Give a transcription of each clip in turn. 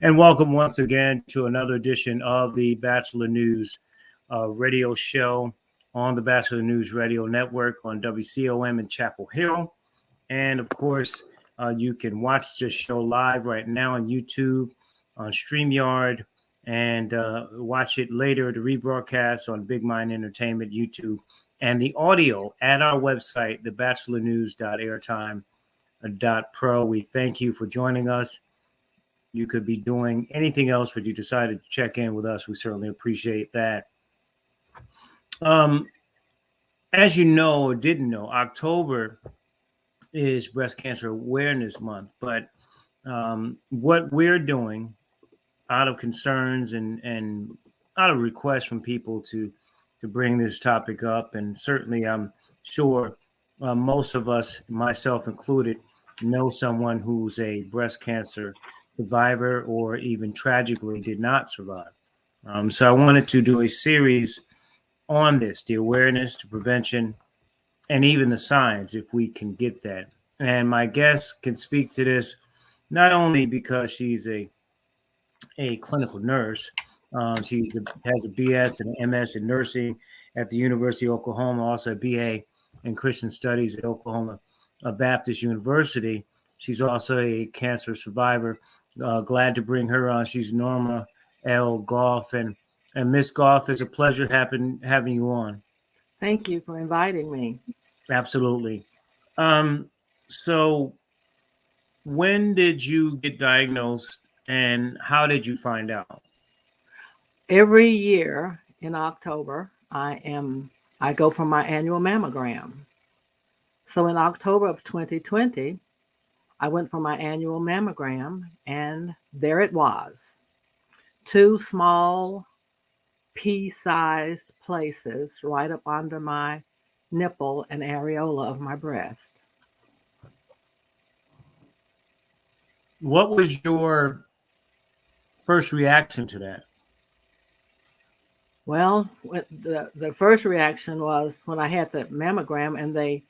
And welcome once again to another edition of the Bachelor News radio show on the Bachelor News Radio Network on WCOM in Chapel Hill. And of course, you can watch this show live right now on YouTube, on StreamYard, and watch it later, the rebroadcast on Big Mind Entertainment, YouTube, and the audio at our website, thebachelornews.airtime.pro. We thank you for joining us. You could be doing anything else, but you decided to check in with us. We certainly appreciate that. As you know or didn't know, October is Breast Cancer Awareness Month. But what we're doing out of concerns and out of requests from people to bring this topic up, and certainly I'm sure most of us, myself included, know someone who's a breast cancer survivor or even tragically did not survive. So I wanted to do a series on this, the awareness, the prevention, and even the science, if we can get that. And my guest can speak to this not only because she's a clinical nurse, she has a BS and an MS in nursing at the University of Oklahoma, also a BA in Christian Studies at Oklahoma Baptist University. She's also a cancer survivor. Glad to bring her on. She's Norma L Goff, and Miss Goff, it's a pleasure having you on. Thank you for inviting me. Absolutely. So, when did you get diagnosed, and how did you find out? Every year in October, I go for my annual mammogram. So in October of 2020, I went for my annual mammogram, and there it was. Two small pea-sized places right up under my nipple and areola of my breast. What was your first reaction to that? Well, the first reaction was when I had the mammogram and they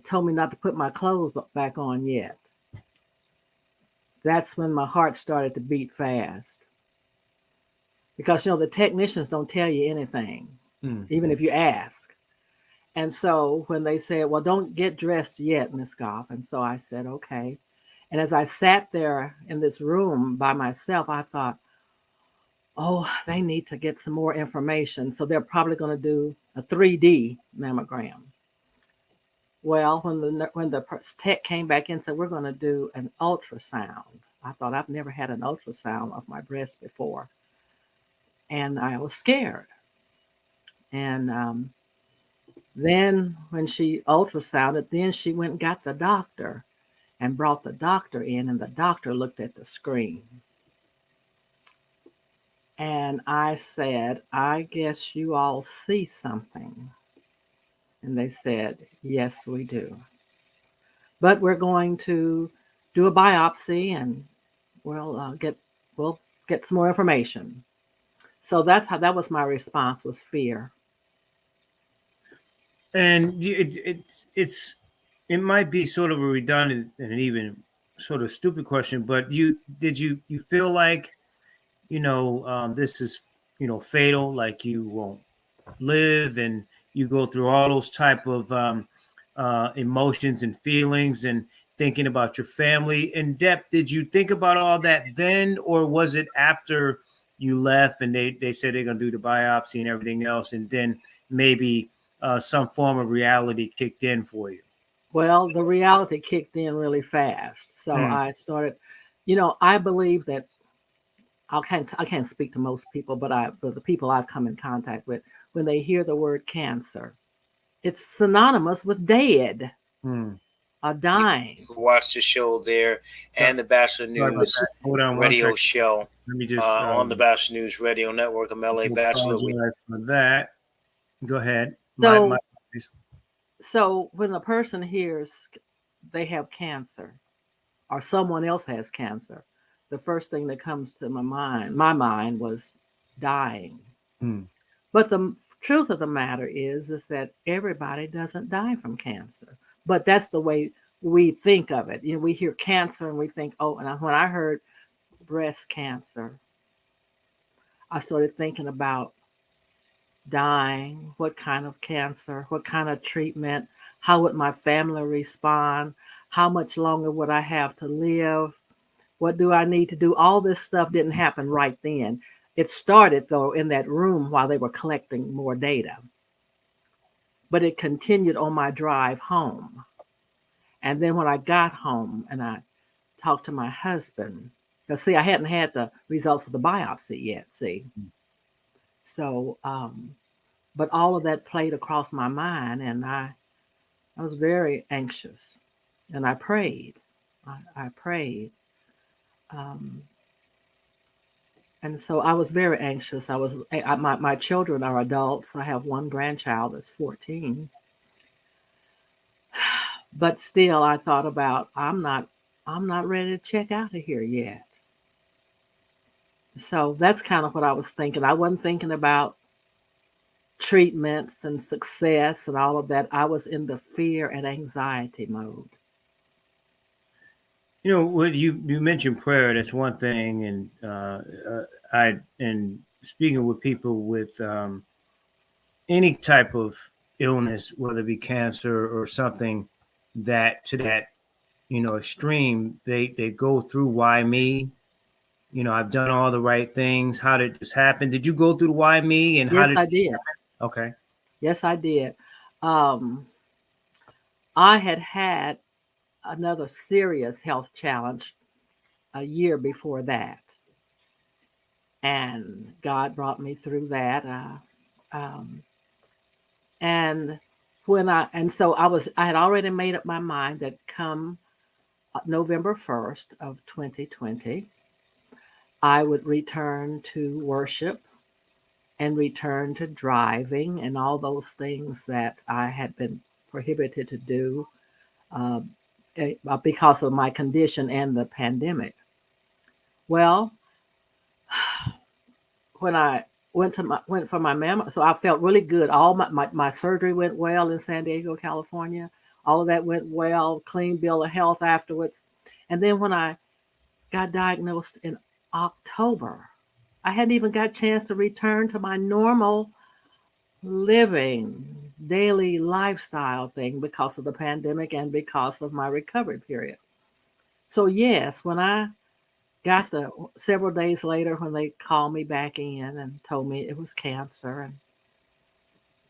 told me not to put my clothes back on yet. That's when my heart started to beat fast. Because, the technicians don't tell you anything, even if you ask. And so when they said, well, don't get dressed yet, Miss Goff. And so I said, okay. And as I sat there in this room by myself, I thought, oh, they need to get some more information. So they're probably going to do a 3D mammogram. Well, when the tech came back in and said, we're going to do an ultrasound, I thought, I've never had an ultrasound of my breast before. And I was scared. And then when she ultrasounded, then she went and got the doctor and brought the doctor in, and the doctor looked at the screen. And I said, I guess you all see something. And they said, yes, we do. But we're going to do a biopsy, and we'll get some more information. So that was my response, was fear. And it might be sort of a redundant and even sort of stupid question, but you feel like this is fatal, like you won't live, and you go through all those type of emotions and feelings and thinking about your family in depth? Did you think about all that then, or was it after you left and they said they're going to do the biopsy and everything else, and then maybe some form of reality kicked in for you? Well, the reality kicked in really fast. So I started, I believe that I can't speak to most people, but the people I've come in contact with, when they hear the word cancer, it's synonymous with dead, dying. You can watch the show there and the Bachelor News radio show. Let me just on the Bachelor News Radio Network of LA Bachelor. For that, go ahead. So when a person hears they have cancer or someone else has cancer, the first thing that comes to my mind was dying. But the truth of the matter is that everybody doesn't die from cancer. But that's the way we think of it. We hear cancer and we think, oh, and when I heard breast cancer, I started thinking about dying, what kind of cancer, what kind of treatment, how would my family respond, how much longer would I have to live, what do I need to do? All this stuff didn't happen right then. It started, though, in that room while they were collecting more data, but it continued on my drive home. And then when I got home and I talked to my husband, because see, I hadn't had the results of the biopsy yet, see. So, but all of that played across my mind, and I was very anxious, and I prayed. I prayed. Um, and so I was very anxious. My children are adults. I have one grandchild that's 14. But still I thought about I'm not ready to check out of here yet. So that's kind of what I was thinking. I wasn't thinking about treatments and success and all of that. I was in the fear and anxiety mode. You know, what you mentioned prayer. That's one thing, and I and speaking with people with any type of illness, whether it be cancer or something that to that extreme, they go through why me. I've done all the right things. How did this happen? Did you go through the why me, and how Yes, did I this did. happen? Okay. Yes, I did. Um, I had another serious health challenge a year before that, and God brought me through that. Um, and so I had already made up my mind that come November 1st of 2020, I would return to worship and return to driving and all those things that I had been prohibited to do uh, because of my condition and the pandemic. Well, when I went for my mammo, so I felt really good. All my surgery went well in San Diego, California. All of that went well, clean bill of health afterwards. And then when I got diagnosed in October, I hadn't even got a chance to return to my normal living daily lifestyle thing because of the pandemic and because of my recovery period. So yes, when I got the several days later when they called me back in and told me it was cancer and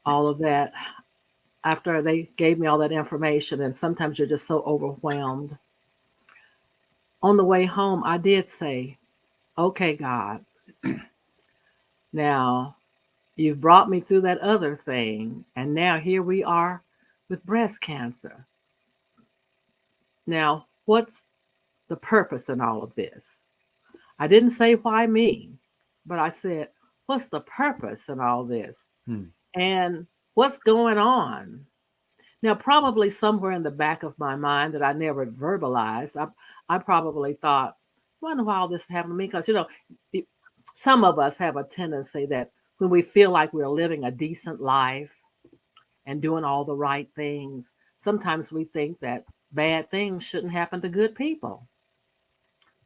all of that, after they gave me all that information, and sometimes you're just so overwhelmed. On the way home, I did say, okay, God, now you've brought me through that other thing, and now here we are with breast cancer. Now, what's the purpose in all of this? I didn't say why me, but I said, what's the purpose in all this? Hmm. And what's going on? Now, probably somewhere in the back of my mind that I never verbalized, I probably thought, I wonder why all this happened to me. Because, some of us have a tendency that when we feel like we're living a decent life and doing all the right things, sometimes we think that bad things shouldn't happen to good people.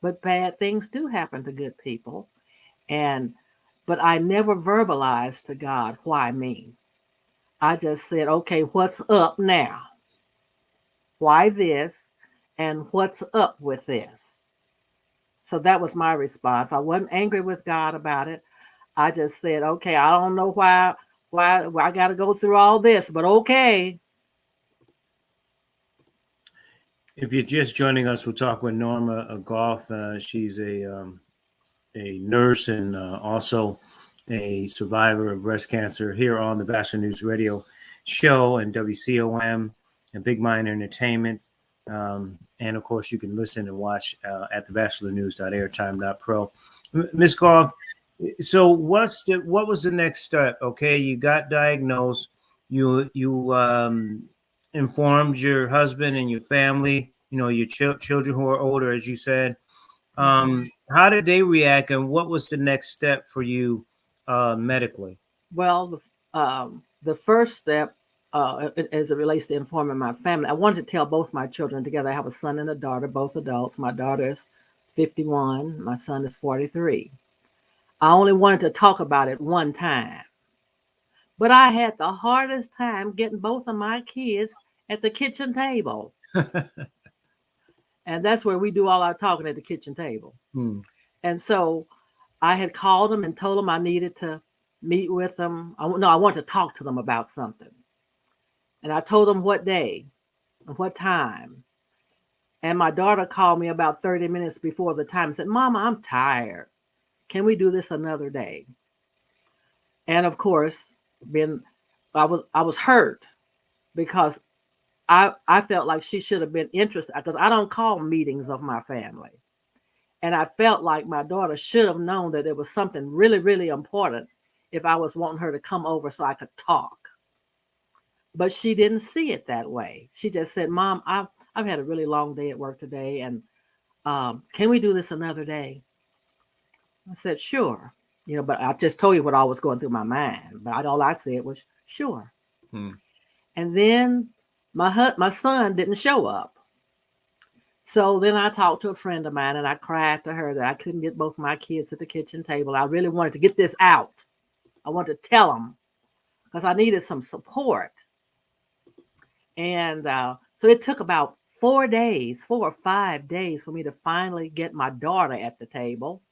But bad things do happen to good people. And but I never verbalized to God why me. I just said, okay, what's up now? Why this? And what's up with this? So that was my response. I wasn't angry with God about it. I just said, okay, I don't know why I got to go through all this, but okay. If you're just joining us, we'll talk with Norma Goff. She's a nurse and also a survivor of breast cancer here on the Bachelor News Radio show and WCOM and Big Mind Entertainment. And of course, you can listen and watch at thebachelornews.airtime.pro. Miss Goff, so what was the next step? Okay, you got diagnosed. You informed your husband and your family. Your children who are older, as you said. Mhm. How did they react, and what was the next step for you medically? Well, the first step, as it relates to informing my family, I wanted to tell both my children together. I have a son and a daughter, both adults. My daughter is 51. My son is 43. I only wanted to talk about it one time, but I had the hardest time getting both of my kids at the kitchen table. And that's where we do all our talking, at the kitchen table. Hmm. And so I had called them and told them I needed to meet with them. I wanted to talk to them about something. And I told them what day and what time. And my daughter called me about 30 minutes before the time and said, Mama, I'm tired. Can we do this another day? And of course, been I was hurt because I felt like she should have been interested, because I don't call meetings of my family. And I felt like my daughter should have known that it was something really, really important if I was wanting her to come over so I could talk. But she didn't see it that way. She just said, Mom, I've had a really long day at work today, and can we do this another day? I said, sure. But I just told you what all was going through my mind. But all I said was, sure. Hmm. And then my son didn't show up. So then I talked to a friend of mine and I cried to her that I couldn't get both my kids at the kitchen table. I really wanted to get this out. I wanted to tell them because I needed some support. And so it took about 4 or 5 days for me to finally get my daughter at the table.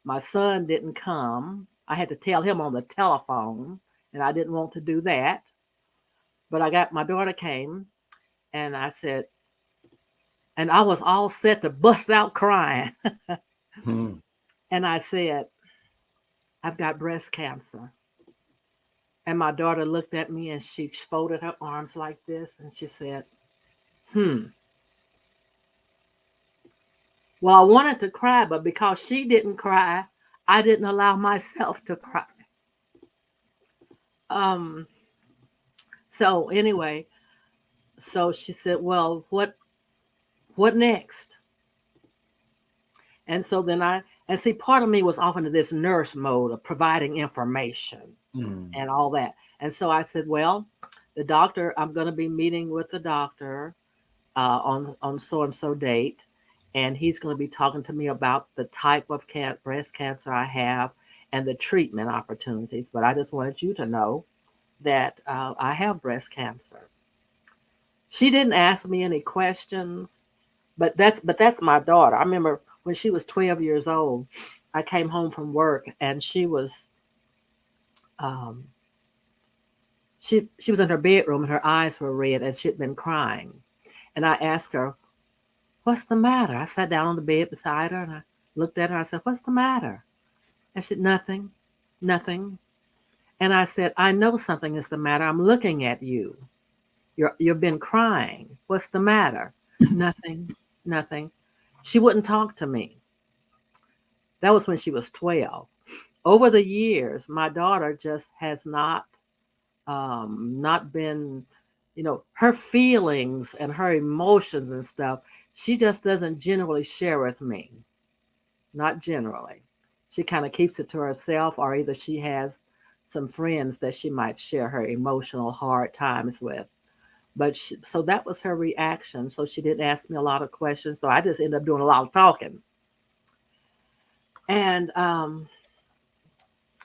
My son didn't come. I had to tell him on the telephone, and I didn't want to do that. But my daughter came, and I said, and I was all set to bust out crying. Hmm. And I said, I've got breast cancer. And my daughter looked at me and she folded her arms like this and she said, hmm. Well, I wanted to cry, but because she didn't cry, I didn't allow myself to cry. Um, so anyway, so she said, well, what next? And so then and see, part of me was off into this nurse mode of providing information Hmm. and all that. And so I said, well, I'm going to be meeting with the doctor on so and so date, and he's going to be talking to me about the type of breast cancer I have and the treatment opportunities. But I just wanted you to know that I have breast cancer. She didn't ask me any questions, but that's my daughter. I remember when she was 12 years old, I came home from work and um, she was in her bedroom and her eyes were red and she'd been crying. And I asked her, what's the matter? I sat down on the bed beside her and I looked at her. I said, what's the matter? And she said, nothing, nothing. And I said, I know something is the matter. I'm looking at you. You've been crying. What's the matter? Nothing, nothing. She wouldn't talk to me. That was when she was 12. Over the years, my daughter just has not been, her feelings and her emotions and stuff. She just doesn't generally share with me. Not generally. She kind of keeps it to herself, or either she has some friends that she might share her emotional hard times with. So that was her reaction. So she didn't ask me a lot of questions. So I just ended up doing a lot of talking. And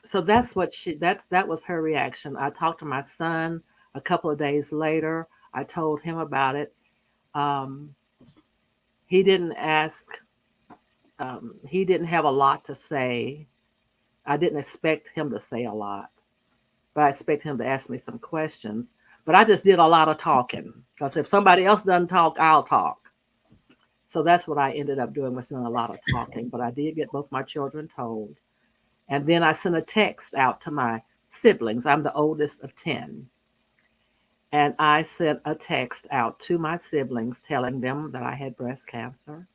so that was her reaction. I talked to my son a couple of days later. I told him about it. Um, he didn't ask. He didn't have a lot to say. I didn't expect him to say a lot, but I expect him to ask me some questions. But I just did a lot of talking because if somebody else doesn't talk, I'll talk. So that's what I ended up doing, was doing a lot of talking. But I did get both my children told. And then I sent a text out to my siblings. I'm the oldest of 10. And I sent a text out to my siblings telling them that I had breast cancer.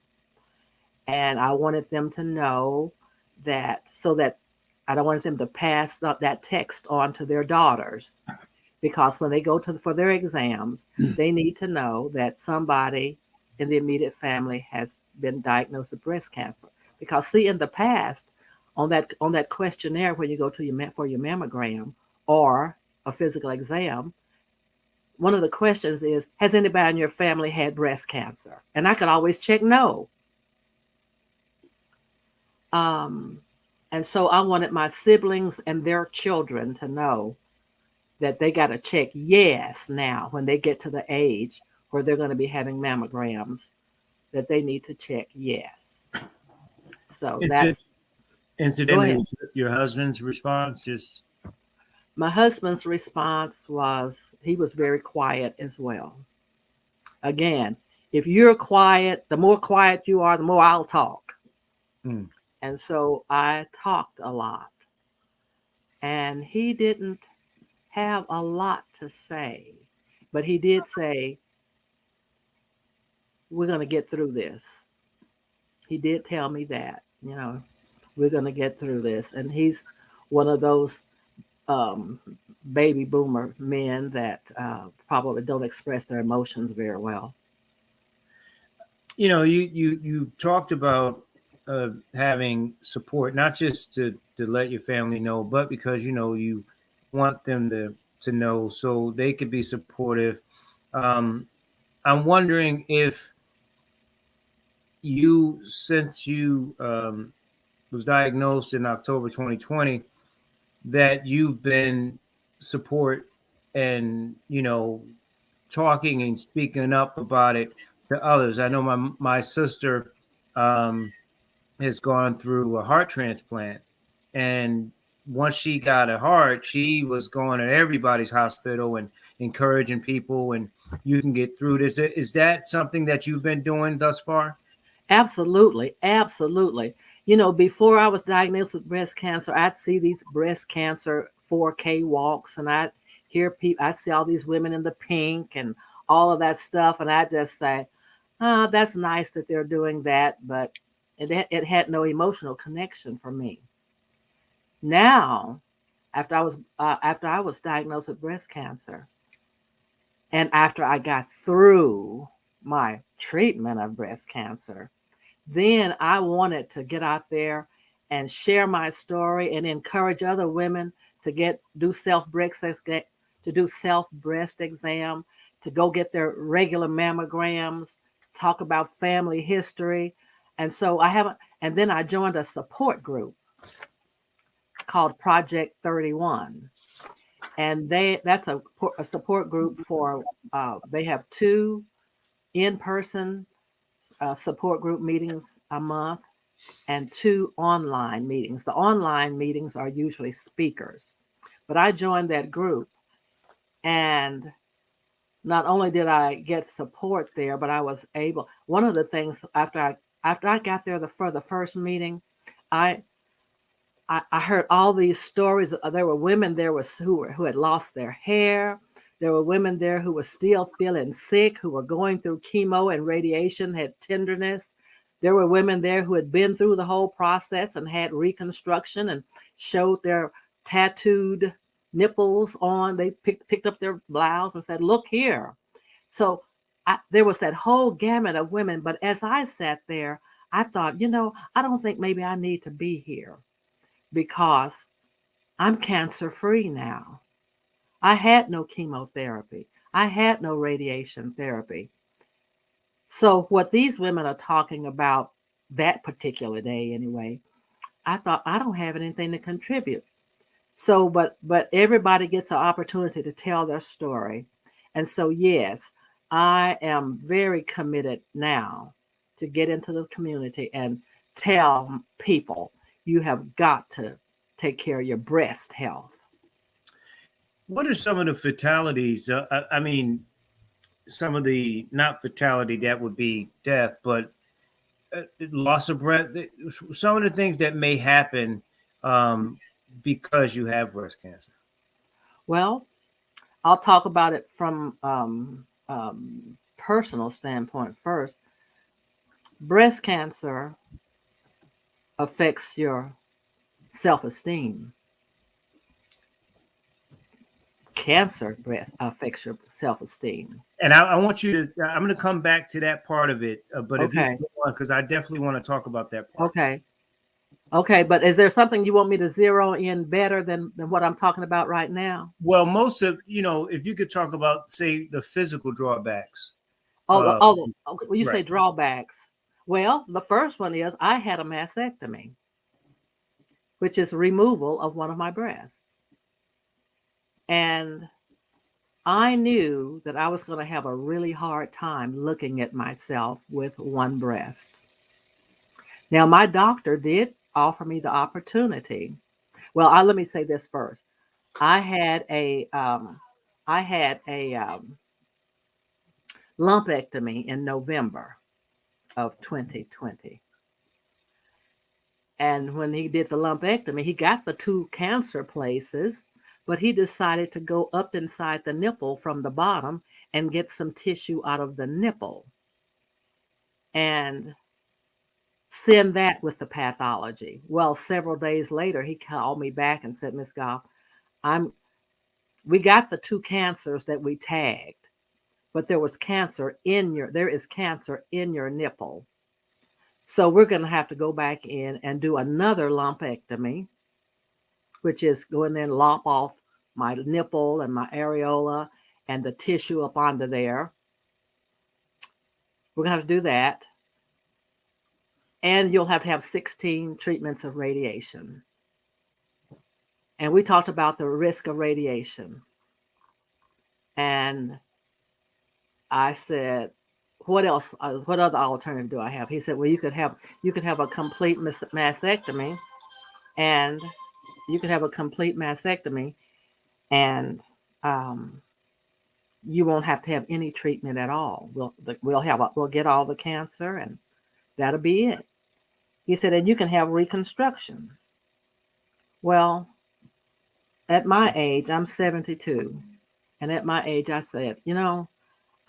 And I wanted them to know that I don't want them to pass that text on to their daughters. Because when they go for their exams, they need to know that somebody in the immediate family has been diagnosed with breast cancer. Because see, in the past, on that questionnaire when you go to for your mammogram or a physical exam, one of the questions is, has anybody in your family had breast cancer? And I could always check no. And so I wanted my siblings and their children to know that they got to check yes now when they get to the age where they're going to be having mammograms, that they need to check yes. So Incident, that's, go incidentally, ahead. was your husband's response just My husband's response was he was very quiet as well. Again, if you're quiet, the more quiet you are, the more I'll talk. mm, And so I talked a lot. And he didn't have a lot to say, but he did say, we're going to get through this. He did tell me that, we're going to get through this. And he's one of those um, baby boomer men that probably don't express their emotions very well. you talked about having support, not just to let your family know, but because you want them to know so they could be supportive. Um, I'm wondering if since you was diagnosed in October 2020, that you've been support and talking and speaking up about it to others. I know my sister um, has gone through a heart transplant, and once she got a heart, she was going to everybody's hospital and encouraging people, and you can get through this. Is that something that you've been doing thus far? Absolutely, absolutely. Before I was diagnosed with breast cancer, I'd see these breast cancer 4K walks, and I'd hear people, I'd see all these women in the pink and all of that stuff, and I'd just say, that's nice that they're doing that, but it had no emotional connection for me. Now, after I was diagnosed with breast cancer, and after I got through my treatment of breast cancer, then I wanted to get out there and share my story and encourage other women to do self breast exam, to go get their regular mammograms, talk about family history. And so I haven't and then I joined a support group called Project 31. And that's a support group for they have two in-person support group meetings a month and two online meetings. The online meetings are usually speakers, but I joined that group, and not only did I get support there, but I was able. One of the things after I got there for the first meeting, I I heard all these stories. There were women there who had lost their hair. There were women there who were still feeling sick, who were going through chemo and radiation, had tenderness. There were women there who had been through the whole process and had reconstruction and showed their tattooed nipples on. They picked up their blouse and said, "Look here." So there was that whole gamut of women. But as I sat there, I thought, I don't think maybe I need to be here because I'm cancer free now. I had no chemotherapy. I had no radiation therapy. So, what these women are talking about that particular day, anyway, I thought I don't have anything to contribute. So, but everybody gets an opportunity to tell their story. And so, yes, I am very committed now to get into the community and tell people you have got to take care of your breast health. What are some of the fatalities? I mean, some of the not fatality that would be death, but loss of breath. Some of the things that may happen um, because you have breast cancer. Well, I'll talk about it from personal standpoint first. Breast cancer affects your self-esteem. Cancer breast affects your self-esteem. And I want you to. I'm going to come back to that part of it, but if you Okay. go on, because I definitely want to talk about that part. Okay. Okay. But is there something you want me to zero in better than what I'm talking about right now? Well, most of if you could talk about, say, the physical drawbacks. Oh, the, Uh, oh, the- okay, when you right. say drawbacks, well, the first one is I had a mastectomy. which is removal of one of my breasts. And I knew that I was going to have a really hard time looking at myself with one breast. Now, my doctor did offer me the opportunity. Well, let me say this first. I had a lumpectomy in November of 2020. And when he did the lumpectomy, he got the 2 cancer places, but he decided to go up inside the nipple from the bottom and get some tissue out of the nipple and send that with the pathology. Well, several days later, he called me back and said, Miss Goff, we got the 2 cancers that we tagged, but there is cancer in your nipple. So we're going to have to go back in and do another lumpectomy, which is go in there and lop off my nipple and my areola and the tissue up onto there. We're going to have to do that. And you'll have to have 16 treatments of radiation. And we talked about the risk of radiation. And I said, what else? What other alternative do I have? He said, well, you could have a complete mastectomy, and you could have a complete mastectomy, and you won't have to have any treatment at all. We'll get all the cancer, and that'll be it. He said, and you can have reconstruction. Well, at my age, I'm 72, and at my age, I said,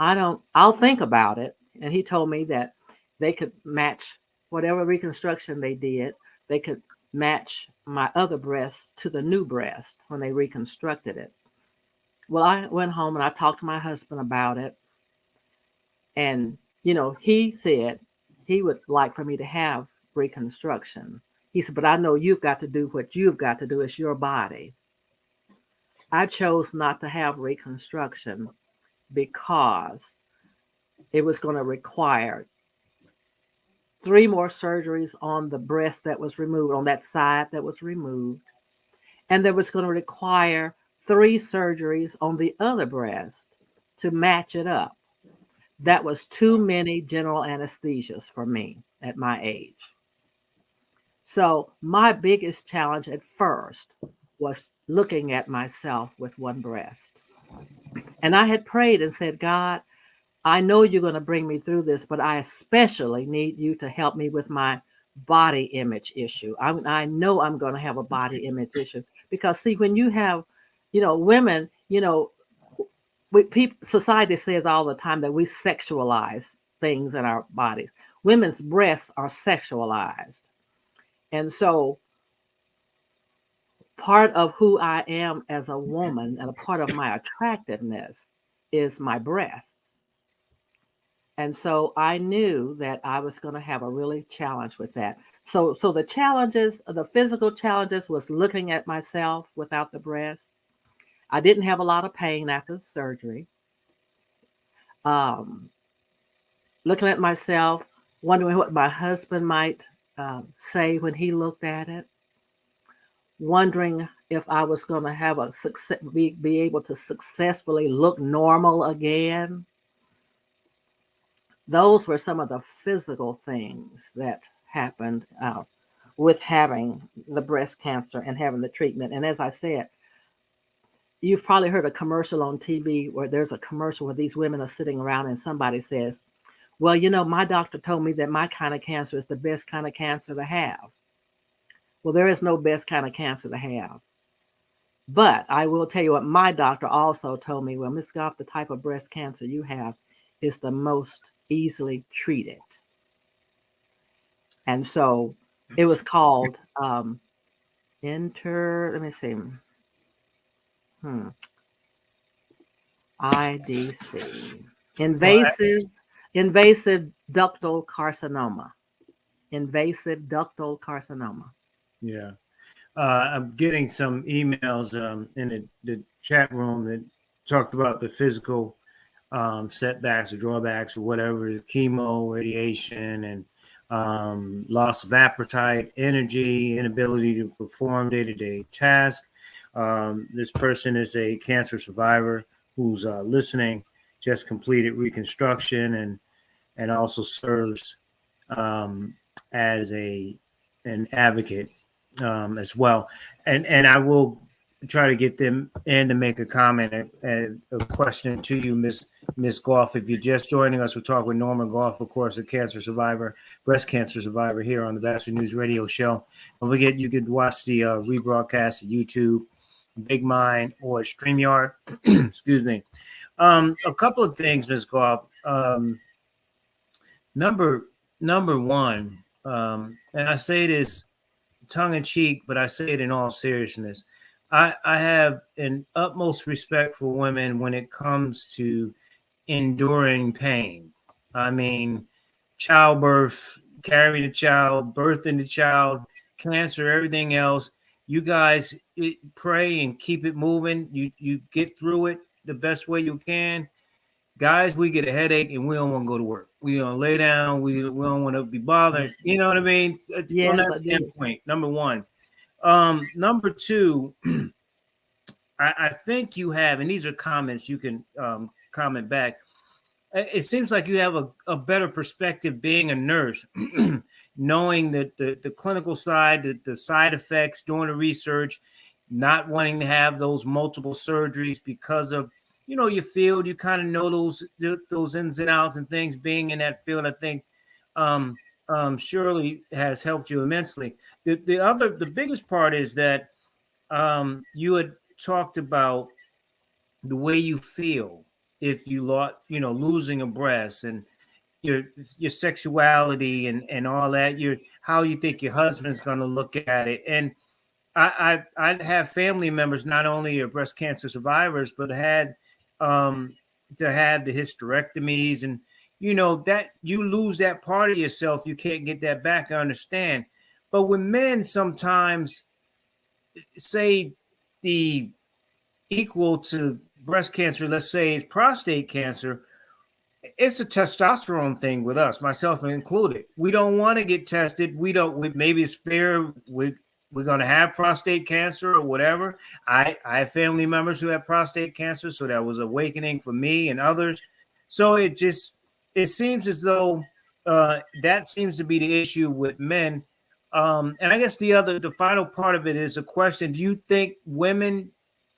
I'll think about it. And he told me that they could match whatever reconstruction they did. They could match my other breast to the new breast when they reconstructed it. Well, I went home and I talked to my husband about it. And, he said he would like for me to have reconstruction. He said, but I know you've got to do what you've got to do. It's your body. I chose not to have reconstruction because it was going to require 3 more surgeries on the breast that was removed, on that side that was removed. And there was going to require 3 surgeries on the other breast to match it up. That was too many general anesthesias for me at my age. So my biggest challenge at first was looking at myself with one breast. And I had prayed and said, God, I know you're going to bring me through this, but I especially need you to help me with my body image issue. I know I'm going to have a body image issue because, see, when you have, women, society says all the time that we sexualize things in our bodies. Women's breasts are sexualized. And so part of who I am as a woman and a part of my attractiveness is my breasts. And so I knew that I was going to have a really challenge with that. So the challenges, the physical challenges was looking at myself without the breast. I didn't have a lot of pain after the surgery. Looking at myself, wondering what my husband might say when he looked at it. Wondering if I was going to have be able to successfully look normal again. Those were some of the physical things that happened with having the breast cancer and having the treatment. And as I said, you've probably heard a commercial on TV where there's a commercial where these women are sitting around and somebody says, well, my doctor told me that my kind of cancer is the best kind of cancer to have. Well, there is no best kind of cancer to have. But I will tell you what my doctor also told me, well, Ms. Goff, the type of breast cancer you have is the most easily treated. And so it was called IDC, invasive ductal carcinoma. Invasive ductal carcinoma. Yeah. I'm getting some emails in the chat room that talked about the physical setbacks or drawbacks or whatever, chemo, radiation, and loss of appetite, energy, inability to perform day-to-day tasks. This person is a cancer survivor who's listening, just completed reconstruction, and also serves um, as an advocate as well. And I will try to get them in to make a comment and a question to you, Miss Goff. If you're just joining us, we're talking with Norma Goff, of course, a cancer survivor, breast cancer survivor, here on the Bachelor News Radio Show. Don't forget, you could watch the rebroadcast at YouTube, Big Mind, or StreamYard. Excuse me. A couple of things, Miss Goff. Number number one, and I say this tongue in cheek, but I say it in all seriousness. I have an utmost respect for women when it comes to enduring pain. I mean, childbirth, carrying a child, birthing the child, cancer, everything else. You guys pray and keep it moving. You get through it the best way you can. Guys, we get a headache and we don't want to go to work. We don't lay down. We don't want to be bothered. You know what I mean? From Yes, that I do. standpoint, number one. Number two, I think you have, and these are comments you can comment back. It seems like you have a better perspective being a nurse, knowing that the clinical side, the side effects, doing the research, not wanting to have those multiple surgeries because of your field. You kind of know those ins and outs and things. Being in that field, I think um, surely has helped you immensely. The biggest part is that you had talked about the way you feel if you lost, losing a breast, and your your sexuality and all that, your how you think your husband's going to look at it. And I have family members, not only are breast cancer survivors, but had to have the hysterectomies, and that you lose that part of yourself, you can't get that back. I understand, but when men sometimes say the equal to breast cancer, let's say it's prostate cancer, it's a testosterone thing with us, myself included. We don't want to get tested. Maybe it's fair. We're going to have prostate cancer or whatever. I have family members who have prostate cancer, so that was awakening for me and others. So it seems as though that seems to be the issue with men. And I guess the final part of it is a question: do you think women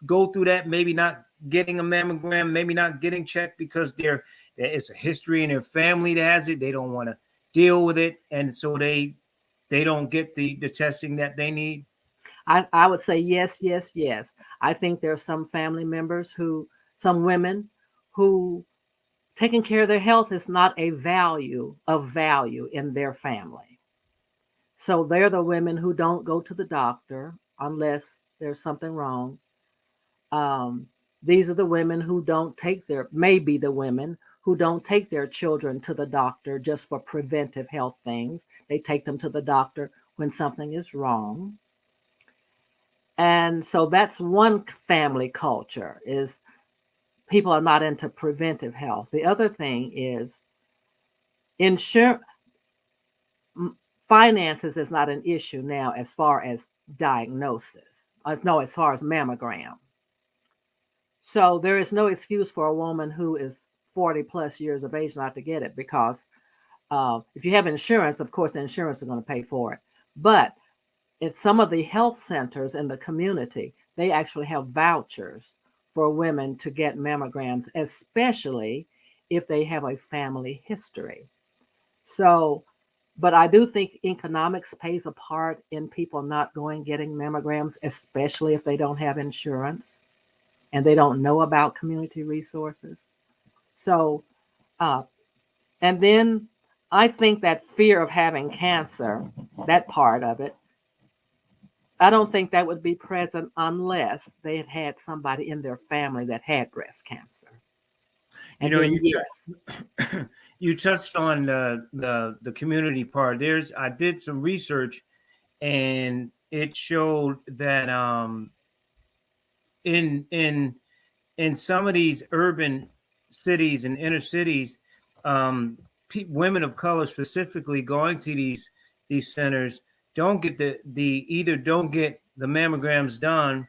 go through that? Maybe not getting a mammogram, maybe not getting checked because it's a history in their family that has it. They don't want to deal with it, and so they don't get the testing that they need. I would say yes, yes, yes. I think there are some family members some women who taking care of their health is not a value of value in their family. So they're the women who don't go to the doctor unless there's something wrong. Um, these are the women who don't take maybe the women who don't take their children to the doctor just for preventive health things. They take them to the doctor when something is wrong. And so that's one family culture, is people are not into preventive health. The other thing is insurance. Finances is not an issue now as far as diagnosis. No, as far as mammogram. So there is no excuse for a woman who is 40 plus years of age not to get it, because if you have insurance, of course, the insurance is going to pay for it. But in some of the health centers in the community, they actually have vouchers for women to get mammograms, especially if they have a family history. So, but I do think economics plays a part in people not going getting mammograms, especially if they don't have insurance and they don't know about community resources. So, and then I think that fear of having cancer, that part of it, I don't think that would be present unless they had had somebody in their family that had breast cancer. And then, yes. You touched on the community part. I did some research, and it showed that in in some of these urban cities and inner cities, women of color specifically going to these centers don't get either don't get the mammograms done,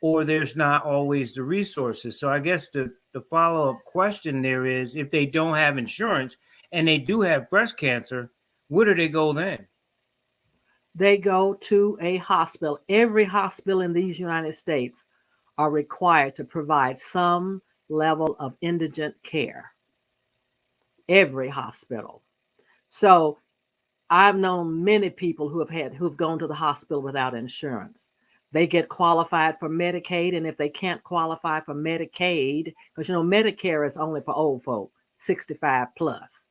or there's not always the resources. So I guess the follow-up question there is, if they don't have insurance and they do have breast cancer, where do they go then? They go to a hospital. Every hospital in these United States are required to provide some level of indigent care. Every hospital. So I've known many people who've gone to the hospital without insurance. They get qualified for Medicaid, and if they can't qualify for Medicaid, because Medicare is only for old folk, 65 plus,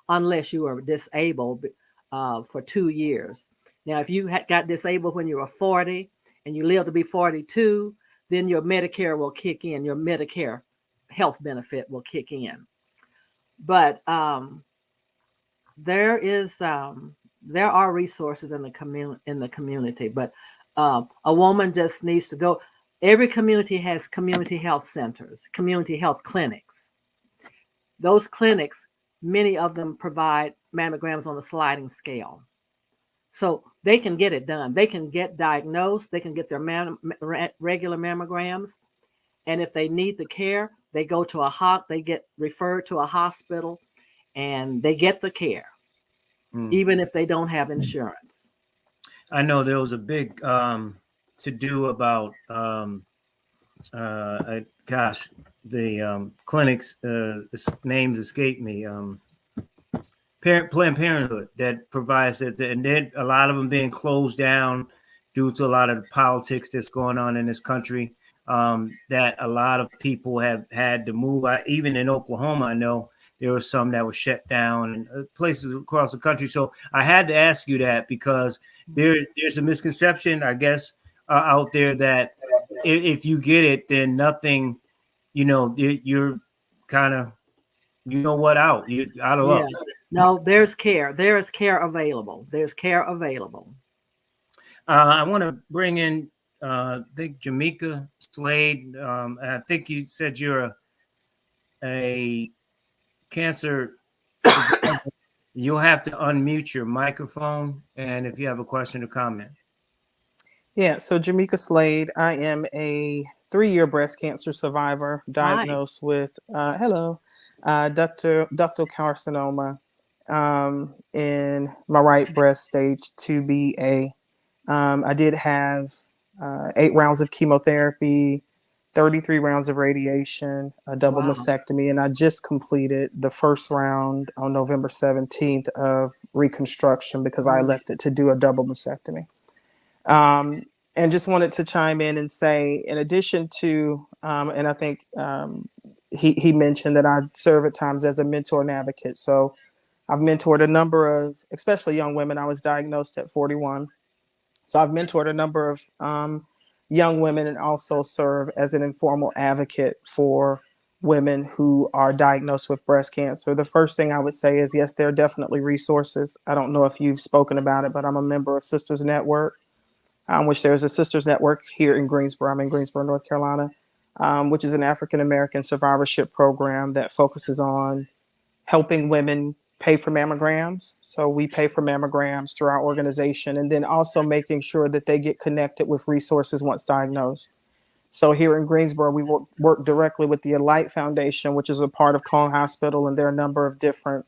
unless you are disabled for 2 years. Now, if you got disabled when you were 40 and you live to be 42, then your Medicare will kick in. Your Medicare health benefit will kick in. But there are resources in the community, but a woman just needs to go. Every community has community health centers, community health clinics. Those clinics, many of them provide mammograms on a sliding scale. So they can get it done. They can get diagnosed. They can get their regular mammograms. And if they need the care, they go to they get referred to a hospital, and they get the care, even if they don't have insurance. I know there was a big to do about the clinics. Names escape me. Planned Parenthood that provides it, and then a lot of them being closed down due to a lot of the politics that's going on in this country. That a lot of people have had to move. Even in Oklahoma, I know there were some that were shut down, and places across the country. So I had to ask you that, because there's a misconception, I guess, out there that if you get it, then nothing, you're kind of, out. You're out of luck. No, there's care. There is care available. There's care available. I want to bring in, I think, Jamaica Slade. I think you said you're a cancer. You'll have to unmute your microphone, and if you have a question or comment. Yeah, so Jamaica Slade, I am a 3-year breast cancer survivor diagnosed with ductal carcinoma in my right breast, stage 2BA. I did have 8 rounds of chemotherapy, 33 rounds of radiation, a double mastectomy, and I just completed the first round on November 17th of reconstruction because I elected to do a double mastectomy. And just wanted to chime in and say, in addition to, and I think he mentioned that I serve at times as a mentor and advocate. So I've mentored a number of, especially young women. I was diagnosed at 41. So I've mentored a number of young women, and also serve as an informal advocate for women who are diagnosed with breast cancer. The first thing I would say is, yes, there are definitely resources. I don't know if you've spoken about it, but I'm a member of Sisters Network, which there's a Sisters Network here in Greensboro. I'm in Greensboro, North Carolina, which is an African-American survivorship program that focuses on helping women pay for mammograms. So we pay for mammograms through our organization, and then also making sure that they get connected with resources once diagnosed. So here in Greensboro, we work directly with the Alight Foundation, which is a part of Cone Hospital, and there are a number of different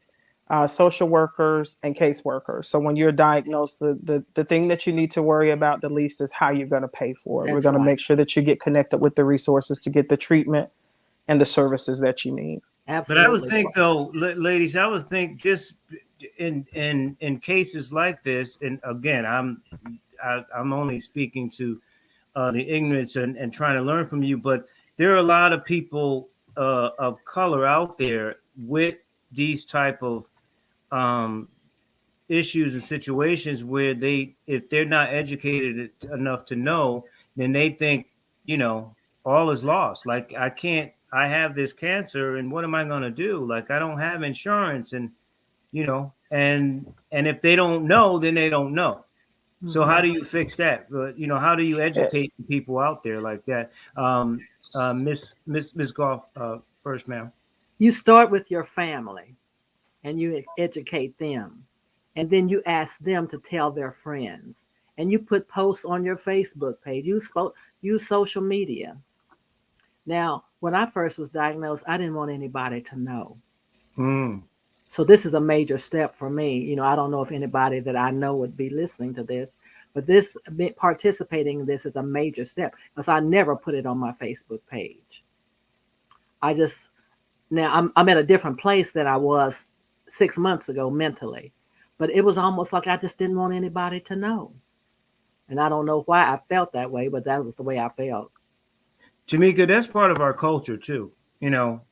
social workers and caseworkers. So when you're diagnosed, the thing that you need to worry about the least is how you're going to pay for it. We're going to make sure that you get connected with the resources to get the treatment and the services that you need. Absolutely. But I would think, though, ladies, I would think just in cases like this, and again, I'm only speaking to the ignorance and trying to learn from you, but there are a lot of people of color out there with these type of issues and situations where if they're not educated enough to know, then they think, all is lost. Like, I have this cancer, and what am I going to do? Like, I don't have insurance, and, and if they don't know, then they don't know. So how do you fix that? How do you educate the people out there like that? Miss Goff, first, ma'am. You start with your family. and you educate them. And then you ask them to tell their friends. And you put posts on your Facebook page. Use social media. Now, when I first was diagnosed, I didn't want anybody to know. Mm. So this is a major step for me. I don't know if anybody that I know would be listening to this, but participating in this is a major step because I never put it on my Facebook page. I just now I'm at a different place than I was 6 months ago mentally, but it was almost like I just didn't want anybody to know, and I don't know why I felt that way, but that was the way I felt. Jamaica, that's part of our culture too.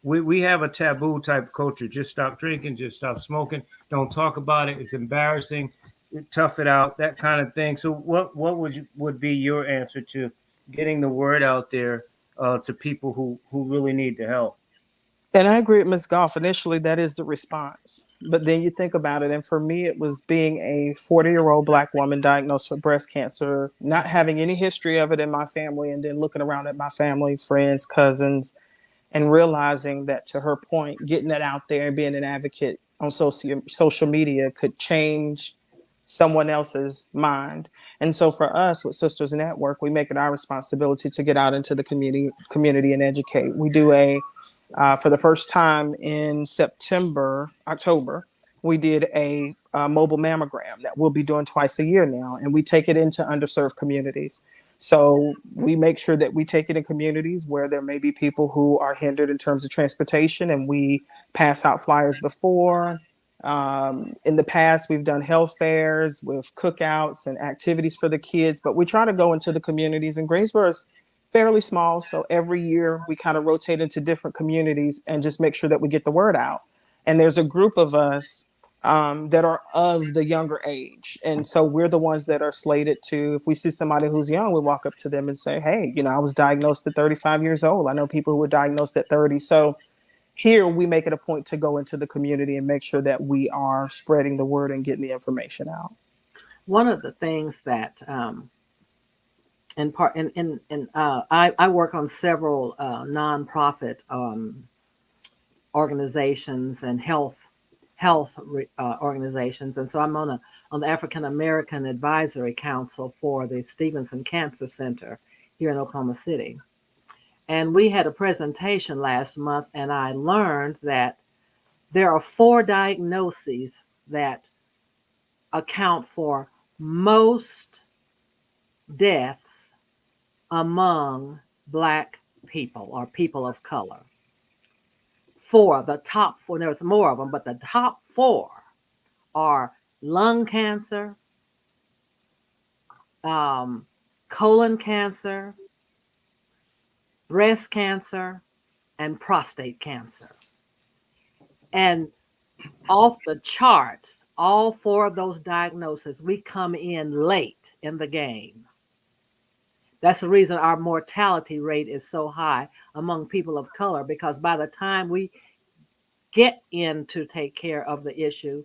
We have a taboo type culture. Just stop drinking, just stop smoking, don't talk about it. It's embarrassing. Tough it out, that kind of thing. So, what would be your answer to getting the word out there to people who really need the help? And I agree with Ms. Goff. Initially, that is the response. But then you think about it. And for me, it was being a 40-year-old Black woman diagnosed with breast cancer, not having any history of it in my family, and then looking around at my family, friends, cousins, and realizing that, to her point, getting it out there and being an advocate on social media could change someone else's mind. And so for us with Sisters Network, we make it our responsibility to get out into the community and educate. We do for the first time in October, we did a mobile mammogram that we'll be doing twice a year now, and we take it into underserved communities. So we make sure that we take it in communities where there may be people who are hindered in terms of transportation, and we pass out flyers before. In the past, we've done health fairs with cookouts and activities for the kids, but we try to go into the communities. And Greensboro is fairly small, so every year we kind of rotate into different communities and just make sure that we get the word out. And there's a group of us that are of the younger age, and so we're the ones that are slated to, if we see somebody who's young, we walk up to them and say, hey, I was diagnosed at 35 years old. I know people who were diagnosed at 30. So here we make it a point to go into the community and make sure that we are spreading the word and getting the information out. One of the things that I work on several nonprofit organizations and health organizations, and so I'm on the African American Advisory Council for the Stevenson Cancer Center here in Oklahoma City. And we had a presentation last month, and I learned that there are 4 diagnoses that account for most deaths among Black people or people of color. The top 4, there's more of them, but the top 4 are lung cancer, colon cancer, breast cancer, and prostate cancer. And off the charts, all 4 of those diagnoses, we come in late in the game. That's the reason our mortality rate is so high among people of color, because by the time we get in to take care of the issue,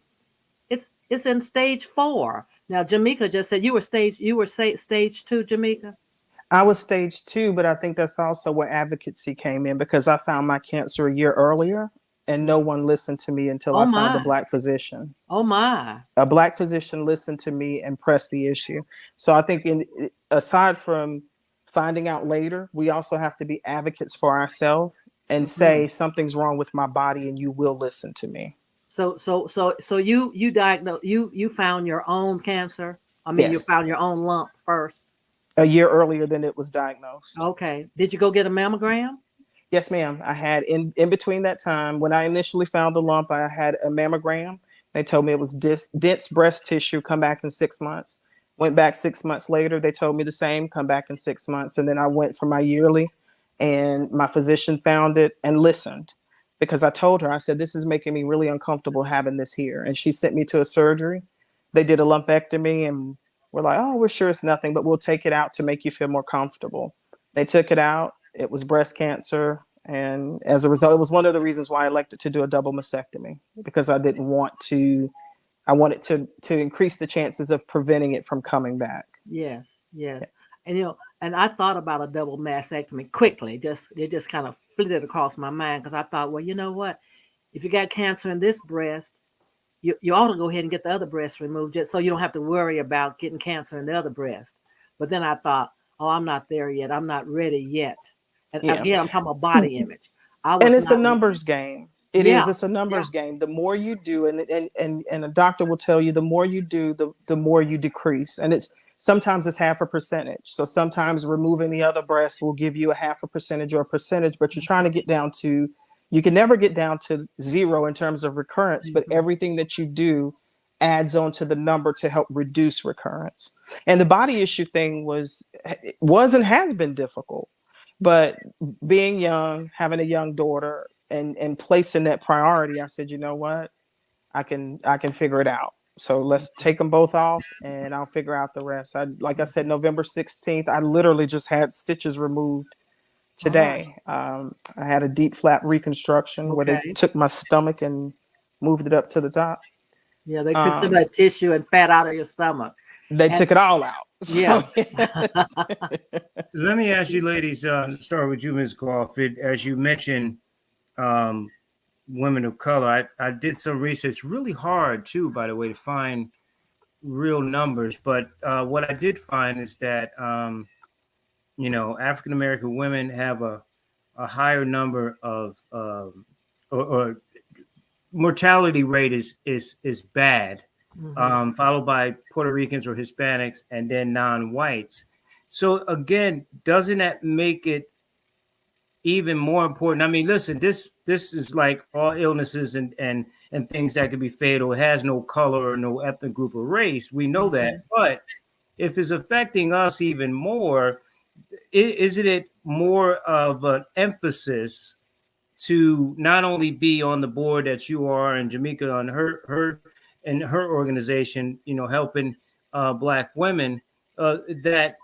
it's in stage 4. Now, Jamaica just said you were stage 2, Jamaica? I was stage 2, but I think that's also where advocacy came in, because I found my cancer a year earlier and no one listened to me until I found a Black physician. Oh my. A Black physician listened to me and pressed the issue. So I think aside from finding out later, we also have to be advocates for ourselves and say something's wrong with my body and you will listen to me. So you diagnosed, you found your own cancer? I mean, Yes. You found your own lump first? A year earlier than it was diagnosed. Okay. Did you go get a mammogram? Yes, ma'am. I had in between that time, when I initially found the lump, I had a mammogram. They told me it was dense breast tissue, come back in 6 months. Went back 6 months later. They told me the same, come back in 6 months. And then I went for my yearly, and my physician found it and listened, because I told her, I said, this is making me really uncomfortable having this here. And she sent me to a surgery. They did a lumpectomy and we're like, oh, we're sure it's nothing, but we'll take it out to make you feel more comfortable. They took it out. It was breast cancer. And as a result, it was one of the reasons why I elected to do a double mastectomy, because I didn't want to, I wanted to increase the chances of preventing it from coming back. Yes. Yeah. And I thought about a double mastectomy quickly. It just kind of flitted across my mind, because I thought, well, you know what? If you got cancer in this breast, you ought to go ahead and get the other breast removed just so you don't have to worry about getting cancer in the other breast. But then I thought, oh, I'm not there yet. I'm not ready yet. And Yeah. again, I'm talking about body image. I And was it's a not. numbers game. It Yeah, is. It's a numbers game. The more you do, and a doctor will tell you, the more you do, the more you decrease. And it's sometimes it's half a percentage. So sometimes removing the other breast will give you a half a percentage or a percentage, but you're trying to get down to, you can never get down to zero in terms of recurrence, but everything that you do adds on to the number to help reduce recurrence. And the body issue thing was and has been difficult. But being young, having a young daughter, and placing that priority, I said, you know what, I can figure it out. So let's take them both off, and I'll figure out the rest. Like I said, November 16th, I literally just had stitches removed all right. today. I had a deep flap reconstruction where they Okay. took my stomach and moved it up to the top. Yeah, they took some of that tissue and fat out of your stomach. They And took it all out. yeah. So, yes. Let me ask you, ladies, start with you, Ms. Goff. As you mentioned, um, women of color, I did some research, really hard too, by the way, to find real numbers. But what I did find is that, African American women have a higher number of, or mortality rate is bad, followed by Puerto Ricans or Hispanics, and then non-whites. So again, doesn't that make it even more important? I mean, listen, this is like all illnesses and things that could be fatal. It has no color or no ethnic group or race. We know that, but if it's affecting us even more, isn't it more of an emphasis to not only be on the board that you are and Jamaica on her and her organization, helping Black women, that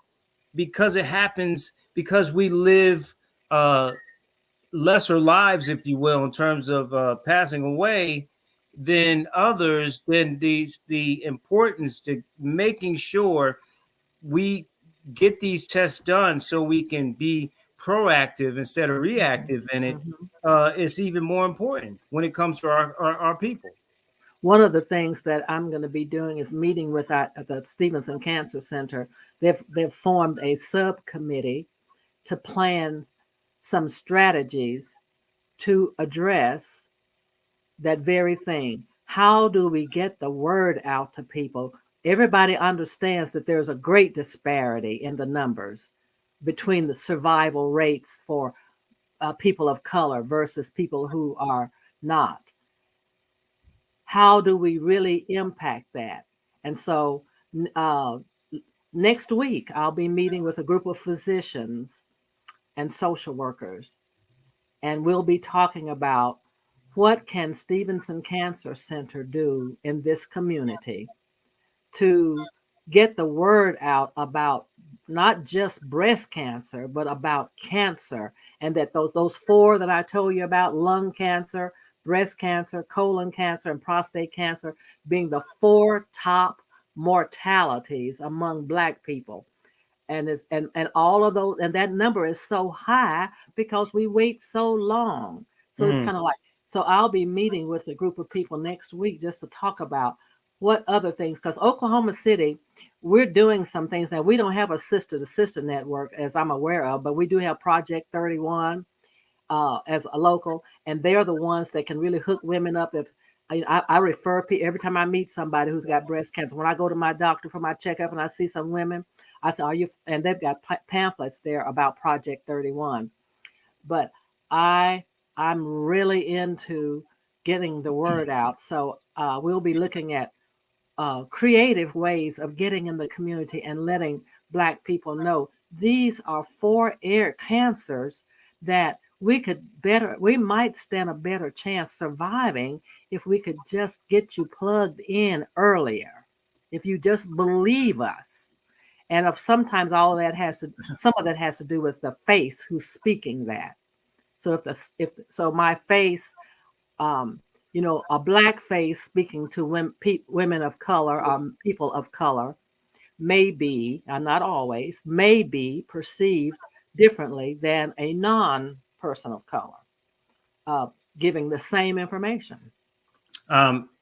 because it happens, because we live lesser lives, if you will, in terms of passing away than others, then the importance to making sure we get these tests done so we can be proactive instead of reactive in it, is even more important when it comes to our people. One of the things that I'm going to be doing is meeting with the Stevenson Cancer Center. They've formed a subcommittee to plan some strategies to address that very thing. How do we get the word out to people? Everybody understands that there's a great disparity in the numbers between the survival rates for people of color versus people who are not. How do we really impact that? And so uh, next week, I'll be meeting with a group of physicians and social workers, and we'll be talking about what can Stevenson Cancer Center do in this community to get the word out about not just breast cancer, but about cancer, and that those four that I told you about, lung cancer, breast cancer, colon cancer, and prostate cancer, being the four top mortalities among Black people. And all of those, and that number is so high because we wait so long. So it's kind of like, so I'll be meeting with a group of people next week just to talk about what other things, because Oklahoma City, we're doing some things now. We don't have a sister to sister network as I'm aware of, but we do have Project 31 as a local, and they're the ones that can really hook women up. If I refer people every time I meet somebody who's got breast cancer, when I go to my doctor for my checkup and I see some women, I say, "Are you?" And they've got pamphlets there about Project 31. But I'm really into getting the word out, so we'll be looking at creative ways of getting in the community and letting Black people know these are four air cancers that we might stand a better chance surviving if we could just get you plugged in earlier, if you just believe us. And if sometimes some of that has to do with the face who's speaking that. So if my face, um, a Black face speaking to women of color, people of color, may be, not always, may be perceived differently than a non-person of color, uh, giving the same information.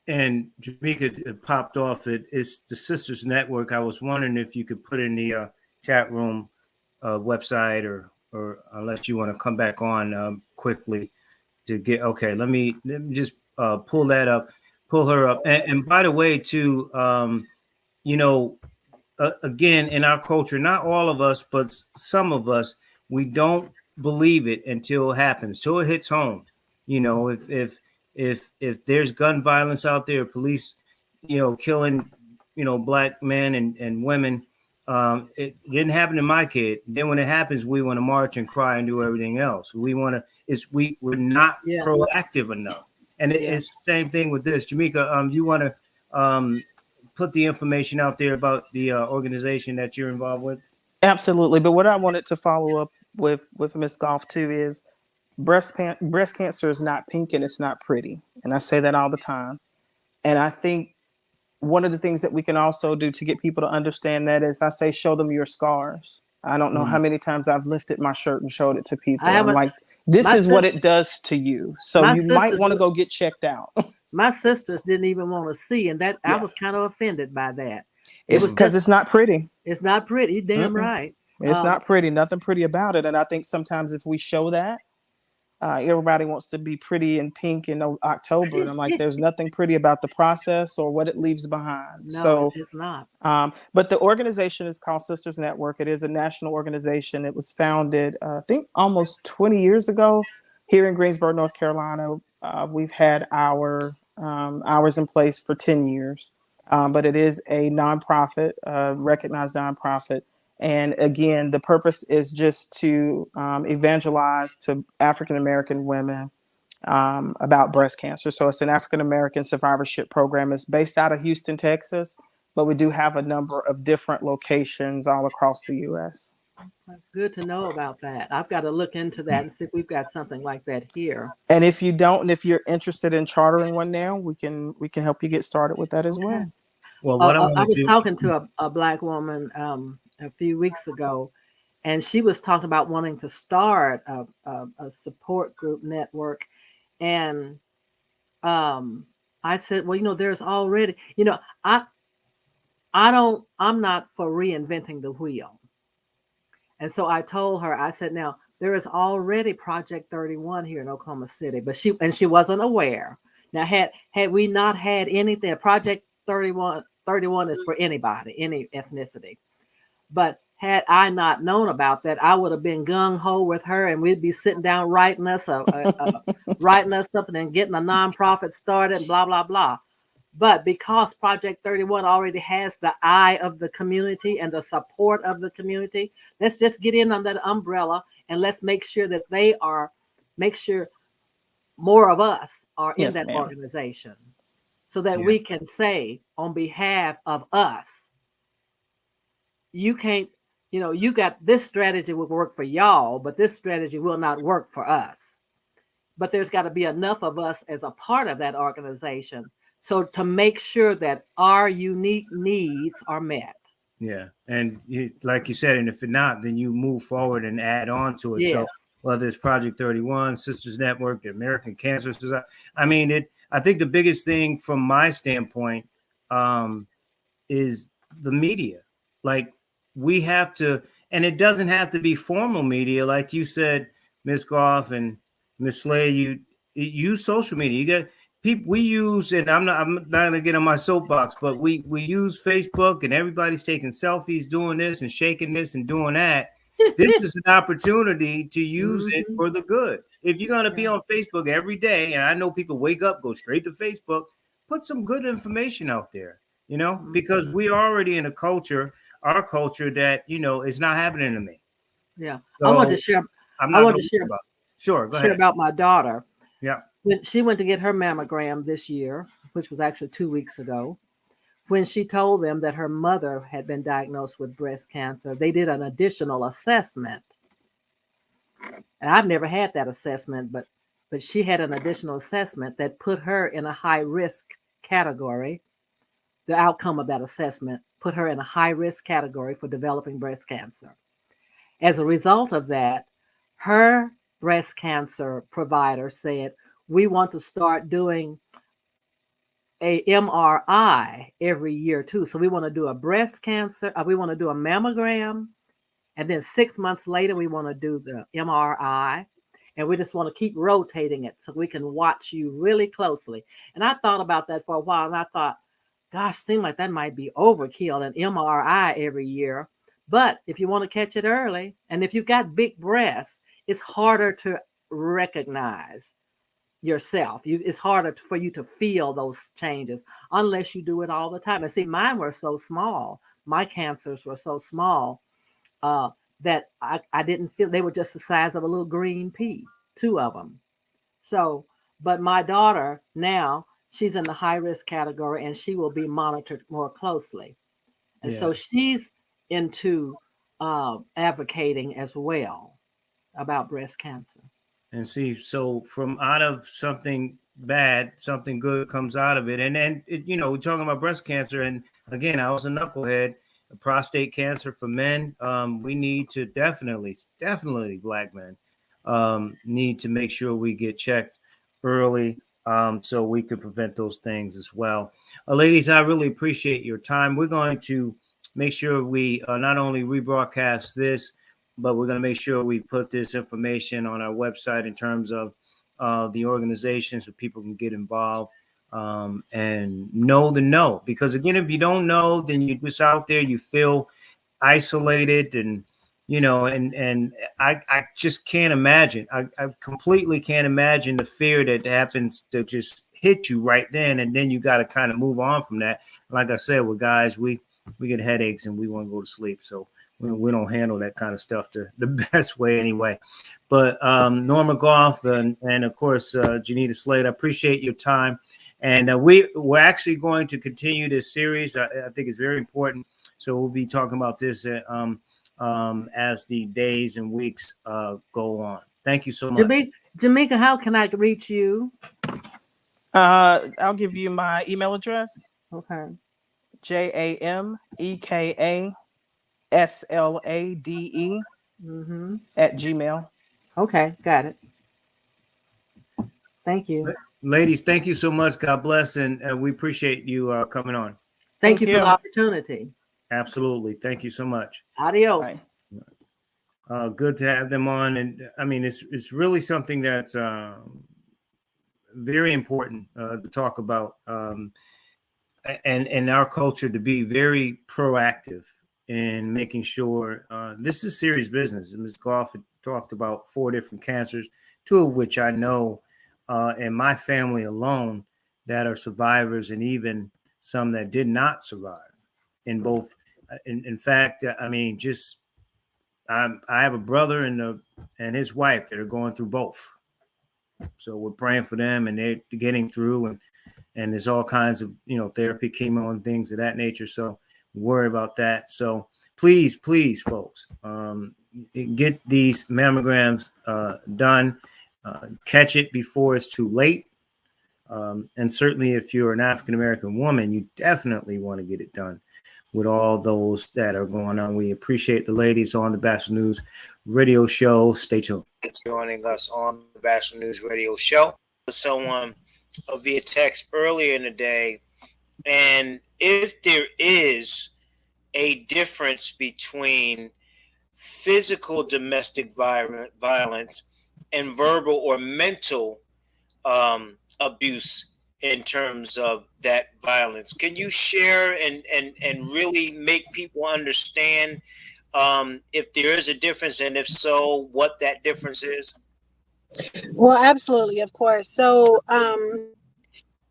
And Jamaica, it popped off. It's the Sisters Network. I was wondering if you could put in the chat room website, or unless you want to come back on quickly to get. Okay, let me just pull that up, pull her up. And by the way, too, you know, again, in our culture, not all of us, but some of us, we don't believe it until it happens, till it hits home. You know, if there's gun violence out there, police, killing, black men and women. It didn't happen to my kid. Then when it happens, we want to march and cry and do everything else. We want to. We're not Yeah. proactive enough. And it's the same thing with this. Jamaica, you want to put the information out there about the organization that you're involved with? Absolutely. But what I wanted to follow up with Miss Goff too is breast cancer is not pink and it's not pretty. And I say that all the time. And I think one of the things that we can also do to get people to understand that is I say, show them your scars. I don't know how many times I've lifted my shirt and showed it to people. I'm like, this is what it does to you. So you might want to go get checked out. My sisters didn't even want to see. And I was kind of offended by that. It's because it's not pretty. It's not pretty. Damn right. It's not pretty. Nothing pretty about it. And I think sometimes if we show that, everybody wants to be pretty and pink in October. And I'm like, there's nothing pretty about the process or what it leaves behind. No, it's not. But the organization is called Sisters Network. It is a national organization. It was founded, I think, almost 20 years ago here in Greensboro, North Carolina. We've had our hours in place for 10 years. But it is a nonprofit, recognized nonprofit. And again, the purpose is just to evangelize to African-American women about breast cancer. So it's an African-American survivorship program. It's based out of Houston, Texas, but we do have a number of different locations all across the U.S. Good to know about that. I've got to look into that and see if we've got something like that here. And if you don't, and if you're interested in chartering one now, we can help you get started with that as well. Well, what I was talking to a black woman a few weeks ago, and she was talking about wanting to start a support group network. And I said, well, there's already, I'm not for reinventing the wheel. And so I told her, I said, now there is already Project 31 here in Oklahoma City, but she wasn't aware. Now, had we not had anything, Project 31 is for anybody, any ethnicity. But had I not known about that, I would have been gung-ho with her, and we'd be sitting down writing us something and getting a nonprofit started, blah, blah, blah. But because Project 31 already has the eye of the community and the support of the community, let's just get in under the umbrella and let's make sure that make sure more of us are in that organization, so that we can say on behalf of us, you can't, you got this strategy will work for y'all, but this strategy will not work for us. But there's got to be enough of us as a part of that organization, so to make sure that our unique needs are met. Yeah. And like you said, and if not, then you move forward and add on to it. Yes. So whether it's Project 31, Sisters Network, the American Cancer Society, I think the biggest thing from my standpoint is the media. Like, we have to, and it doesn't have to be formal media. Like you said, Ms. Goff and Ms. Slay, you use social media. You get people we use, and I'm not gonna get on my soapbox, but we use Facebook, and everybody's taking selfies, doing this and shaking this and doing that. This is an opportunity to use it for the good. If you're gonna be on Facebook every day, and I know people wake up, go straight to Facebook, put some good information out there, because we're already in our culture that, is not happening to me. Yeah. So I want to share. Sure. Go ahead. About my daughter. Yeah. When she went to get her mammogram this year, which was actually 2 weeks ago, when she told them that her mother had been diagnosed with breast cancer, they did an additional assessment. And I've never had that assessment, but she had an additional assessment that put her in a high risk category. The outcome of that assessment put her in a high risk category for developing breast cancer. As a result of that, her breast cancer provider said, we want to start doing a MRI every year too. So we want to do a breast cancer, we want to do a mammogram, and then 6 months later we want to do the MRI. And we just want to keep rotating it so we can watch you really closely. And I thought about that for a while, and I thought, gosh, seemed like that might be overkill, an MRI every year. But if you want to catch it early, and if you've got big breasts, it's harder to recognize yourself. It's harder for you to feel those changes unless you do it all the time. And see, mine were so small. My cancers were so small uh, that I didn't feel they were just the size of a little green pea, two of them. So, but my daughter now, she's in the high risk category and she will be monitored more closely. And Yeah. so she's into advocating as well about breast cancer. And see, so from out of something bad, something good comes out of it. And then, we're talking about breast cancer. And again, I was a knucklehead. Prostate cancer for men. We need to definitely Black men need to make sure we get checked early, so we can prevent those things as well. Ladies, I really appreciate your time. We're going to make sure we not only rebroadcast this, but we're going to make sure we put this information on our website in terms of the organization so people can get involved and know the know. Because again, if you don't know, then you're just out there, you feel isolated, and and I just can't imagine. I completely can't imagine the fear that happens to just hit you right then, and then you got to kind of move on from that. Like I said, with guys, we get headaches and we want to go to sleep, so we don't handle that kind of stuff the best way anyway. But Norma Goff and of course Janita Slade, I appreciate your time. And we're actually going to continue this series. I think it's very important. So we'll be talking about this as the days and weeks go on. Thank you so much. Jamaica, how can I reach you? I'll give you my email address. Okay. JAMEKASLADE at Gmail. Okay, got it. Thank you. Ladies, thank you so much. God bless. And we appreciate you coming on. Thank you for the opportunity. Absolutely. Thank you so much. Adios. Bye. Good to have them on. And I mean, it's really something that's very important to talk about. And our culture to be very proactive in making sure this is serious business. And Ms. Goff talked about 4 different cancers, 2 of which I know in my family alone that are survivors, and even some that did not survive in both. In fact, I mean, just I have a brother and his wife that are going through both. So we're praying for them, and they're getting through, and there's all kinds of therapy, chemo, and things of that nature. So worry about that. So please, folks, get these mammograms done. Catch it before it's too late. And certainly if you're an African-American woman, you definitely want to get it done with all those that are going on. We appreciate the ladies on the Bachelor News radio show. Stay tuned. Joining us on the Bachelor News radio show. Someone via text earlier in the day, and if there is a difference between physical domestic violence and verbal or mental abuse in terms of that violence, can you share and really make people understand if there is a difference, and if so, what that difference is? Well, absolutely, of course. So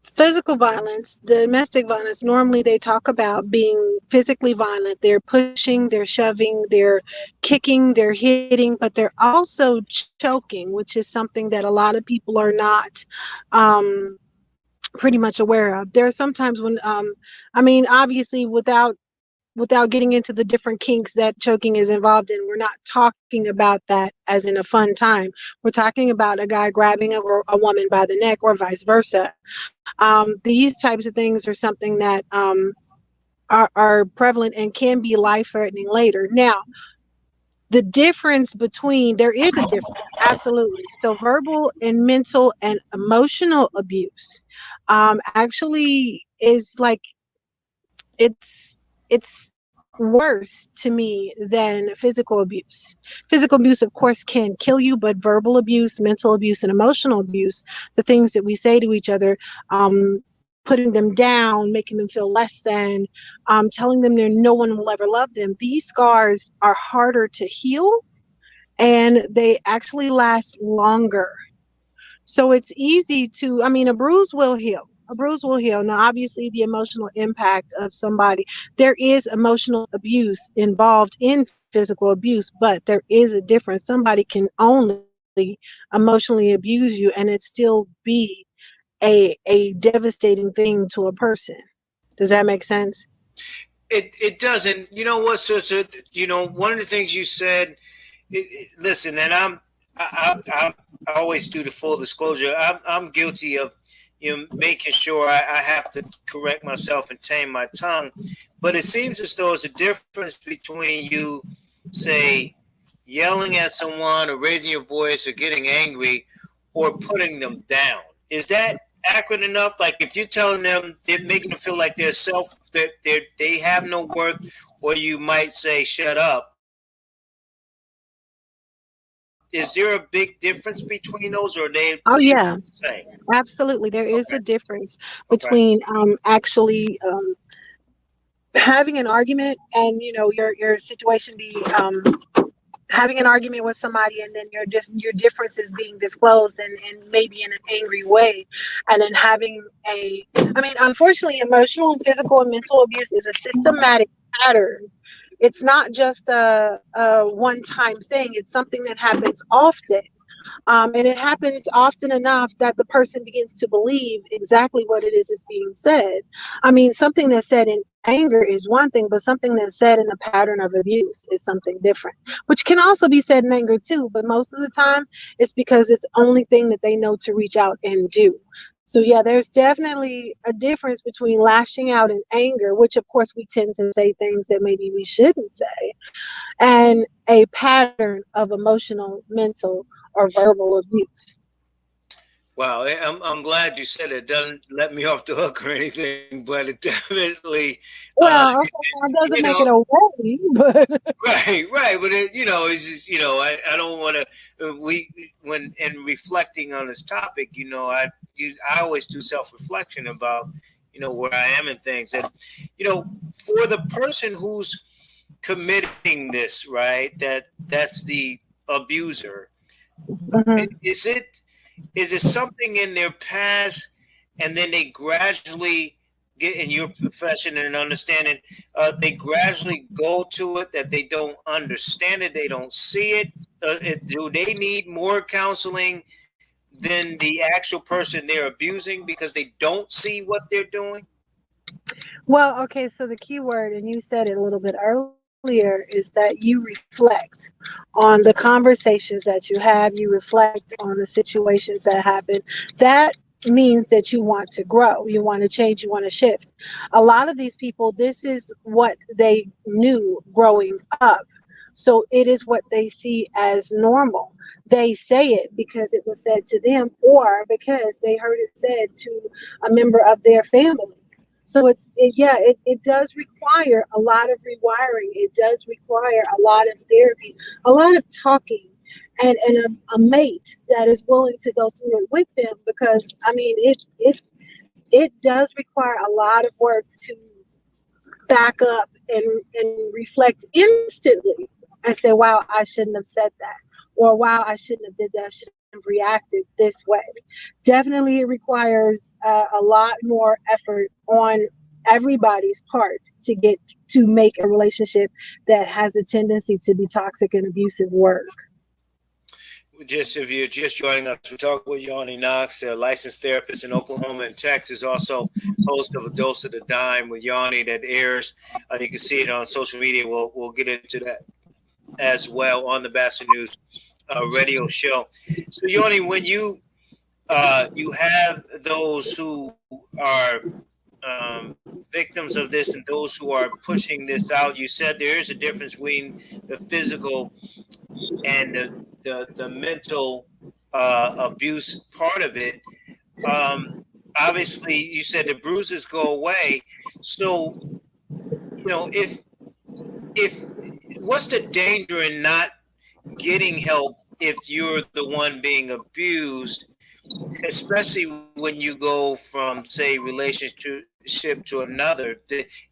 physical violence, domestic violence, normally they talk about being physically violent. They're pushing, they're shoving, they're kicking, they're hitting, but they're also choking, which is something that a lot of people are not pretty much aware of. There are sometimes when I mean, obviously without getting into the different kinks that choking is involved in, we're not talking about that as in a fun time. We're talking about a guy grabbing a woman by the neck or vice versa. These types of things are something that are prevalent and can be life-threatening later. Now, the difference between, there is a difference, absolutely. So verbal and mental and emotional abuse actually is like, it's worse to me than physical abuse. Physical abuse, of course, can kill you, but verbal abuse, mental abuse, and emotional abuse, the things that we say to each other, putting them down, making them feel less than, telling them that no one will ever love them, these scars are harder to heal, and they actually last longer. So it's easy to, I mean, a bruise will heal. A bruise will heal. Now, obviously, the emotional impact of somebody, there is emotional abuse involved in physical abuse, but there is a difference. Somebody can only emotionally abuse you and it still be a devastating thing to a person. Does that make sense? It doesn't. You know what, sister? You know, one of the things you said. Listen, and I always do the full disclosure. I'm guilty of making sure I have to correct myself and tame my tongue. But it seems as though there's a difference between you, say, yelling at someone or raising your voice or getting angry or putting them down. Is that accurate enough? Like if you're telling them, they're making them feel like they have no worth, or you might say, shut up. Is there a big difference between those, or they Oh yeah, the same? absolutely. There is Okay. a difference Okay. between actually having an argument and your situation be having an argument with somebody, and then your differences being disclosed and maybe in an angry way, and then having I mean, unfortunately, emotional, physical, and mental abuse is a systematic pattern. It's not just a one-time thing. It's something that happens often. And it happens often enough that the person begins to believe exactly what it is being said. I mean, something that's said in anger is one thing, but something that's said in a pattern of abuse is something different, which can also be said in anger too. But most of the time, it's because it's the only thing that they know to reach out and do. So yeah, there's definitely a difference between lashing out in anger, which of course we tend to say things that maybe we shouldn't say, and a pattern of emotional, mental, or verbal abuse. Wow, I'm glad you said it. Doesn't let me off the hook or anything, but it definitely, uh, Well, okay, that you doesn't make know, it okay, but right. But it's just I don't want to. We when in reflecting on this topic, I always do self reflection about where I am and things, and for the person who's committing this, right? That's the abuser. Mhm. Is it something in their past, and then they gradually get in your profession and understanding? They gradually go to it that they don't understand it, they don't see it. Do they need more counseling than the actual person they're abusing because they don't see what they're doing? Well, okay, so the key word, and you said it a little bit earlier, is that you reflect on the conversations that you have, you reflect on the situations that happen. That means that you want to grow, you want to change, you want to shift. A lot of these people, this is what they knew growing up. So it is what they see as normal. They say it because it was said to them, or because they heard it said to a member of their family. So it does require a lot of rewiring. It does require a lot of therapy, a lot of talking, and a mate that is willing to go through it with them, because I mean it does require a lot of work to back up and reflect instantly and say, wow, I shouldn't have said that, or wow, I shouldn't have did that, I shouldn't have reacted this way. Definitely it requires a lot more effort on everybody's part to get to make a relationship that has a tendency to be toxic and abusive work. Just if you're just joining us, we're talking with Yanni Knox, a licensed therapist in Oklahoma and Texas, also host of A Dose of the Dime with Yanni that airs. You can see it on social media. We'll get into that as well on the Bastard News radio show. So Yanni, when you have those who are victims of this and those who are pushing this out. You said there is a difference between the physical and the mental abuse part of it. Obviously, you said the bruises go away. So, if what's the danger in not getting help if you're the one being abused, especially when you go from, say, relationship to another?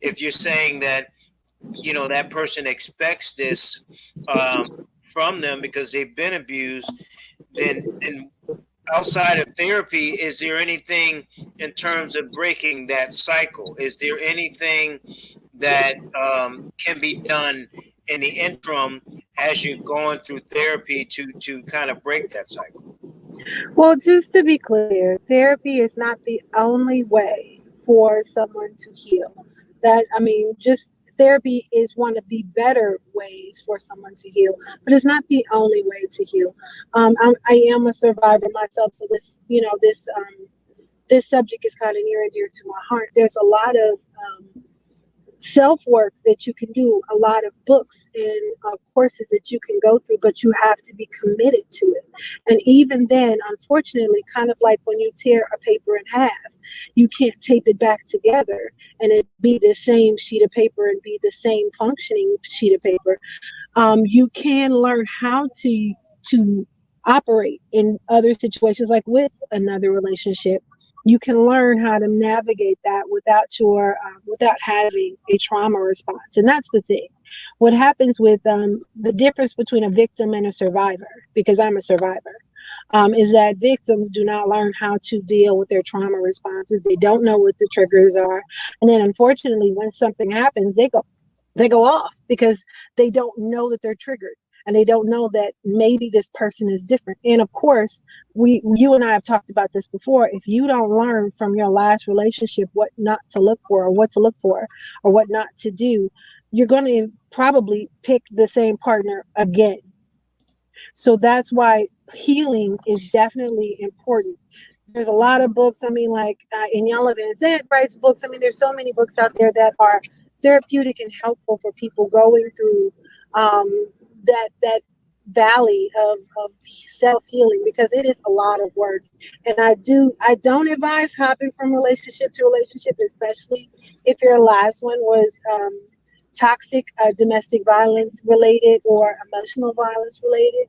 If you're saying that that person expects this from them because they've been abused, then outside of therapy, is there anything in terms of breaking that cycle? Is there anything that can be done in the interim as you're going through therapy to kind of break that cycle? Well, just to be clear, therapy is not the only way for someone to heal. Just therapy is one of the better ways for someone to heal, but it's not the only way to heal. I am a survivor myself, so this subject is kind of near and dear to my heart. There's a lot of self-work that you can do, a lot of books and courses that you can go through, but you have to be committed to it. And even then, unfortunately, kind of like when you tear a paper in half, you can't tape it back together and it be the same sheet of paper and be the same functioning sheet of paper. You can learn how to operate in other situations, like with another relationship. You can learn how to navigate that without having a trauma response. And that's the thing. What happens with the difference between a victim and a survivor, because I'm a survivor, is that victims do not learn how to deal with their trauma responses. They don't know what the triggers are. And then unfortunately, when something happens, they go off because they don't know that they're triggered. And they don't know that maybe this person is different. And of course, you and I have talked about this before. If you don't learn from your last relationship what not to look for, or what to look for, or what not to do, you're going to probably pick the same partner again. So that's why healing is definitely important. There's a lot of books. In Inyala Van Zandt writes books. There's so many books out there that are therapeutic and helpful for people going through that valley of self-healing, because it is a lot of work. And I don't advise hopping from relationship to relationship, especially if your last one was toxic domestic violence related or emotional violence related,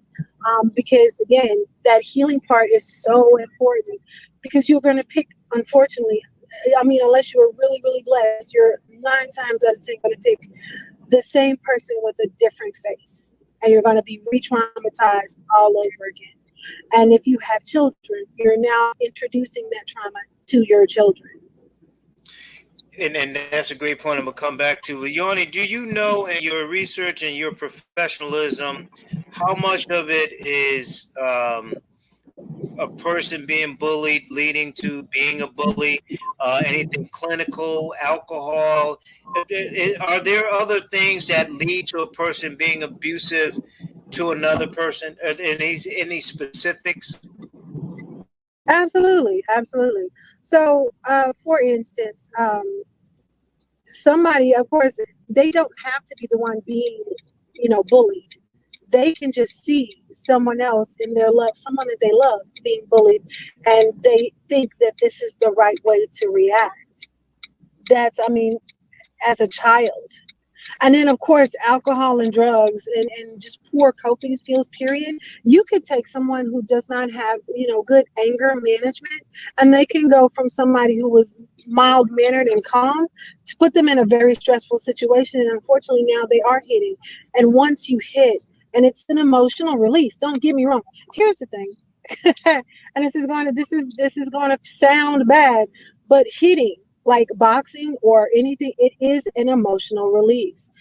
because again, that healing part is so important, because you're going to pick, unfortunately, unless you're really, really blessed, you're 9 times out of 10 going to pick the same person with a different face, and you're going to be re-traumatized all over again. And if you have children, you're now introducing that trauma to your children. And that's a great point I'm going to come back to. Yoni, do you know, in your research and your professionalism, how much of it is a person being bullied leading to being a bully? Anything clinical, alcohol? Are there other things that lead to a person being abusive to another person? Any specifics? Absolutely. So, for instance, somebody, of course, they don't have to be the one being, bullied. They can just see someone else in their love, someone that they love, being bullied, and they think that this is the right way to react. That's, as a child. And then, of course, alcohol and drugs and just poor coping skills, period. You could take someone who does not have, good anger management, and they can go from somebody who was mild-mannered and calm to put them in a very stressful situation. And unfortunately, now they are hitting. And once you hit, and it's an emotional release, don't get me wrong. Here's the thing, and this is going to sound bad, but hitting, like boxing or anything, it is an emotional release.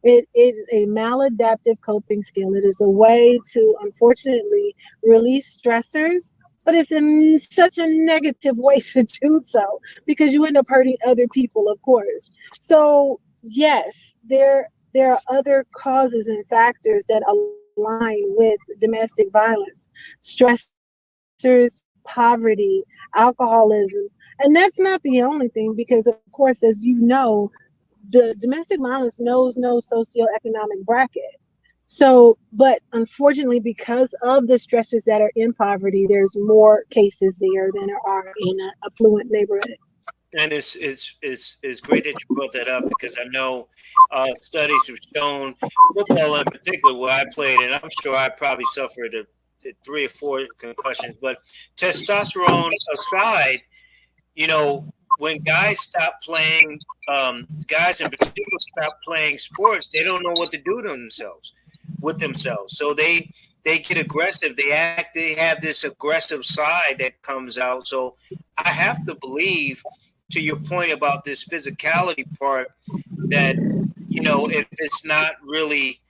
It is a maladaptive coping skill. It is a way to, unfortunately, release stressors, but it's in such a negative way to do so, because you end up hurting other people, of course. So yes, there are other causes and factors that align with domestic violence: stressors, poverty, alcoholism. And that's not the only thing, because of course, as you know, the domestic violence knows no socioeconomic bracket. So, but unfortunately, because of the stressors that are in poverty, there's more cases there than there are in an affluent neighborhood. And it's great that you brought that up, because I know studies have shown, football in particular, where I played, and I'm sure I probably suffered 3 or 4 concussions. But testosterone aside, you know, when guys stop playing, guys in particular stop playing sports, they don't know what to do to themselves, with themselves. So they get aggressive. They have this aggressive side that comes out. So I have to believe, to your point about this physicality part, that, you know, if it's not really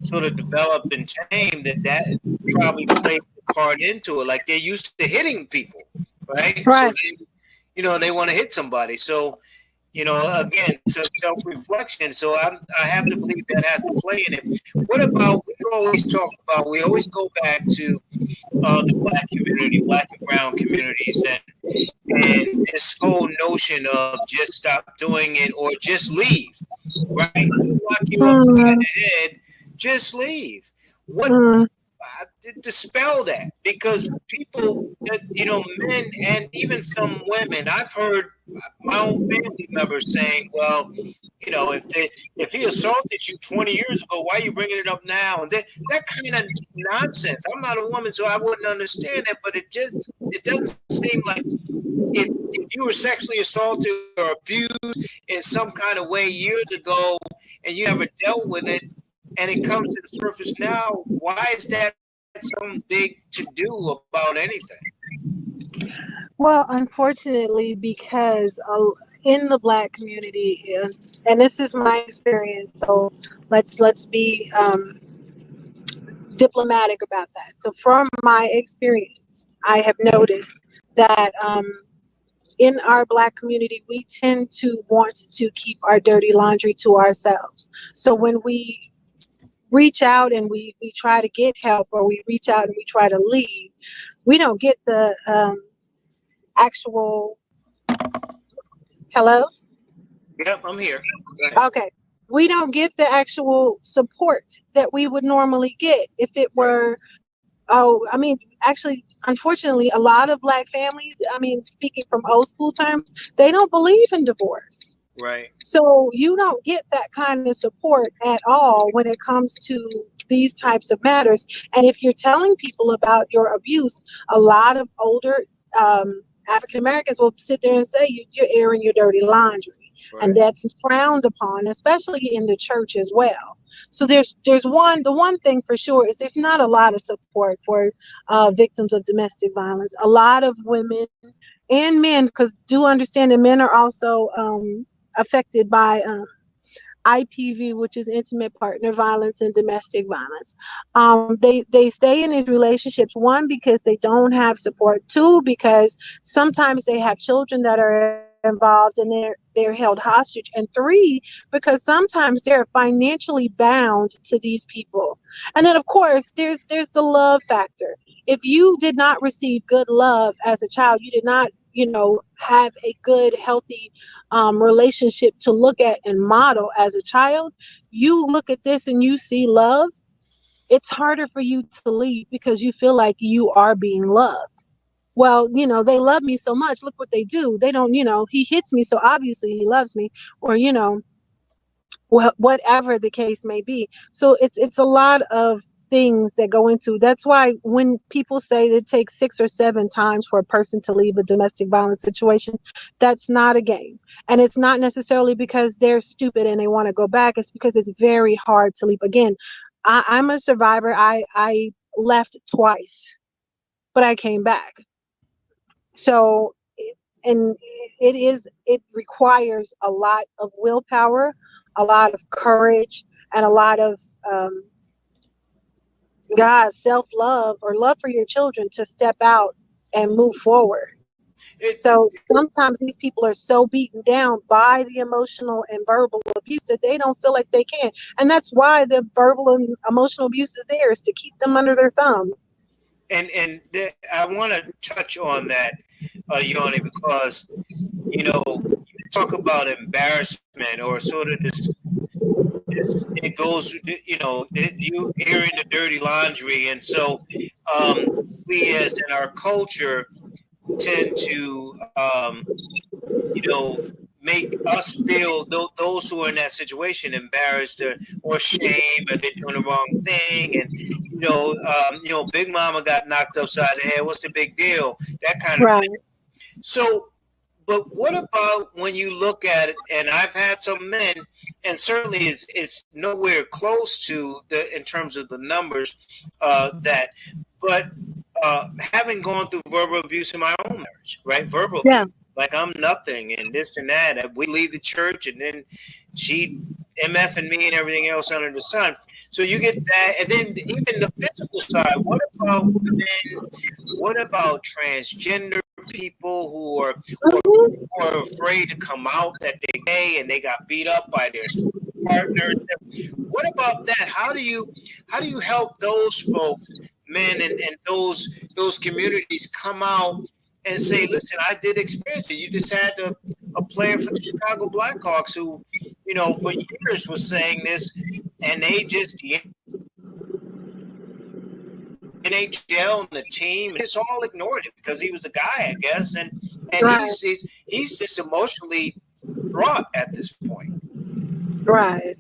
sort of developed and tamed, that probably plays a part into it. Like, they're used to hitting people, right? Right. So they want to hit somebody. So, again, it's a self-reflection. So I have to believe that has to play in it. What about, we always go back to the Black community, Black and brown communities, and this whole notion of just stop doing it or just leave, right? Lock you upside the head, just leave. What? Dispel that, because people, men and even some women, I've heard my own family members saying, well, if he assaulted you 20 years ago, why are you bringing it up now? And that kind of nonsense. I'm not a woman, so I wouldn't understand it, but it doesn't seem like, if you were sexually assaulted or abused in some kind of way years ago and you never dealt with it, and it comes to the surface now, why is that something big to do about anything? Well, unfortunately, because in the Black community, and this is my experience, so let's be diplomatic about that. So from my experience, I have noticed that in our Black community, we tend to want to keep our dirty laundry to ourselves. So when we reach out and we try to get help, or we reach out and we try to leave, we don't get the actual hello. Yep, I'm here. Okay, we don't get the actual support that we would normally get if it were. Actually, unfortunately, a lot of Black families, speaking from old school terms, they don't believe in divorce. Right. So you don't get that kind of support at all when it comes to these types of matters. And if you're telling people about your abuse, a lot of older African Americans will sit there and say you're airing your dirty laundry. Right. And that's frowned upon, especially in the church as well. So the one thing for sure is there's not a lot of support for victims of domestic violence. A lot of women and men, because do understand that men are also affected by IPV, which is intimate partner violence and domestic violence. They stay in these relationships, one, because they don't have support, two, because sometimes they have children that are involved and they're held hostage, and three, because sometimes they're financially bound to these people. And then of course there's the love factor. If you did not receive good love as a child, you did not have a good, healthy relationship to look at and model as a child, you look at this and you see love, it's harder for you to leave because you feel like you are being loved. Well, they love me so much, look what they do. They don't, he hits me, so obviously he loves me, or whatever the case may be. So it's a lot of things that go into. That's why when people say it takes 6 or 7 times for a person to leave a domestic violence situation, that's not a game. And it's not necessarily because they're stupid and they want to go back. It's because it's very hard to leave. Again, I'm a survivor. I left twice, but I came back. So, and it requires a lot of willpower, a lot of courage, and a lot of self-love or love for your children to step out and move forward. So sometimes these people are so beaten down by the emotional and verbal abuse that they don't feel like they can. And that's why the verbal and emotional abuse is there, is to keep them under their thumb. And I want to touch on that. Yoni, because you talk about embarrassment or sort of this. It goes, you airing the dirty laundry, and so we, as in our culture, tend to make us feel those who are in that situation embarrassed or shame that they're doing the wrong thing, and Big Mama got knocked upside the head. What's the big deal? That kind of Right. thing. So, but what about when you look at it? And I've had some men, and certainly it's nowhere close to in terms of the numbers that, but having gone through verbal abuse in my own marriage, right? Verbal Yeah. abuse, like I'm nothing and this and that. We leave the church and then she MFing me and everything else under the sun. So you get that, and then even the physical side. What about women? What about transgender people who are afraid to come out that they're gay and they got beat up by their partners? What about that? How do you help those folks, men and those communities, come out and say, listen, I did experience it. You just had a player for the Chicago Blackhawks who, for years was saying this, and they just NHL and the team, and it's all ignored it because he was a guy, I guess, and Right. he's just emotionally brought at this point. Right.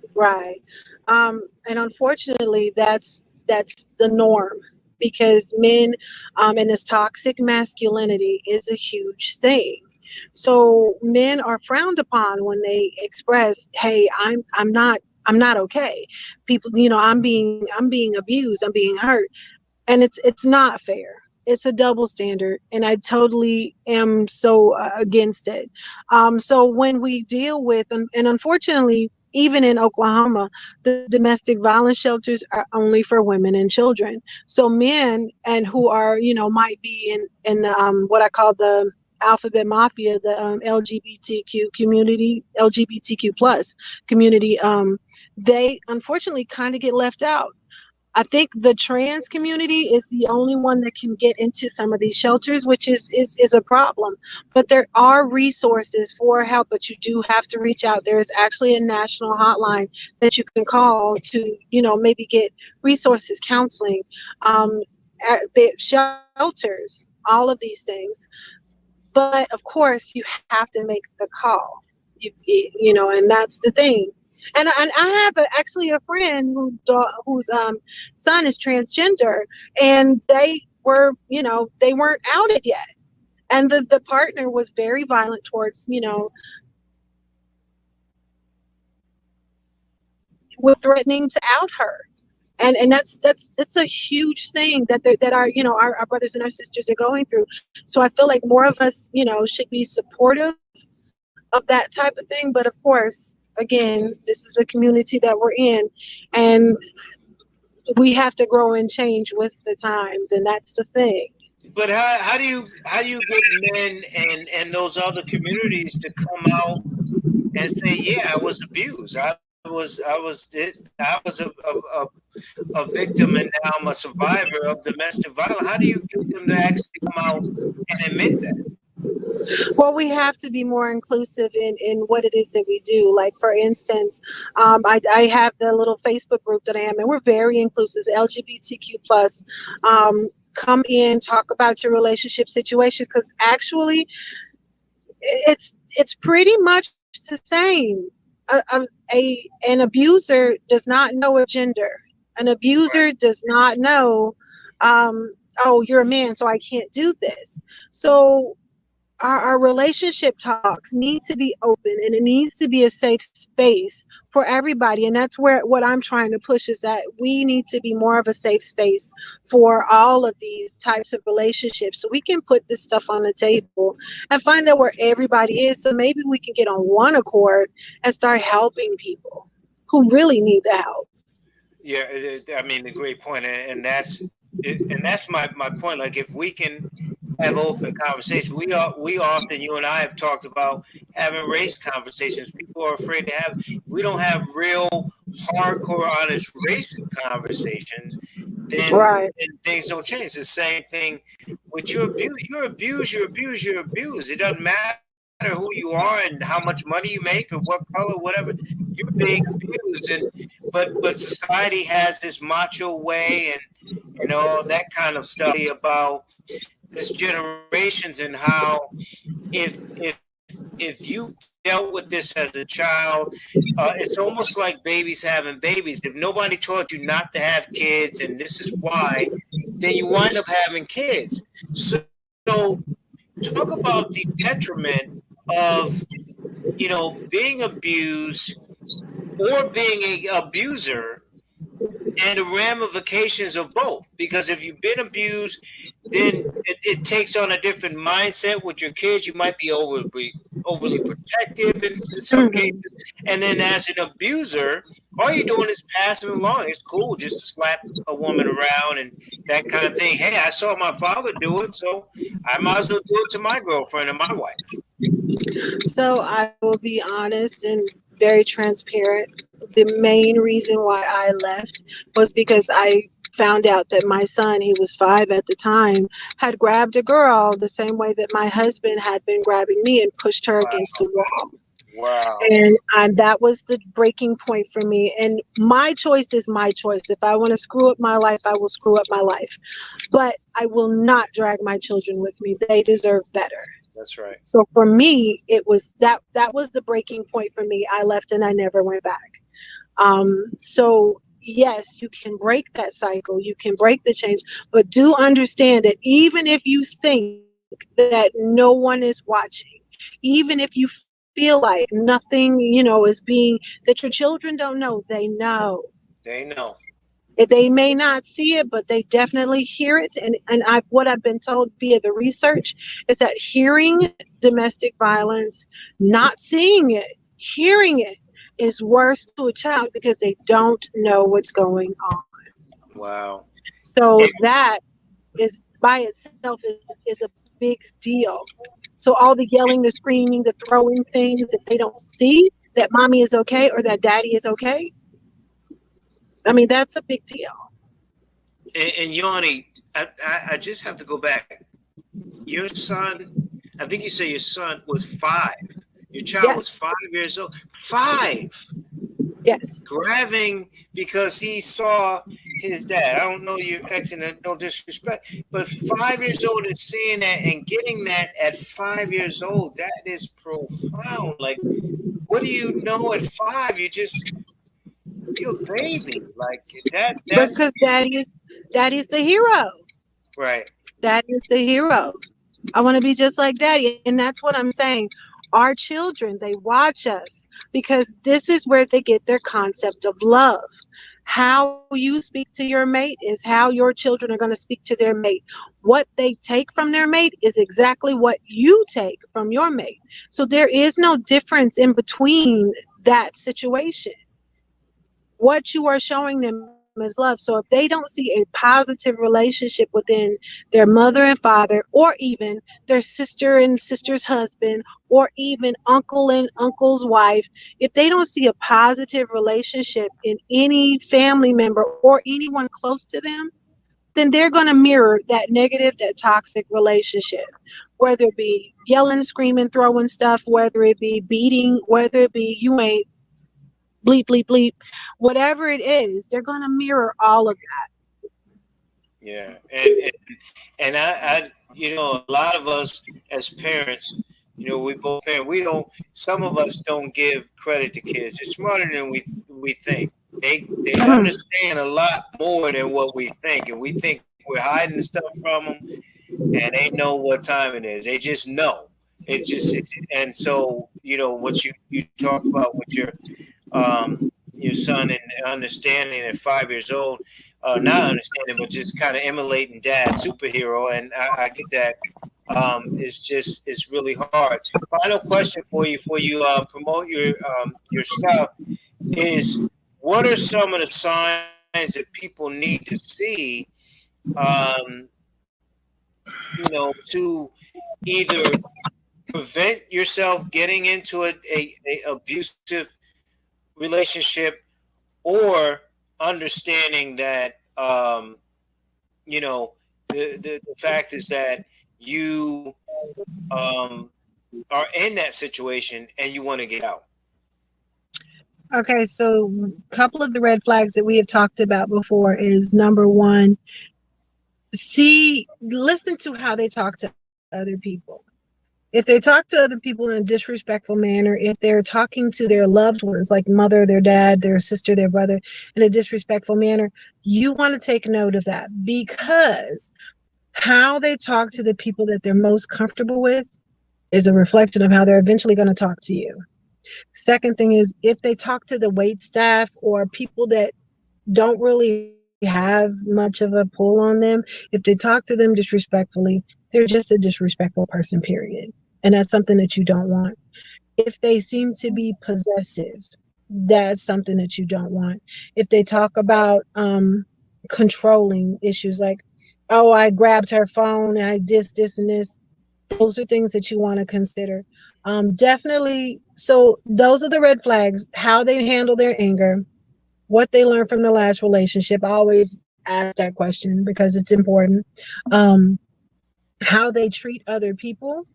And unfortunately, that's the norm, because men and this toxic masculinity is a huge thing. So men are frowned upon when they express, "Hey, I'm not okay." People, I'm being abused, I'm being hurt, and it's not fair. It's a double standard, and I totally am so against it. So when we deal with, and unfortunately, even in Oklahoma, the domestic violence shelters are only for women and children. So men and who are, might be in what I call the alphabet mafia, the LGBTQ plus community, they unfortunately kind of get left out. I think the trans community is the only one that can get into some of these shelters, which is a problem. But there are resources for help, but you do have to reach out. There is actually a national hotline that you can call to, maybe get resources, counseling, the shelters, all of these things. But of course, you have to make the call, and that's the thing. And I have actually a friend whose son is transgender, and they weren't outed yet, and the partner was very violent towards, with threatening to out her. And that's a huge thing that our our brothers and our sisters are going through. So I feel like more of us should be supportive of that type of thing. But of course, again, this is a community that we're in, and we have to grow and change with the times, and that's the thing. But how do you get men and those other communities to come out and say, yeah, I was abused, I was a victim, and now I'm a survivor of domestic violence? How do you get them to actually come out and admit that? Well, we have to be more inclusive in what it is that we do. Like, for instance, I have the little Facebook group that I am, and we're very inclusive, LGBTQ plus. Come in, talk about your relationship situation, because actually, it's pretty much the same. An abuser does not know a gender. An abuser does not know, oh, you're a man, so I can't do this. So our relationship talks need to be open, and it needs to be a safe space for everybody. And that's what I'm trying to push, is that we need to be more of a safe space for all of these types of relationships, so we can put this stuff on the table and find out where everybody is, so maybe we can get on one accord and start helping people who really need the help. Yeah, I mean, a great point, and that's my point. Like, if we can have open conversations, we often, you and I have talked about having race conversations. People are afraid to have. We don't have real hardcore, honest race conversations. Right. then things don't change. It's the same thing with your abuse. You're abused, you're abused, you're abused. It doesn't matter who you are and how much money you make or what color, whatever. You're being abused, and but society has this macho way and all that kind of stuff about this generations and how if if you dealt with this as a child, it's almost like babies having babies. If nobody taught you not to have kids, and this is why, then you wind up having kids. So talk about the detriment of being abused or being an abuser and the ramifications of both. Because if you've been abused, then it takes on a different mindset with your kids. You might be overly protective in some cases. And then as an abuser, all you're doing is passing along. It's cool just to slap a woman around and that kind of thing. Hey, I saw my father do it, so I might as well do it to my girlfriend and my wife. So I will be honest and very transparent. The main reason why I left was because I found out that my son, he was 5 at the time, had grabbed a girl the same way that my husband had been grabbing me and pushed her against the wall. Wow. And that was the breaking point for me. And my choice is my choice. If I want to screw up my life, I will screw up my life. But I will not drag my children with me. They deserve better. That's right. So for me, it was that was the breaking point for me. I left and I never went back. So yes, you can break that cycle. You can break the change, but do understand that even if you think that no one is watching, even if you feel like nothing, is being, that your children don't know, they know. They know. They may not see it, but they definitely hear it. And what I've been told via the research is that hearing domestic violence, not seeing it, hearing it, is worse to a child because they don't know what's going on. Wow. So that is by itself is a big deal. So all the yelling, the screaming, the throwing things, that they don't see that mommy is okay or that daddy is okay. I mean, that's a big deal. And Yanni, I just have to go back. Your son, I think you say your son was 5. Your child was 5 years old. 5. Yes. Grabbing because he saw his dad. I don't know your ex, and no disrespect, but 5 years old and seeing that and getting that at 5 years old, that is profound. Like, what do you know at 5? You're a baby. Like that. That's because daddy's the hero. right. Daddy is the hero. I want to be just like daddy. And that's what I'm saying. Our children, they watch us because this is where they get their concept of love. How you speak to your mate is how your children are going to speak to their mate. What they take from their mate is exactly what you take from your mate. So there is no difference in between that situation. What you are showing them is love. So if they don't see a positive relationship within their mother and father, or even their sister and sister's husband, or even uncle and uncle's wife, if they don't see a positive relationship in any family member or anyone close to them, then they're going to mirror that negative, that toxic relationship, whether it be yelling, screaming, throwing stuff, whether it be beating, whether it be you ain't bleep, bleep, bleep, whatever it is, they're going to mirror all of that. Yeah. And I, a lot of us as parents, we both parents, some of us don't give credit to kids. They're smarter than we think. They understand a lot more than what we think. And we think we're hiding stuff from them, and they know what time it is. They just know. And so, what you talk about with your son and understanding at 5 years old, not understanding, but just kind of emulating dad, superhero. And I get that. It's really hard. Final question for you before you promote your stuff is, what are some of the signs that people need to see, to either prevent yourself getting into a abusive relationship, or understanding that you know, the fact is that you are in that situation and you want to get out. Okay, so a couple of the red flags that we have talked about before is number one, listen to how they talk to other people. If they talk to other people in a disrespectful manner, if they're talking to their loved ones, like mother, their dad, their sister, their brother, in a disrespectful manner, you want to take note of that, because how they talk to the people that they're most comfortable with is a reflection of how they're eventually going to talk to you. Second thing is, if they talk to the wait staff or people that don't really have much of a pull on them, if they talk to them disrespectfully, they're just a disrespectful person, period. And that's something that you don't want. If they seem to be possessive, that's something that you don't want. If they talk about controlling issues, like, oh, I grabbed her phone and I did this and this, those are things that you want to consider. Definitely. So those are the red flags: how they handle their anger, what they learned from the last relationship. I always ask that question because it's important. How they treat other people.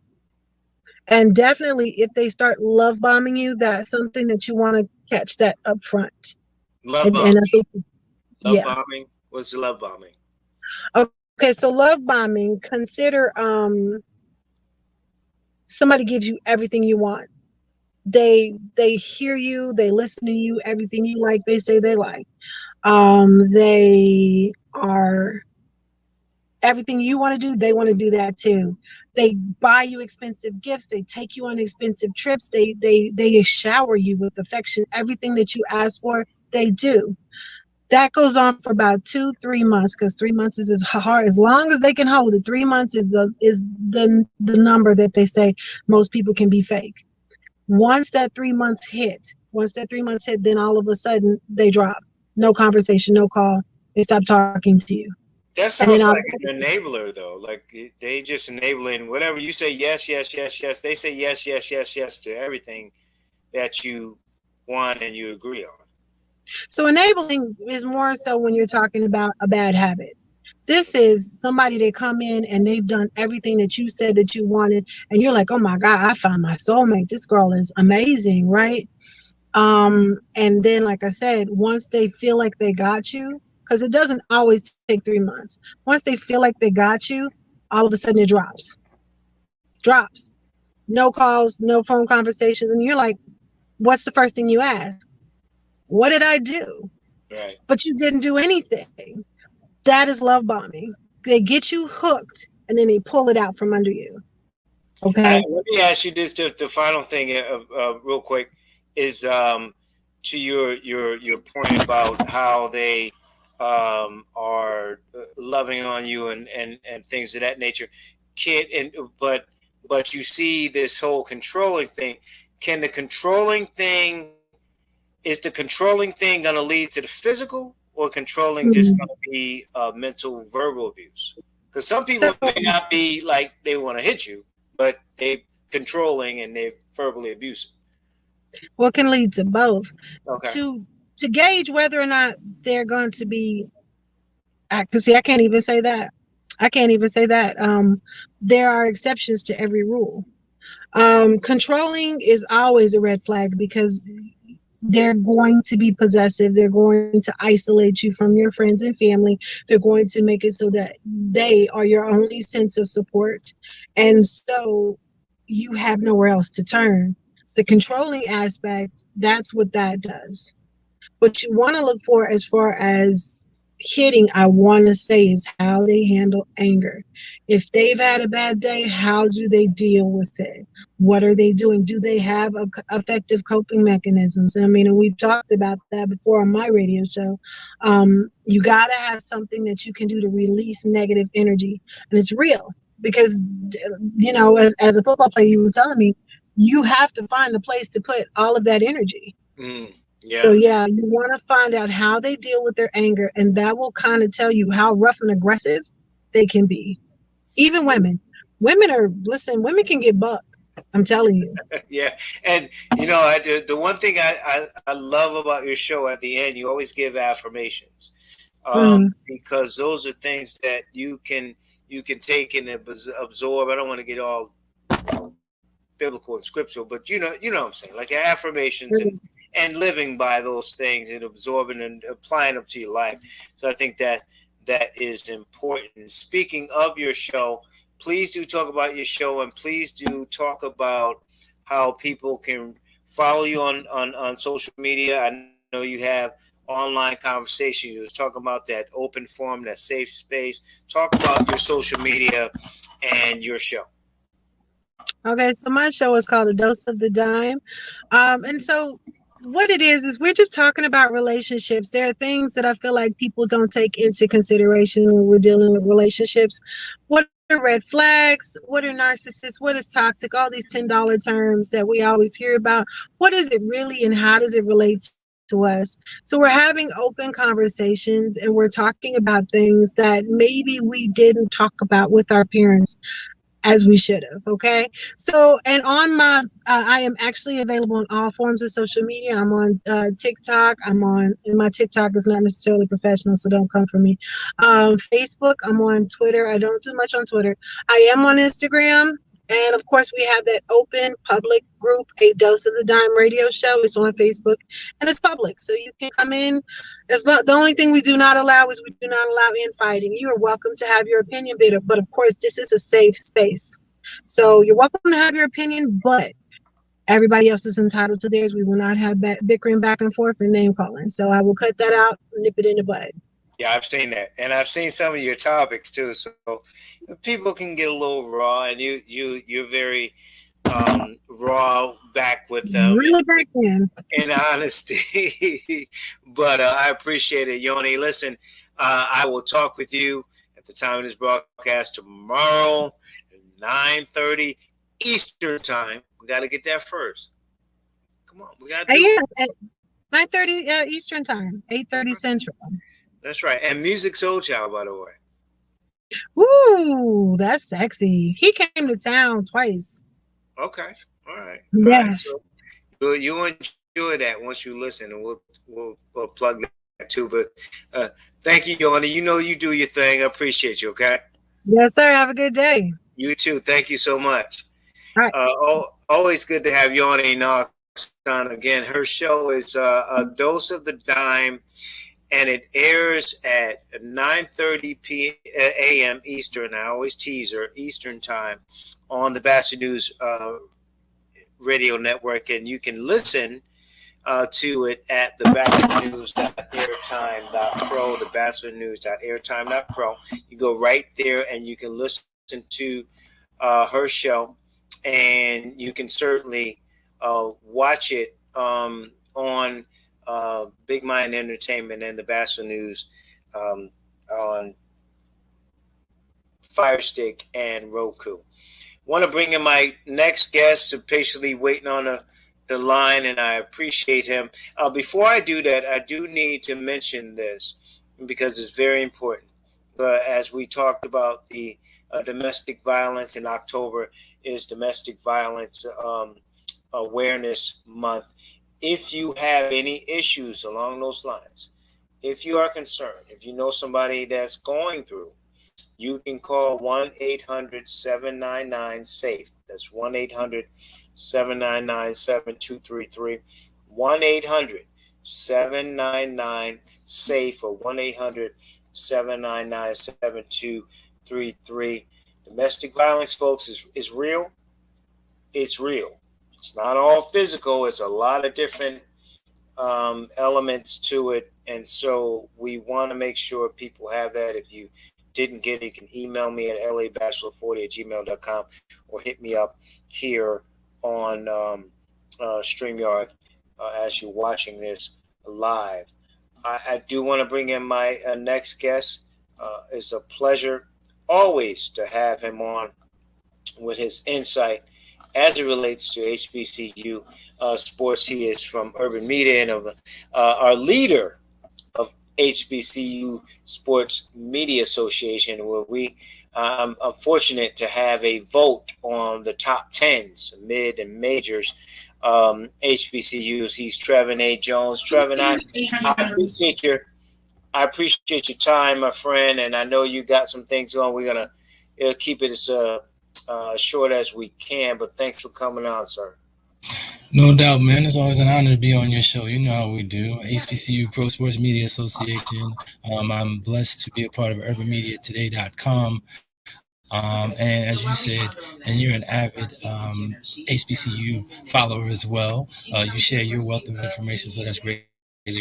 And definitely, if they start love bombing you, that's something that you want to catch that up front. Love bombing. And I think, Love yeah. bombing. What's love bombing? Okay, so love bombing, consider somebody gives you everything you want. They hear you, they listen to you, everything you like, they say they like. They are everything you want to do, they want to do that too. They buy you expensive gifts, they take you on expensive trips, they shower you with affection. Everything that you ask for, they do. That goes on for about 2-3 months, because 3 months is as hard, as long as they can hold it. 3 months is the number that they say most people can be fake. Once that 3 months hit, then all of a sudden they drop. No conversation, no call. They stop talking to you. That sounds like an enabler, though. Like they just enabling whatever you say. Yes, yes, yes, yes. They say yes, yes, yes, yes to everything that you want and you agree on. So enabling is more so when you're talking about a bad habit. This is somebody that come in and they've done everything that you said that you wanted, and you're like, oh my God, I found my soulmate. This girl is amazing, right? And then, like I said, once they feel like they got you, because it doesn't always take 3 months. Once they feel like they got you, all of a sudden it drops. No calls, no phone conversations, and you're like, what's the first thing you ask? What did I do? Right. But you didn't do anything. That is love bombing. They get you hooked and then they pull it out from under you. Okay. Let me ask you this: the final thing, real quick, is to your point about how they are loving on you and things of that nature. But you see this whole controlling thing. Can the controlling thing Is the controlling thing going to lead to the physical, or controlling just going to be mental, verbal abuse? Because some people may not be like they want to hit you, but they controlling and they verbally abusive. Well, it can lead to both. Okay. To gauge whether or not they're going to be, because see, I can't even say that. There are exceptions to every rule. Controlling is always a red flag, because they're going to be possessive. They're going to isolate you from your friends and family. They're going to make it so that they are your only sense of support. And so you have nowhere else to turn. The controlling aspect, that's what that does. What you want to look for as far as hitting, I want to say, is how they handle anger. If they've had a bad day, how do they deal with it? What are they doing? Do they have effective coping mechanisms? I mean, and we've talked about that before on my radio show. You got to have something that you can do to release negative energy. And it's real, because, as a football player, you were telling me, you have to find a place to put all of that energy. Yeah. So you want to find out how they deal with their anger, and that will kind of tell you how rough and aggressive they can be. Even women can get bucked. I'm telling you. Yeah. And the one thing I love about your show, at the end, you always give affirmations. because those are things that you can take and absorb. I don't want to get all biblical and scriptural, but you know what I'm saying, like affirmations and living by those things and absorbing and applying them to your life. So I think that is important. Speaking of your show, please do talk about your show, and please do talk about how people can follow you on social media. I know you have online conversation. You was talking about that open forum, that safe space. Talk about your social media and your show. Okay, so my show is called A Dose of the Dime. And so what it is we're just talking about relationships. There are things that I feel like people don't take into consideration when we're dealing with relationships. What are red flags? What are narcissists? What is toxic? All these $10 terms that we always hear about. What is it really, and how does it relate to us? So we're having open conversations, and we're talking about things that maybe we didn't talk about with our parents as we should have. Okay, so and on my I am actually available on all forms of social media. I'm on TikTok. And my TikTok is not necessarily professional, so don't come for me. Facebook, I'm on Twitter. I don't do much on Twitter. I am on Instagram. And of course, we have that open public group, A Dose of the Dime radio show. It's on Facebook and it's public. So you can come in. The only thing we do not allow is we do not allow infighting. You are welcome to have your opinion, but of course, this is a safe space. So you're welcome to have your opinion, but everybody else is entitled to theirs. We will not have bickering back and forth and name calling. So I will cut that out, nip it in the bud. Yeah, I've seen that, and I've seen some of your topics too. So people can get a little raw, and you're very raw back with them, really back in honesty. But I appreciate it, Yoni. Listen, I will talk with you at the time of this broadcast tomorrow, at 9:30 Eastern time. We got to get that first. Come on, we got to. Yeah, at 9:30 Eastern time, 8:30 Central. That's right. And Music Soul Child, by the way. Ooh, that's sexy. He came to town twice. Okay. All right. Yes. All right. So you enjoy that once you listen, and we'll plug that too. But thank you, Yoni. You know you do your thing. I appreciate you, okay? Yes, sir. Have a good day. You too. Thank you so much. All right. Always good to have Yoni Knox on again. Her show is A Dose of the Dime, and it airs at 9:30 a.m. Eastern. I always tease her, Eastern time, on the Bastard News radio network. And you can listen to it at the bastardnews.airtime.pro, the bastardnews.airtime.pro. You go right there and you can listen to her show, and you can certainly watch it on Big Mind Entertainment and the Bastard News on Fire Stick and Roku. Want to bring in my next guest, patiently waiting on the line, and I appreciate him. Before I do that, I do need to mention this because it's very important. As we talked about the domestic violence in October is Domestic Violence Awareness Month. If you have any issues along those lines, if you are concerned, if you know somebody that's going through, you can call 1-800-799-SAFE. That's 1-800-799-7233. 1-800-799-SAFE or 1-800-799-7233. Domestic violence, folks, is real. It's real. It's not all physical. It's a lot of different elements to it. And so we want to make sure people have that. If you didn't get it, you can email me at labachelor40@gmail.com or hit me up here on StreamYard as you're watching this live. I do want to bring in my next guest. It's a pleasure always to have him on with his insight as it relates to HBCU sports. He is from Urban Media and of our leader of HBCU Sports Media Association, where I'm fortunate to have a vote on the top 10s, mid and majors HBCUs. He's Trevin A. Jones. Trevin, I appreciate I appreciate your time, my friend, and I know you got some things going. We're gonna keep it as short as we can, but thanks for coming on, sir. No doubt, man. It's always an honor to be on your show. You know how we do. HBCU Pro Sports Media Association. I'm blessed to be a part of urbanmediatoday.com. And as you said, and you're an avid HBCU follower as well. You share your wealth of information, so that's greatly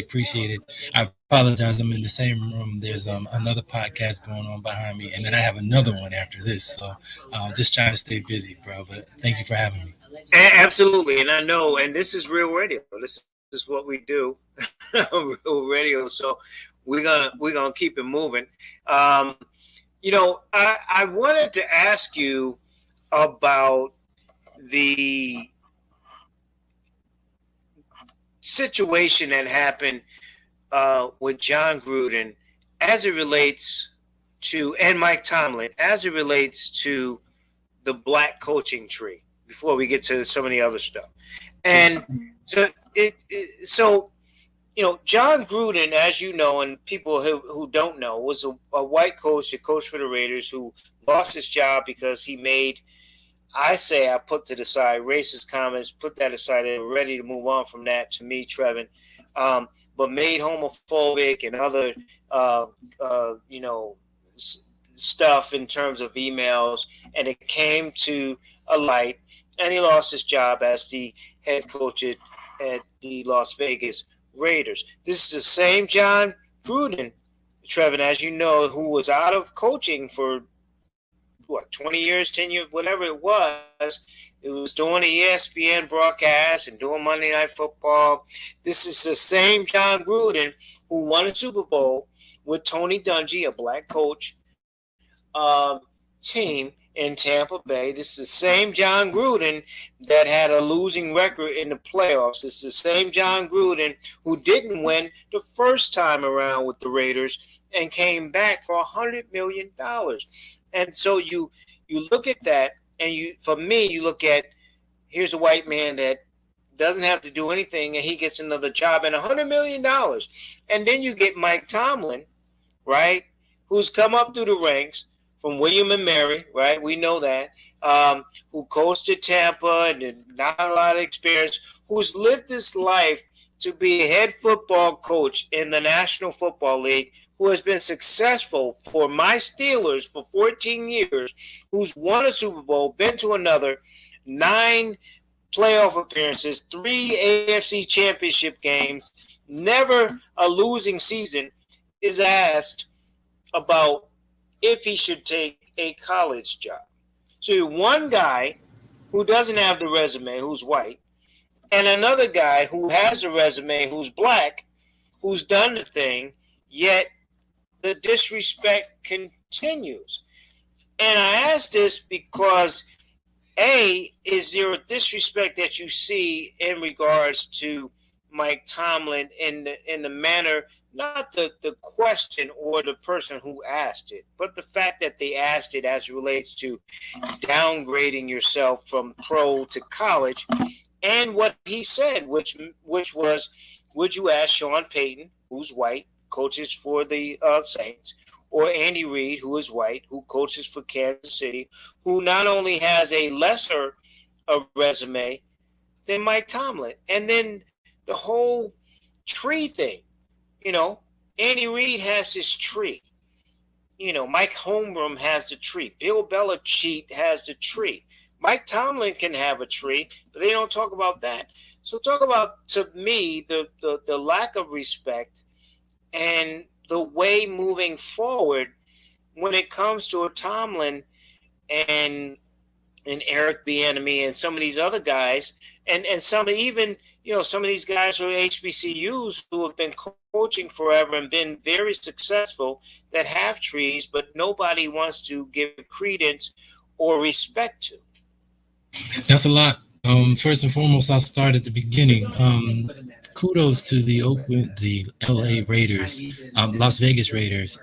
appreciated. I apologize. I'm in the same room. There's another podcast going on behind me, and then I have another one after this. So just trying to stay busy, bro. But thank you for having me. Absolutely, and I know, and this is real radio. This is what we do, real radio. So we're gonna keep it moving. I wanted to ask you about the situation that happened with John Gruden as it relates to, and Mike Tomlin, as it relates to the black coaching tree, before we get to some of the other stuff. And so John Gruden, as you know, and people who don't know, was a white coach, a coach for the Raiders, who lost his job because he made, I put to the side, racist comments, put that aside. They were ready to move on from that, to me, Trevin, but made homophobic and other, stuff in terms of emails, and it came to a light, and he lost his job as the head coach at the Las Vegas Raiders. This is the same John Gruden, Trevin, as you know, who was out of coaching for 20 years, 10 years, whatever it was. It was doing the ESPN broadcast and doing Monday Night Football. This is the same John Gruden who won a Super Bowl with Tony Dungy, a black coach, team in Tampa Bay. This is the same John Gruden that had a losing record in the playoffs. This is the same John Gruden who didn't win the first time around with the Raiders and came back for $100 million. And so you look at that, and you look at, here's a white man that doesn't have to do anything, and he gets another job and $100 million. And then you get Mike Tomlin, right, who's come up through the ranks from William and Mary, right? We know that, who coached at Tampa and did not a lot of experience, who's lived this life to be a head football coach in the National Football League, who has been successful for my Steelers for 14 years, who's won a Super Bowl, been to another, 9 playoff appearances, 3 AFC championship games, never a losing season, is asked about if he should take a college job. So you're one guy who doesn't have the resume, who's white, and another guy who has a resume, who's black, who's done the thing, yet the disrespect continues. And I ask this because, A, is there a disrespect that you see in regards to Mike Tomlin in the manner, not the question or the person who asked it, but the fact that they asked it as it relates to downgrading yourself from pro to college, and what he said, which was, would you ask Sean Payton, who's white, coaches for the Saints, or Andy Reid, who is white, who coaches for Kansas City, who not only has a lesser resume than Mike Tomlin, and then the whole tree thing. Andy Reid has his tree. Mike Holmgren has the tree. Bill Belichick has the tree. Mike Tomlin can have a tree, but they don't talk about that. So talk about, to me, the lack of respect and the way moving forward when it comes to a Tomlin and Eric Bieniemy and some of these other guys, and some even some of these guys who are HBCUs who have been coaching forever and been very successful, that have trees, but nobody wants to give credence or respect to. That's a lot. First and foremost, I'll start at the beginning. Kudos to the LA Raiders, Las Vegas Raiders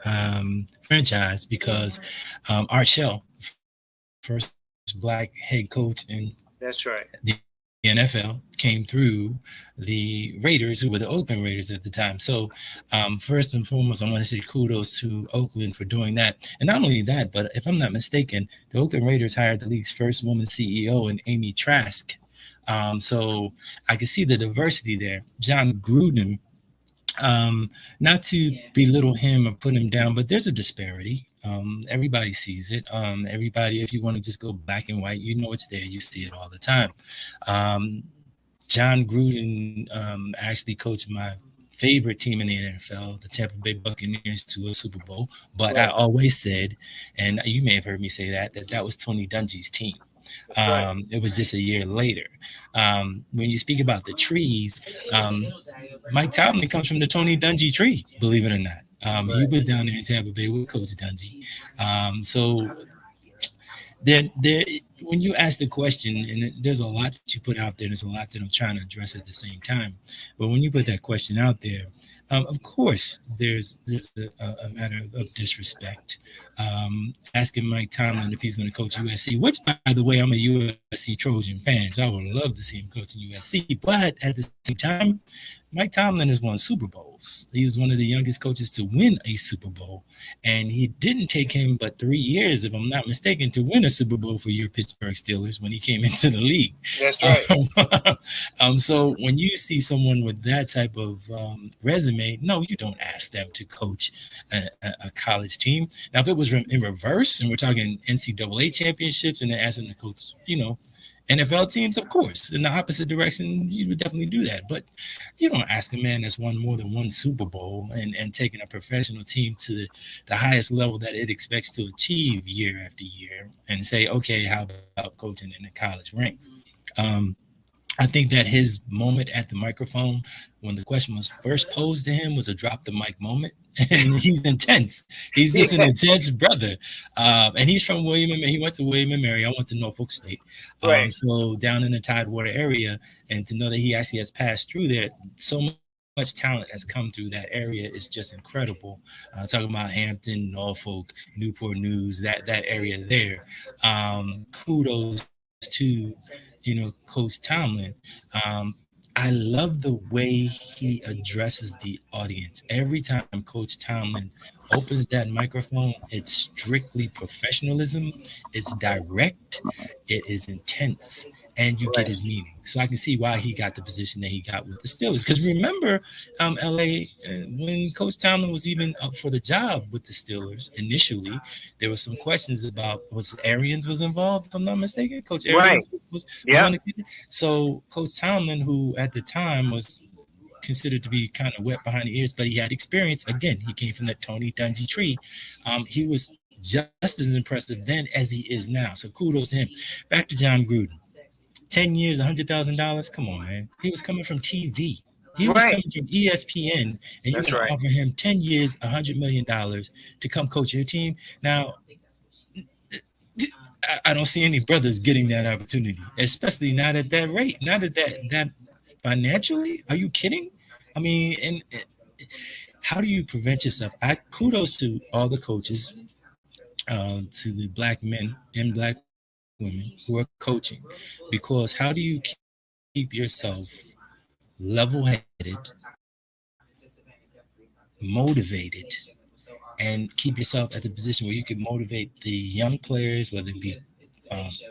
franchise, because Art Shell, first black head coach in That's right. the NFL came through the Raiders, who were the Oakland Raiders at the time. So first and foremost, I want to say kudos to Oakland for doing that. And not only that, but if I'm not mistaken, the Oakland Raiders hired the league's first woman CEO in Amy Trask. So I can see the diversity there. John Gruden, not to belittle him or put him down, but there's a disparity. Everybody sees it. Everybody, if you want to just go black and white, you know it's there. You see it all the time. John Gruden actually coached my favorite team in the NFL, the Tampa Bay Buccaneers, to a Super Bowl. But right. I always said, and you may have heard me say that was Tony Dungy's team. Right. It was just a year later. When you speak about the trees, Mike Tomlin comes from the Tony Dungy tree, believe it or not. Right. He was down there in Tampa Bay with Coach Dungy. So there, when you ask the question, and there's a lot that you put out there, there's a lot that I'm trying to address at the same time. But when you put that question out there, of course, there's a matter of disrespect. Asking Mike Tomlin if he's going to coach USC, which, by the way, I'm a USC Trojan fan, so I would love to see him coaching USC. But at the same time, Mike Tomlin has won Super Bowls. He was one of the youngest coaches to win a Super Bowl, and he didn't take him but 3 years, if I'm not mistaken, to win a Super Bowl for your Pittsburgh Steelers when he came into the league. That's right. So when you see someone with that type of resume, no, you don't ask them to coach a college team. Now, if it was in reverse, and we're talking NCAA championships, and then ask them to coach, NFL teams, of course, in the opposite direction, you would definitely do that. But you don't ask a man that's won more than one Super Bowl and taking a professional team to the highest level that it expects to achieve year after year and say, okay, how about coaching in the college ranks? I think that his moment at the microphone when the question was first posed to him was a drop the mic moment. And he's intense. He's just an intense brother. And he's from William and Mary. He went to William and Mary. I went to Norfolk State. Right. So down in the Tidewater area, and to know that he actually has passed through there, so much talent has come through that area is just incredible. Talking about Hampton, Norfolk, Newport News, that area there. Kudos to Coach Tomlin. I love the way he addresses the audience. Every time Coach Tomlin opens that microphone, it's strictly professionalism. It's direct. It is intense. And you get his meaning. So I can see why he got the position that he got with the Steelers. Because remember, LA, when Coach Tomlin was even up for the job with the Steelers, initially, there were some questions about, Arians was involved, if I'm not mistaken? Coach Arians was on the kid. So Coach Tomlin, who at the time was considered to be kind of wet behind the ears, but he had experience. Again, he came from the Tony Dungy tree. He was just as impressive then as he is now. So kudos to him. Back to John Gruden. 10 years, $100,000. Come on, man. He was coming from TV. He was coming from ESPN, and you're going to offer him 10 years, $100 million to come coach your team. Now, I don't see any brothers getting that opportunity, especially not at that rate, not at that financially. Are you kidding? I mean, and how do you prevent yourself? Kudos to all the coaches, to the black men and black women who are coaching, because how do you keep yourself level-headed, motivated, and keep yourself at the position where you can motivate the young players, whether it be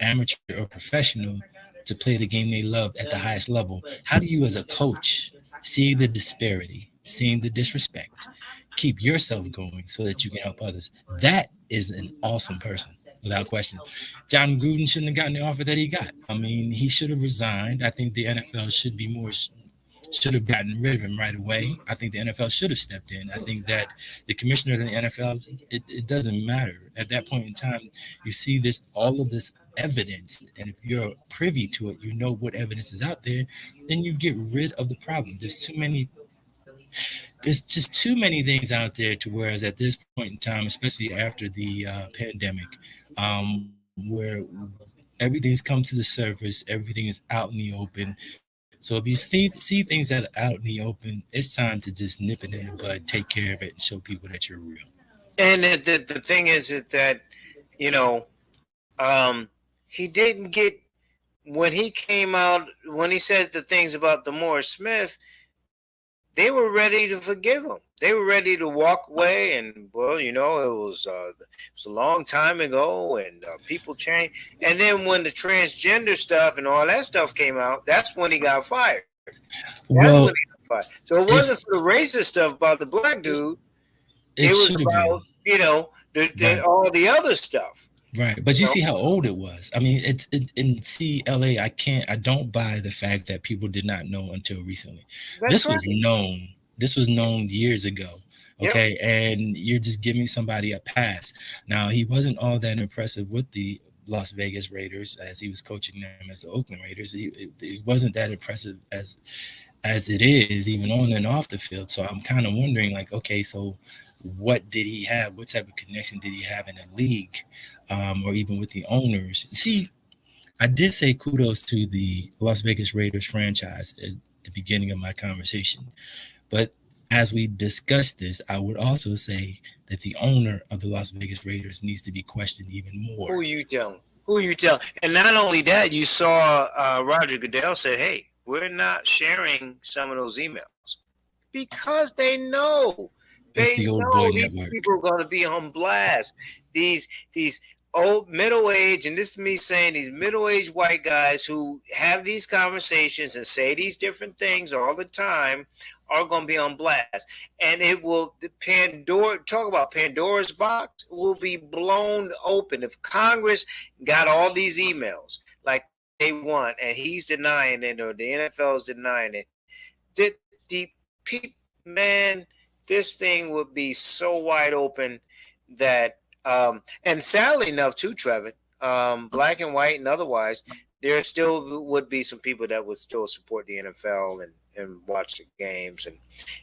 amateur or professional, to play the game they love at the highest level? How do you, as a coach, seeing the disparity, seeing the disrespect, keep yourself going so that you can help others? That is an awesome person, without question. John Gruden shouldn't have gotten the offer that he got. I mean, he should have resigned. I think the NFL should have gotten rid of him right away. I think the NFL should have stepped in. I think that the commissioner of the NFL, it doesn't matter. At that point in time, you see all of this evidence, and if you're privy to it, you know what evidence is out there, then you get rid of the problem. There's just too many things out there to whereas at this point in time, especially after the pandemic, where everything's come to the surface, everything is out in the open. So if you see things that are out in the open, it's time to just nip it in the bud, take care of it, and show people that you're real. And the thing is that, he didn't get when he came out, when he said the things about Morris Smith, they were ready to forgive him. They were ready to walk away, and well, it was a long time ago, and people changed. And then when the transgender stuff and all that stuff came out, that's when he got fired. That's when he got fired. So it wasn't for the racist stuff about the black dude. It was about all the other stuff. Right, but you see how old it was. I mean, it's in CLA. I don't buy the fact that people did not know until recently. This was known. This was known years ago. Okay, yep. And you're just giving somebody a pass. Now, he wasn't all that impressive with the Las Vegas Raiders as he was coaching them as the Oakland Raiders. He wasn't that impressive as it is, even on and off the field. So I'm kind of wondering, like, okay, so what did he have? What type of connection did he have in the league? Or even with the owners. See, I did say kudos to the Las Vegas Raiders franchise at the beginning of my conversation. But as we discussed this, I would also say that the owner of the Las Vegas Raiders needs to be questioned even more. Who you telling? And not only that, you saw Roger Goodell say, hey, we're not sharing some of those emails. Because they know. That's the old boy these network. People are going to be on blast. These old middle-aged, and this is me saying these middle-aged white guys who have these conversations and say these different things all the time are going to be on blast. And it will, talk about Pandora's box, will be blown open. If Congress got all these emails like they want, and he's denying it, or the NFL is denying it, the people, man, this thing would be so wide open that and sadly enough too, Trevor, black and white and otherwise, there still would be some people that would still support the NFL and watch the games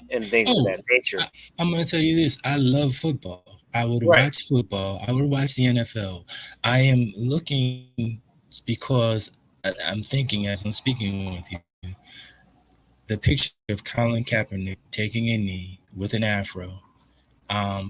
and things of that nature. I'm going to tell you this. I love football. I would watch football. I would watch the NFL. I am looking because I'm thinking as I'm speaking with you, the picture of Colin Kaepernick taking a knee with an afro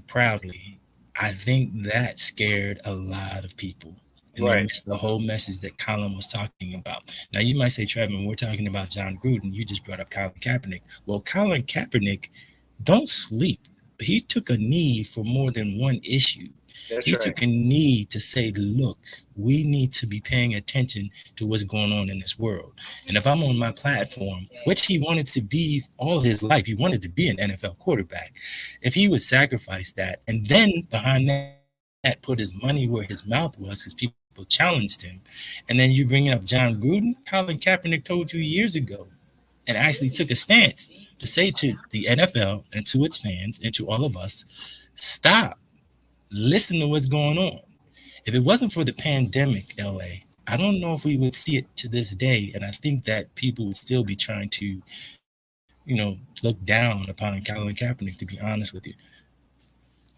proudly, I think that scared a lot of people. And they missed the whole message that Colin was talking about. Now, you might say, Trevor, we're talking about John Gruden. You just brought up Colin Kaepernick. Well, Colin Kaepernick, don't sleep. He took a knee for more than one issue. He took a knee to say, look, we need to be paying attention to what's going on in this world. And if I'm on my platform, which he wanted to be all his life, he wanted to be an NFL quarterback. If he would sacrifice that and then behind that put his money where his mouth was because people challenged him. And then you bring up John Gruden. Colin Kaepernick told you years ago and actually took a stance to say to the NFL and to its fans and to all of us, stop. Listen to what's going on. If it wasn't for the pandemic, LA, I don't know if we would see it to this day. And I think that people would still be trying to, look down upon Colin Kaepernick, to be honest with you.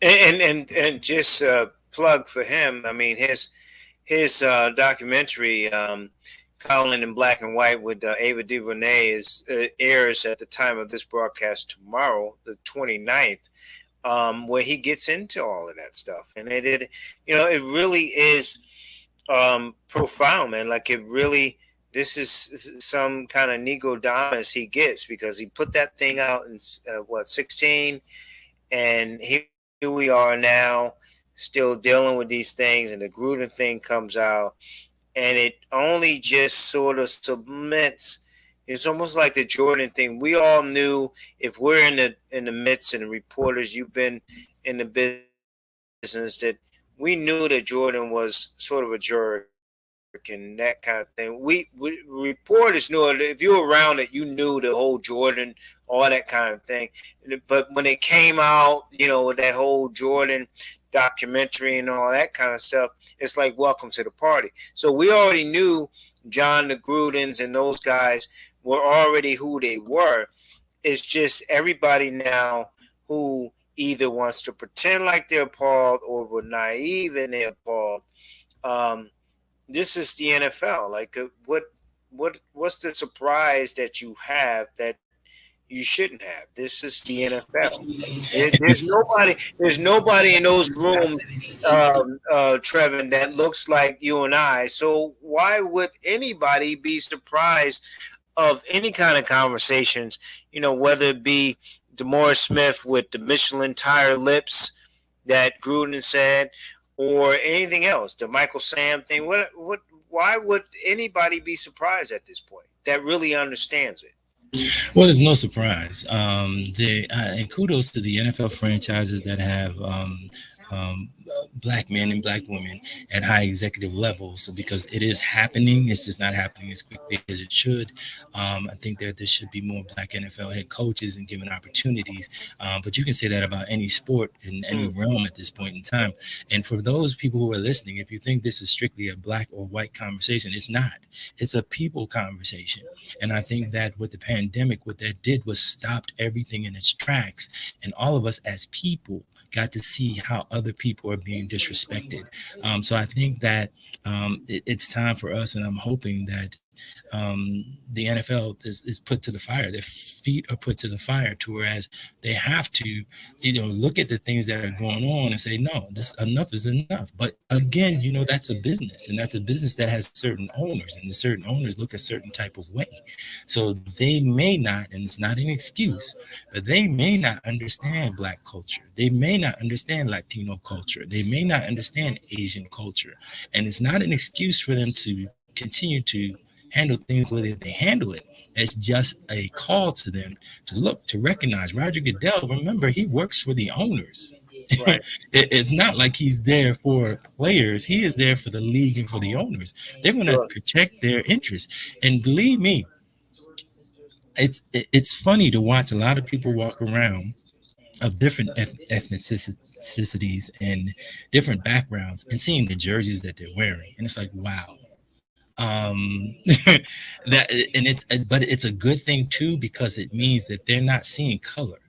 And just plug for him. I mean, his documentary, Colin in Black and White with Ava DuVernay airs at the time of this broadcast tomorrow, the 29th. Where he gets into all of that stuff. And it really is profound, man. Like this is some kind of Negodamus he gets because he put that thing out in 16, and here we are now still dealing with these things, and the Gruden thing comes out, and it only just sort of cements. It's almost like the Jordan thing. We all knew, if we're in the midst, and the reporters, you've been in the business, that we knew that Jordan was sort of a jerk and that kind of thing. We reporters knew it. If you were around it, you knew the whole Jordan, all that kind of thing. But when it came out, with that whole Jordan documentary and all that kind of stuff, it's like welcome to the party. So we already knew John the Grudens and those guys were already who they were. It's just everybody now who either wants to pretend like they're appalled or were naive and they're appalled. This is the NFL. Like, what's the surprise that you have that You shouldn't have. This is the NFL. There's nobody in those rooms, Trevin, that looks like you and I. So why would anybody be surprised of any kind of conversations? Whether it be DeMaurice Smith with the Michelin tire lips that Gruden said, or anything else, the Michael Sam thing. Why would anybody be surprised at this point that really understands it? Well, there's no surprise. And kudos to the NFL franchises that have black men and black women at high executive levels. So because it is happening, it's just not happening as quickly as it should. I think there should be more black NFL head coaches and given opportunities. But you can say that about any sport in any realm at this point in time. And for those people who are listening, if you think this is strictly a black or white conversation, it's not. It's a people conversation. And I think that with the pandemic, what that did was stopped everything in its tracks. And all of us as people got to see how other people are being disrespected. So I think that it's time for us, and I'm hoping that the NFL is put to the fire. Their feet are put to the fire, to whereas they have to, look at the things that are going on and say, no, this enough is enough. But again, that's a business, and that's a business that has certain owners, and the certain owners look a certain type of way. So they may not, and it's not an excuse, but they may not understand black culture. They may not understand Latino culture. They may not understand Asian culture. And it's not an excuse for them to continue to handle things the way that they handle it. It's just a call to them to recognize Roger Goodell. Remember, he works for the owners. Right. It's not like he's there for players. He is there for the league and for the owners. They're going to protect their interests. And believe me, it's funny to watch a lot of people walk around of different ethnicities and different backgrounds and seeing the jerseys that they're wearing. And it's like, wow. But it's a good thing too, because it means that they're not seeing color.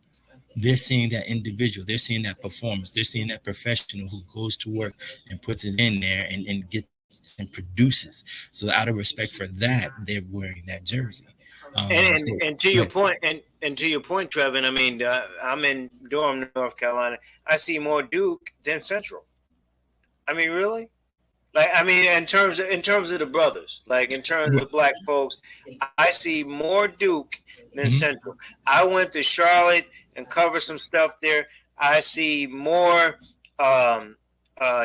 They're seeing that individual. They're seeing that performance. They're seeing that professional who goes to work and puts it in there and gets and produces. So out of respect for that, they're wearing that jersey. And to your point, and to your point, Trevin, I mean, I'm in Durham, North Carolina. I see more Duke than Central. I mean, really? Like, I mean, in terms of the brothers, like in terms of black folks, I see more Duke than Central. I went to Charlotte and covered some stuff there. I see more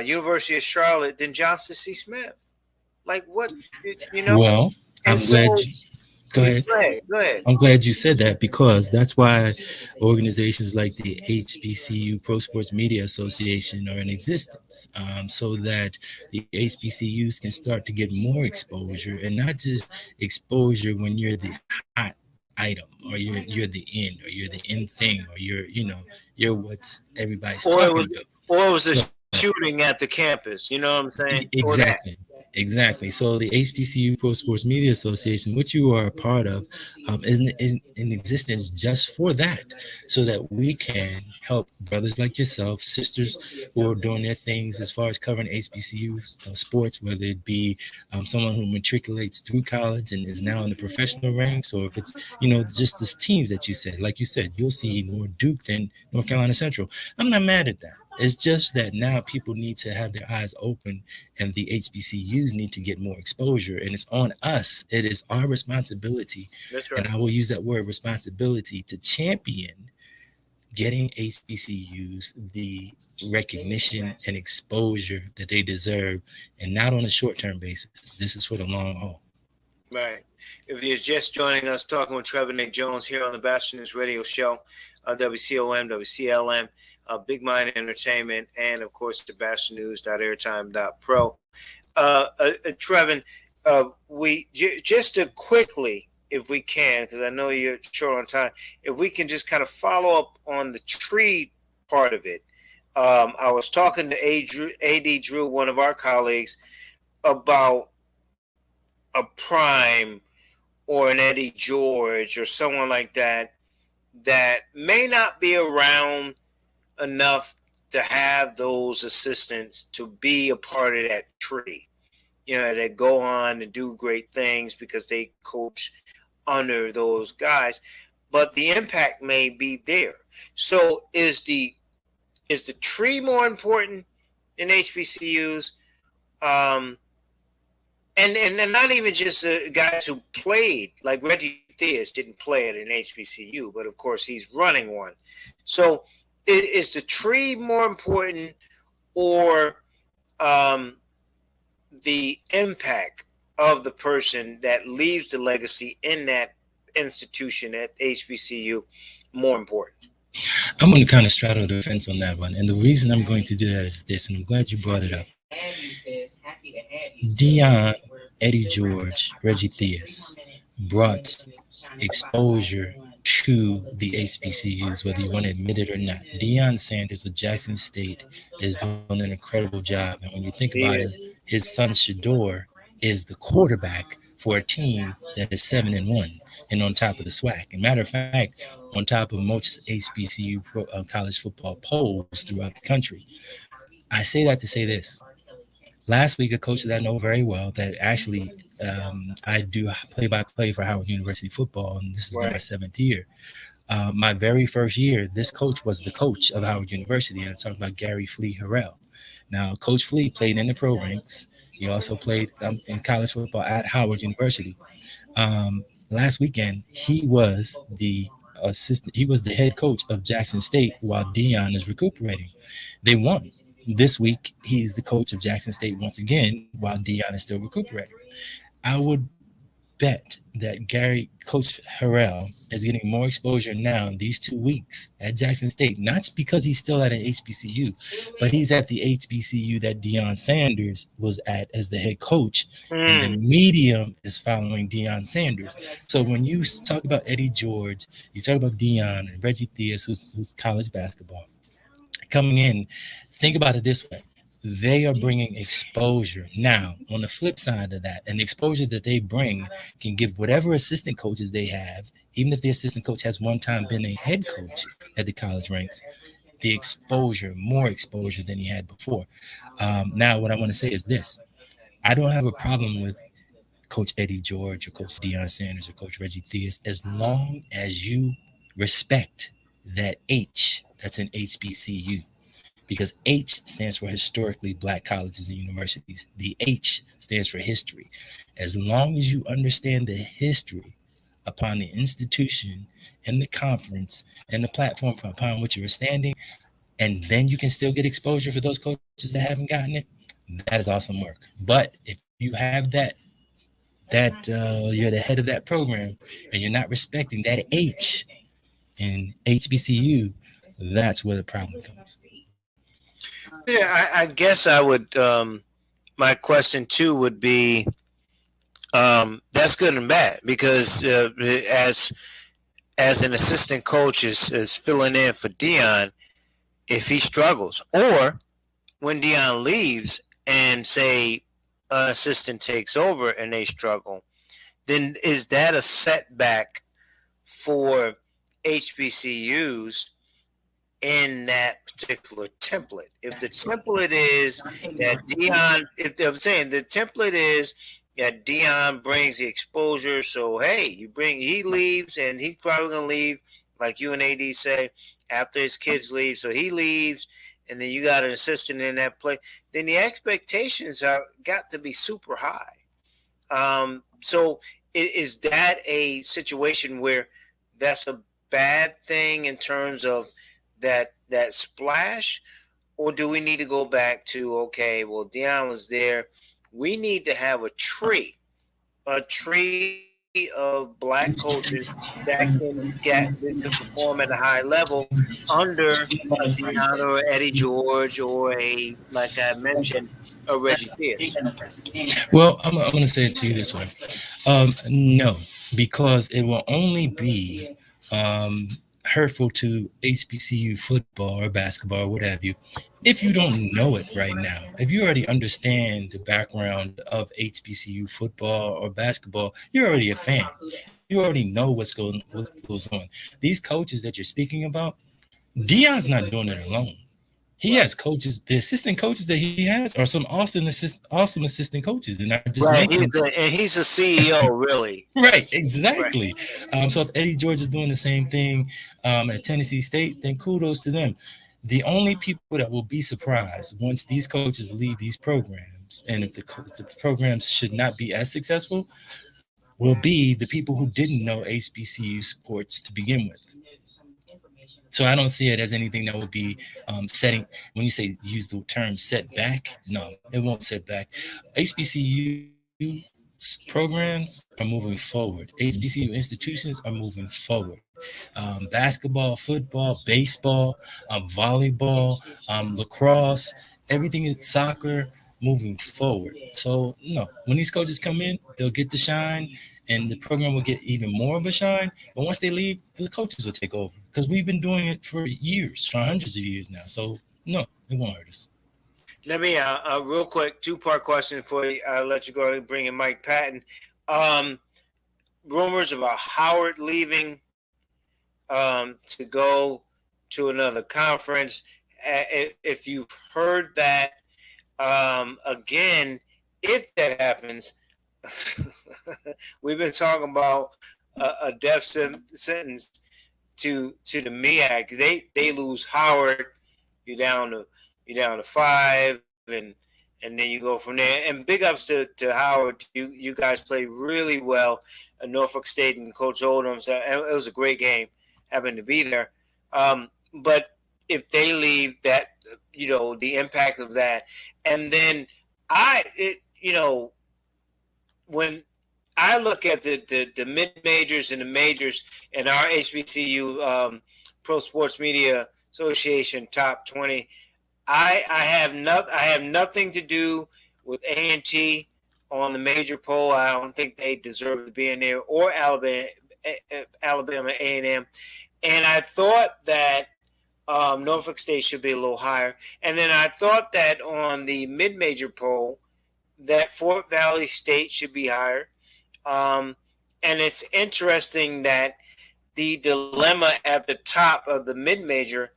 University of Charlotte than Johnson C. Smith. Like, what, Well, I'm glad. Go ahead. Go ahead. I'm glad you said that, because that's why organizations like the HBCU Pro Sports Media Association are in existence, so that the HBCUs can start to get more exposure, and not just exposure when you're the hot item, or you're the in, or you're the in thing, or you're what's everybody's talking about. Or it was a shooting at the campus. You know what I'm saying? Exactly. So the HBCU Pro Sports Media Association, which you are a part of, is in existence just for that, so that we can help brothers like yourself, sisters who are doing their things as far as covering HBCU sports, whether it be someone who matriculates through college and is now in the professional ranks, or if it's, just the teams that you said. Like you said, you'll see more Duke than North Carolina Central. I'm not mad at that. It's just that now people need to have their eyes open, and the HBCUs need to get more exposure, and it's on us. It is our responsibility. That's right. And I will use that word responsibility to champion getting HBCUs the recognition and exposure that they deserve, and not on a short-term basis. This is for the long haul. Right. If you're just joining us, talking with Trevor Nick Jones here on the Bastion News Radio Show, WCOM, WCLM. Big Mind Entertainment, and of course the BastionNews.airtime.pro. Trevin, we just to quickly, if we can, because I know you're short on time, if we can just kind of follow up on the tree part of it. I was talking to AD Drew, one of our colleagues, about a Prime or an Eddie George or someone like that may not be around enough to have those assistants to be a part of that tree, that go on to do great things because they coach under those guys. but the impact may be there. So is the tree more important in HBCUs? And not even just guys who played, like Reggie Theus didn't play at an HBCU, but of course he's running one. So is the tree more important, or the impact of the person that leaves the legacy in that institution at HBCU more important? I'm going to kind of straddle the fence on that one. And the reason I'm going to do that is this, and I'm glad you brought it up. Dion, Eddie George, Reggie Theus brought exposure to the HBCUs, whether you want to admit it or not. Deion Sanders with Jackson State is doing an incredible job. And when you think about it, his son Shador is the quarterback for a team that is 7-1 and on top of the SWAC. And matter of fact, on top of most HBCU college football polls throughout the country. I say that to say this. Last week, a coach that I know very well, that actually I do play-by-play for Howard University football, and this is my 7th year. My very first year, this coach was the coach of Howard University, and I'm talking about Gary Flea Harrell. Now, Coach Flea played in the pro ranks. He also played in college football at Howard University. Last weekend, he was the assistant. He was the head coach of Jackson State while Dion is recuperating. They won. This week, he's the coach of Jackson State once again while Dion is still recuperating. I would bet that Coach Harrell is getting more exposure now in these 2 weeks at Jackson State, not because he's still at an HBCU, but he's at the HBCU that Deion Sanders was at as the head coach, and the medium is following Deion Sanders. So when you talk about Eddie George, you talk about Deion and Reggie Theus, who's college basketball, coming in, think about it this way. They are bringing exposure. Now, on the flip side of that, and the exposure that they bring can give whatever assistant coaches they have, even if the assistant coach has one time been a head coach at the college ranks, the exposure, more exposure than he had before. Now, what I want to say is this. I don't have a problem with Coach Eddie George or Coach Deion Sanders or Coach Reggie Theus as long as you respect that H that's in HBCU. Because H stands for historically Black colleges and universities. The H stands for history. As long as you understand the history upon the institution and the conference and the platform upon which you are standing, and then you can still get exposure for those coaches that haven't gotten it, that is awesome work. But if you have that you're the head of that program and you're not respecting that H in HBCU, that's where the problem comes. Yeah, I guess I would. My question too would be, that's good and bad because as an assistant coach is filling in for Deion, if he struggles, or when Deion leaves and say an assistant takes over and they struggle, then is that a setback for HBCUs in that particular template? If the template is that Deion, if I'm saying the template is that Deion brings the exposure, so hey, he leaves and he's probably gonna leave, like you and AD say, after his kids leave, so he leaves, and then you got an assistant in that play, then the expectations are got to be super high. So is that a situation where that's a bad thing in terms of that splash, or do we need to go back to, okay, well, Deion was there, we need to have a tree of Black coaches that can get to perform at a high level under Deion or Eddie George or like I mentioned, a Reggie Theus? Well, I'm going to say it to you this way. No, because it will only be hurtful to HBCU football or basketball or what have you if you don't know it right now. If you already understand the background of HBCU football or basketball, you're already a fan. You already know what goes on. These coaches that you're speaking about, Deion's not doing it alone. He has coaches. The assistant coaches that he has are some awesome assistant coaches, and I just Right. mentioned. He's a CEO, really. Right, exactly. So if Eddie George is doing the same thing at Tennessee State, then kudos to them. The only people that will be surprised once these coaches leave these programs, and if the programs should not be as successful, will be the people who didn't know HBCU sports to begin with. So I don't see it as anything that will be setting. When you say use the term set back, no, it won't set back. HBCU programs are moving forward. HBCU institutions are moving forward. Basketball, football, baseball, volleyball, lacrosse, everything is soccer moving forward. So no, when these coaches come in, they'll get the shine, and the program will get even more of a shine. But once they leave, the coaches will take over because we've been doing it for years, for hundreds of years now. So no, it won't hurt us. Let me real quick 2-part question for you. I'll let you go and bring in Mike Patton. Rumors about Howard leaving to go to another conference. If you've heard that, again, if that happens, we've been talking about a death sentence to the MEAC. They lose Howard, you're down to 5, and then you go from there. And big ups to Howard. You guys played really well at Norfolk State and Coach Oldham. So it was a great game having to be there. But if they leave, that, the impact of that. And then when I look at the mid-majors and the majors in our HBCU Pro Sports Media Association top 20, I have nothing to do with A&T on the major poll. I don't think they deserve to be in there, or Alabama A&M. And I thought that Norfolk State should be a little higher. And then I thought that on the mid-major poll that Fort Valley State should be higher. And it's interesting that the dilemma at the top of the mid-major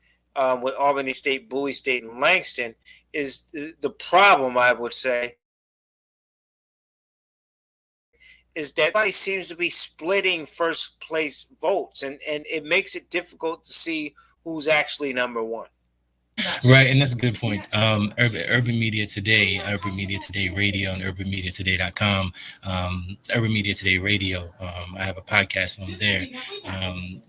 with Albany State, Bowie State, and Langston is the problem, I would say, is that everybody seems to be splitting first place votes, and it makes it difficult to see who's actually number one. Right, and that's a good point. Urban Media Today, Urban Media Today Radio, and urbanmediatoday.com. Urban Media Today Radio, I have a podcast on there.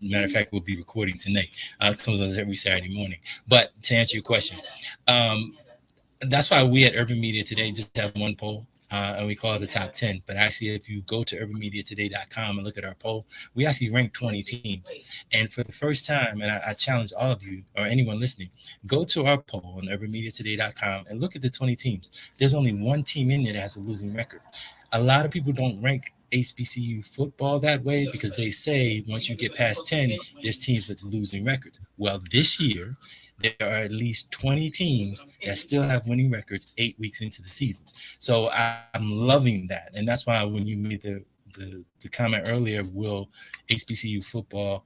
Matter of fact, we'll be recording tonight. It comes on every Saturday morning. But to answer your question, that's why we at Urban Media Today just have one poll. And we call it the top 10. But actually, if you go to urbanmediatoday.com and look at our poll, we actually rank 20 teams. And for the first time, and I challenge all of you or anyone listening, go to our poll on urbanmediatoday.com and look at the 20 teams. There's only one team in there that has a losing record. A lot of people don't rank HBCU football that way because they say once you get past 10, there's teams with losing records. Well, this year, there are at least 20 teams that still have winning records 8 weeks into the season. So I'm loving that. And that's why when you made the comment earlier, will HBCU football,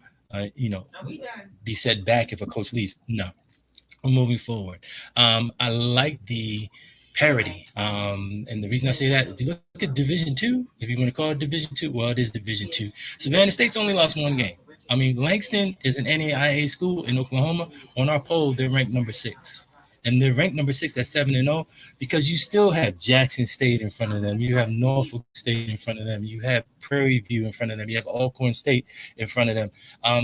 be set back if a coach leaves? No, we're moving forward. I like the parity. And the reason I say that, if you look at Division II, if you want to call it Division II, well, it is Division II. Savannah State's only lost one game. I mean, Langston is an NAIA school in Oklahoma. On our poll, they're ranked number 6. And they're ranked number 6 at 7-0 because you still have Jackson State in front of them. You have Norfolk State in front of them. You have Prairie View in front of them. You have Alcorn State in front of them.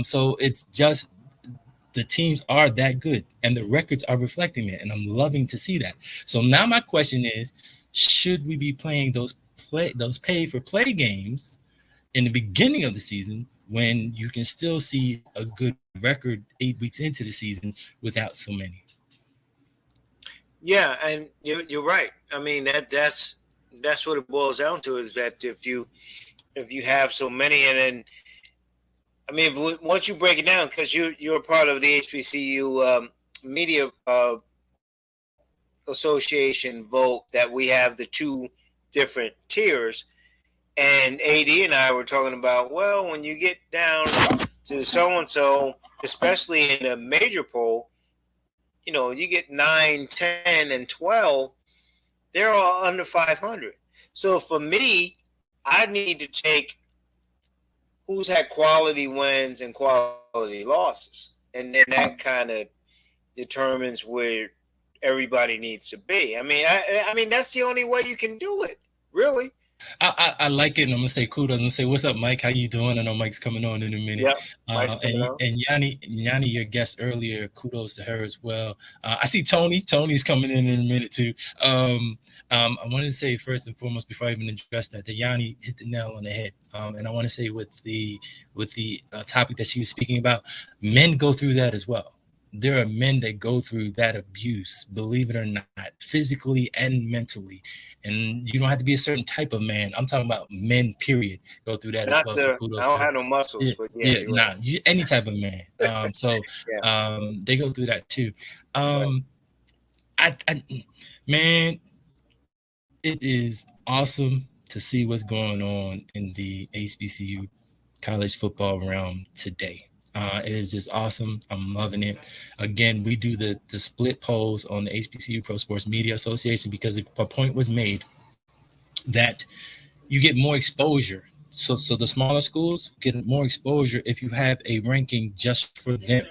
So it's just the teams are that good, and the records are reflecting it, and I'm loving to see that. So now my question is, should we be playing those pay-for-play games in the beginning of the season when you can still see a good record 8 weeks into the season without so many? Yeah, and you're right. I mean, that's what it boils down to, is that if you have so many, and then I mean, once you break it down, because you're part of the HBCU Media Association vote, that we have the 2 different tiers. And AD and I were talking about, well, when you get down to so-and-so, especially in a major poll, you get 9, 10, and 12. They're all under 500. So for me, I need to take who's had quality wins and quality losses, and then that kind of determines where everybody needs to be. I mean that's the only way you can do it, really. I like it, and I'm gonna say kudos. I'm gonna say, "What's up, Mike? How you doing?" I know Mike's coming on in a minute. Yep, Mike's coming on. And Yanni, your guest earlier, kudos to her as well. I see Tony. Tony's coming in a minute too. I wanted to say first and foremost, before I even address that Yanni hit the nail on the head. And I want to say with the topic that she was speaking about, men go through that as well. There are men that go through that abuse, believe it or not, physically and mentally. And you don't have to be a certain type of man. I'm talking about men, period, go through that Not as well. I don't have no muscles, but any type of man. They go through that too. Man, it is awesome to see what's going on in the HBCU college football realm today. It is just awesome. I'm loving it. Again, we do the split polls on the HBCU Pro Sports Media Association because a point was made that you get more exposure. So the smaller schools get more exposure if you have a ranking just for them,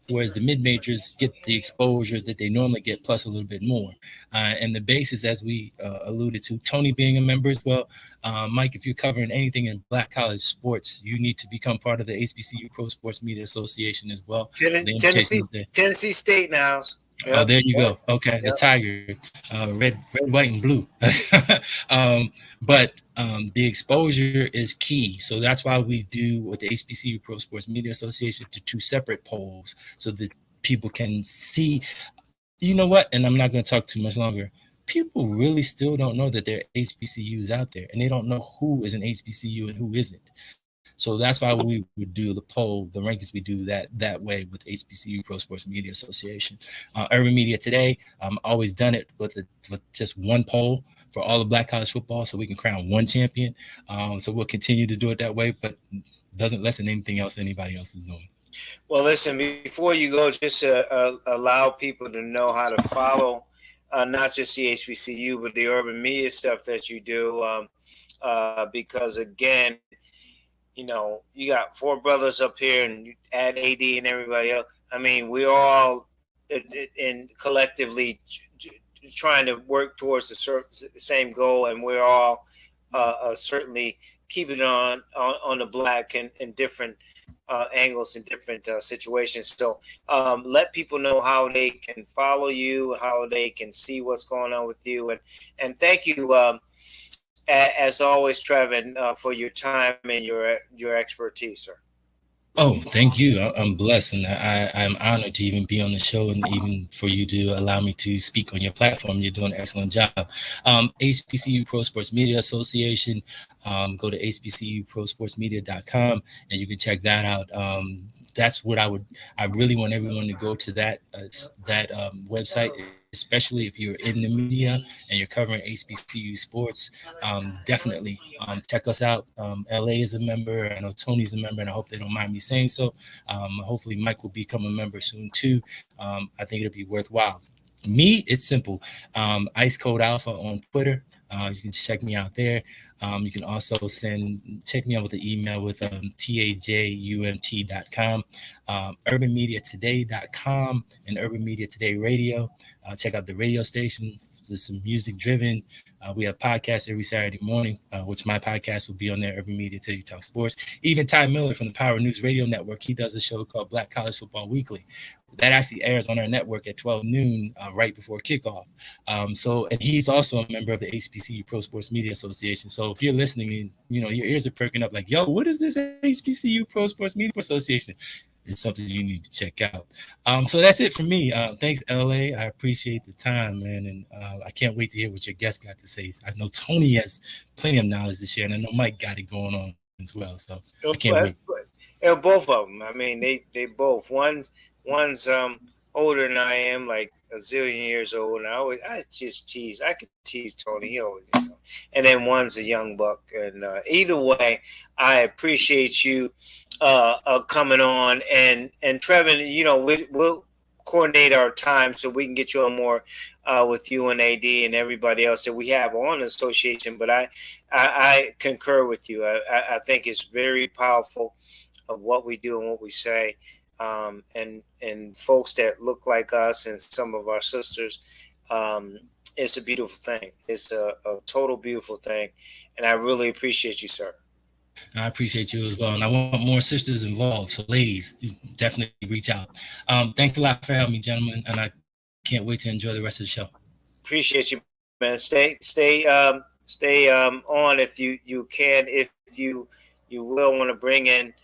whereas the mid-majors get the exposure that they normally get plus a little bit more. And the basis, as we alluded to, Tony being a member as well. Mike, if you're covering anything in Black college sports, you need to become part of the HBCU Pro Sports Media Association as well. Tennessee State now. Yep. Oh, there you go. Okay, yep. The Tiger, red, white, and blue. But the exposure is key. So that's why we do with the HBCU Pro Sports Media Association to 2 separate polls so that people can see. You know what? And I'm not going to talk too much longer. People really still don't know that there are HBCUs out there, and they don't know who is an HBCU and who isn't. So that's why we would do the poll, the rankings. We do that way with HBCU Pro Sports Media Association. Urban Media Today, always done it with just one poll for all of Black college football, so we can crown one champion. So we'll continue to do it that way, but doesn't lessen anything else anybody else is doing. Well, listen, before you go, just allow people to know how to follow not just the HBCU, but the urban media stuff that you do, because again, you got 4 brothers up here, and you add AD and everybody else. I mean, we're all in collectively trying to work towards the same goal, and we're all certainly keeping it on the Black and different angles in different situations. So let people know how they can follow you, how they can see what's going on with you, and thank you. As always, Trevin, for your time and your expertise, sir. Oh, thank you. I'm blessed, and I'm honored to even be on the show, and even for you to allow me to speak on your platform. You're doing an excellent job. HBCU Pro Sports Media Association. Go to hbcuprosportsmedia.com, and you can check that out. That's what I really want everyone to go to that website, especially if you're in the media and you're covering HBCU sports. Definitely check us out. LA is a member. I know Tony's a member, and I hope they don't mind me saying so. Hopefully Mike will become a member soon too. I think it'll be worthwhile. Me, it's simple. Ice Code Alpha on Twitter. You can check me out there. You can also check me out with the email with tajumt.com, urbanmediatoday.com, and Urban Media Today Radio. Check out the radio station. There's some music driven. We have podcasts every Saturday morning, which my podcast will be on there, Urban Media Today Talk Sports. Even Ty Miller from the Power News Radio Network, he does a show called Black College Football Weekly. That actually airs on our network at 12 noon, right before kickoff. And he's also a member of the HBCU Pro Sports Media Association. So if you're listening and your ears are perking up like, yo, what is this HBCU Pro Sports Media Association? It's something you need to check out. So that's it for me. Thanks, LA. I appreciate the time, man. And I can't wait to hear what your guest got to say. I know Tony has plenty of knowledge to share, and I know Mike got it going on as well. So I can't wait. Both of them. I mean, they both. One's older than I am, like a zillion years old. And I just tease. I could tease Tony. He always, And then one's a young buck. And either way, I appreciate you coming on. And Trevin, we'll of coordinate our time so we can get you on more with you and AD and everybody else that we have on the association. But I concur with you. I think it's very powerful of what we do and what we say, and folks that look like us and some of our sisters. It's a beautiful thing. It's a total beautiful thing, and I really appreciate you, sir. I appreciate you as well, and I want more sisters involved. So, ladies, definitely reach out. Thanks a lot for having me, gentlemen, and I can't wait to enjoy the rest of the show. Appreciate you, man. Stay on if you can. If you will want to bring in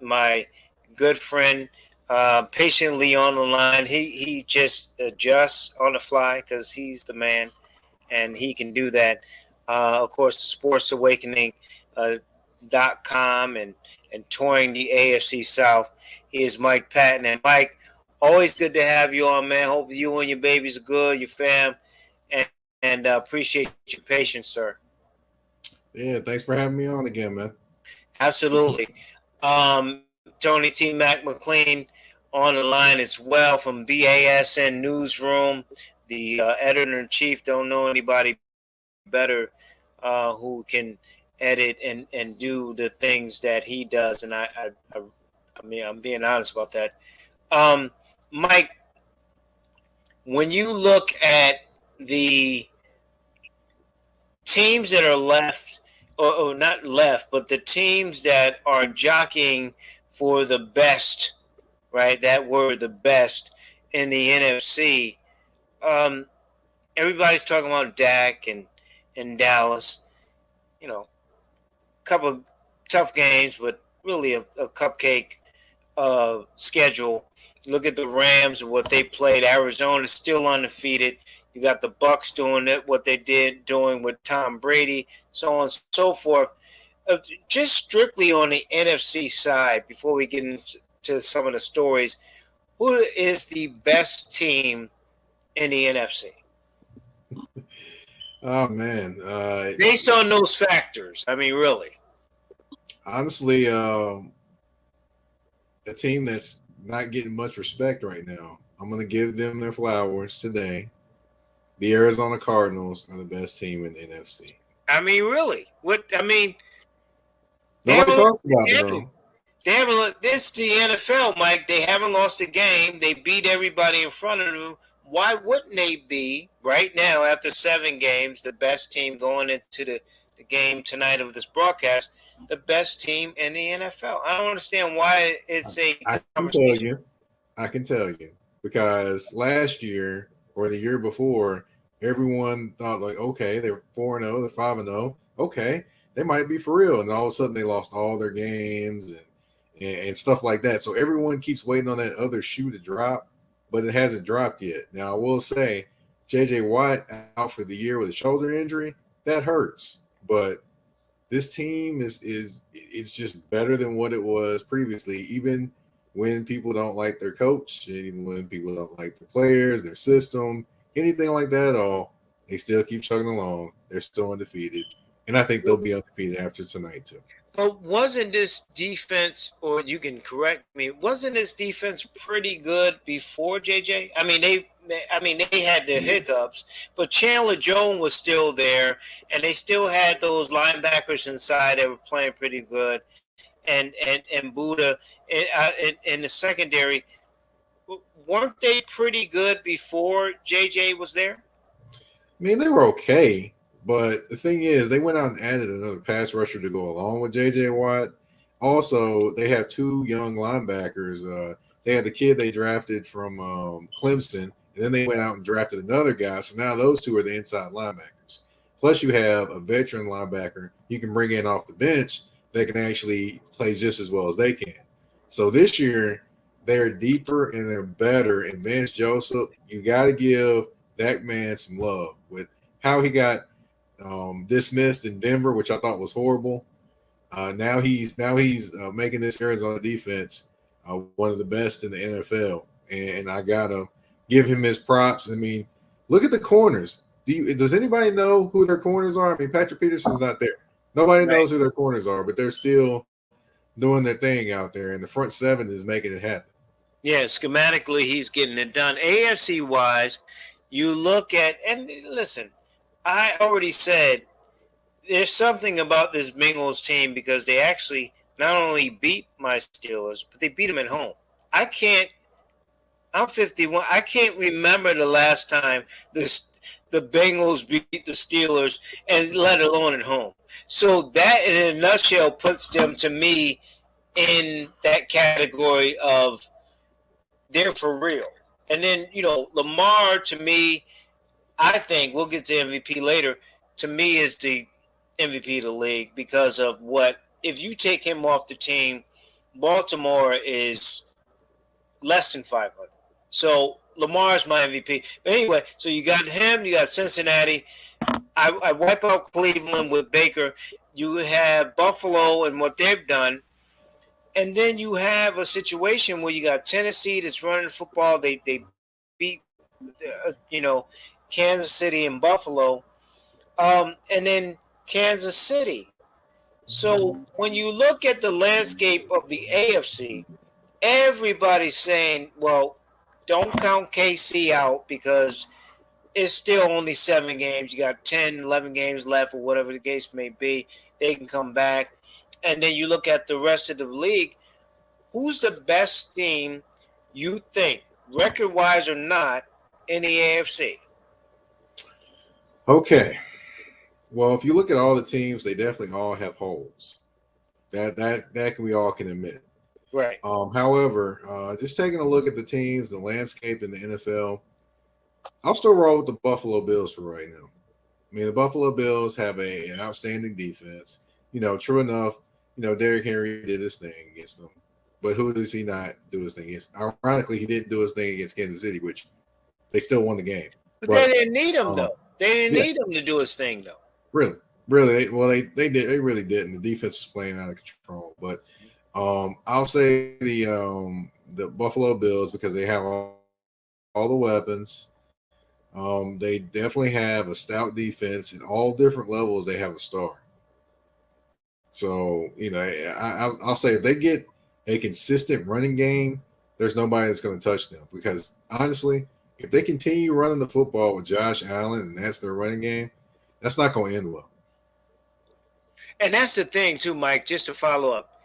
my good friend patiently on the line. He just adjusts on the fly because he's the man, and he can do that. Of course, the Sports Awakening. .com and touring the AFC South. He is Mike Patton. And Mike, always good to have you on, man. Hope you and your babies are good, your fam, and appreciate your patience, sir. Yeah, thanks for having me on again, man. Absolutely. Tony T. Mac McLean on the line as well from BASN Newsroom. The editor-in-chief. Don't know anybody better who can edit and do the things that he does, and I mean, I'm being honest about that. Mike, when you look at the teams that are left, or not left, but the teams that are jockeying for the best, right? That word, the best in the NFC. Everybody's talking about Dak and Dallas. You know, couple of tough games, but really a cupcake schedule. Look at the Rams and what they played. Arizona's still undefeated. You got the Bucks doing it, what they doing with Tom Brady, so on and so forth. Just strictly on the NFC side, before we get into some of the stories, who is the best team in the NFC? Oh man, based on those factors, I mean, really. Honestly, a team that's not getting much respect right now. I'm going to give them their flowers today. The Arizona Cardinals are the best team in the NFC. I mean, really? What? I mean, nobody talks about them. They haven't. This is the NFL, Mike. They haven't lost a game. They beat everybody in front of them. Why wouldn't they be right now after 7 games the best team going into the game tonight of this broadcast? The best team in the NFL. I don't understand why it's I can tell you because last year or the year before, everyone thought like, okay, they're 4-0, they're 5-0. Okay, they might be for real, and all of a sudden they lost all their games and stuff like that. So everyone keeps waiting on that other shoe to drop, but it hasn't dropped yet. Now I will say, J.J. Watt out for the year with a shoulder injury, that hurts, but this team is just better than what it was previously, even when people don't like their coach, even when people don't like the players, their system, anything like that at all, they still keep chugging along. They're still undefeated. And I think they'll be undefeated after tonight too. But wasn't this defense, or you can correct me, wasn't this defense pretty good before JJ? I mean, they had their hiccups, but Chandler Jones was still there, and they still had those linebackers inside that were playing pretty good, and Buddha in the secondary. Weren't they pretty good before JJ was there? I mean, they were okay, but the thing is, they went out and added another pass rusher to go along with J.J. Watt. Also, they have 2 young linebackers. They had the kid they drafted from Clemson, and then they went out and drafted another guy. So now those 2 are the inside linebackers. Plus, you have a veteran linebacker you can bring in off the bench that can actually play just as well as they can. So this year, they're deeper and they're better. And Vance Joseph, you got to give that man some love with how he got dismissed in Denver, which I thought was horrible. Now he's making this Arizona defense one of the best in the NFL, and I gotta give him his props. I mean, look at the corners. Does anybody know who their corners are? I mean, Patrick Peterson's not there. Nobody knows who their corners are, but they're still doing their thing out there, and the front 7 is making it happen. Yeah, schematically, he's getting it done. AFC wise, you look at, and listen, I already said there's something about this Bengals team because they actually not only beat my Steelers, but they beat them at home. I can't. I'm 51. I can't remember the last time the Bengals beat the Steelers, and let alone at home. So that, in a nutshell, puts them to me in that category of they're for real. And then Lamar to me, I think we'll get to MVP later. To me, is the MVP of the league because of what if you take him off the team, Baltimore is less than 500. So Lamar's my MVP. But anyway, so you got him, you got Cincinnati. I wipe out Cleveland with Baker. You have Buffalo and what they've done. And then you have a situation where you got Tennessee that's running the football. They beat, Kansas City and Buffalo. And then Kansas City. So when you look at the landscape of the AFC, everybody's saying, well, don't count KC out because it's still only 7 games. You got 10, 11 games left or whatever the case may be. They can come back. And then you look at the rest of the league. Who's the best team you think, record-wise or not, in the AFC? Okay. Well, if you look at all the teams, they definitely all have holes. That we all can admit. Right. However, just taking a look at the teams, the landscape in the NFL, I'll still roll with the Buffalo Bills for right now. I mean, the Buffalo Bills have an outstanding defense. True enough, Derrick Henry did his thing against them. But who does he not do his thing against? Ironically, he didn't do his thing against Kansas City, which they still won the game. But they didn't need him, though. They didn't need him to do his thing, though. Really, they did. They really didn't. The defense was playing out of control. But I'll say the Buffalo Bills because they have all the weapons. They definitely have a stout defense at all different levels. They have a star. So I'll say if they get a consistent running game, there's nobody that's going to touch them. Because honestly, if they continue running the football with Josh Allen and that's their running game, that's not going to end well. And that's the thing too, Mike. Just to follow up,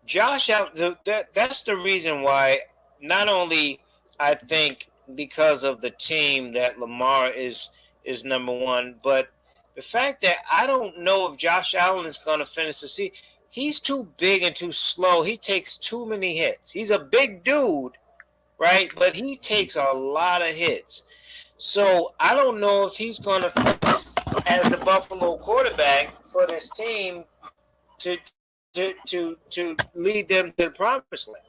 Josh Allen. That's the reason why. Not only I think because of the team that Lamar is number one, but the fact that I don't know if Josh Allen is going to finish the season. He's too big and too slow. He takes too many hits. He's a big dude, right? But he takes a lot of hits. So I don't know if he's going to finish as the Buffalo quarterback for this team to lead them to the promised land.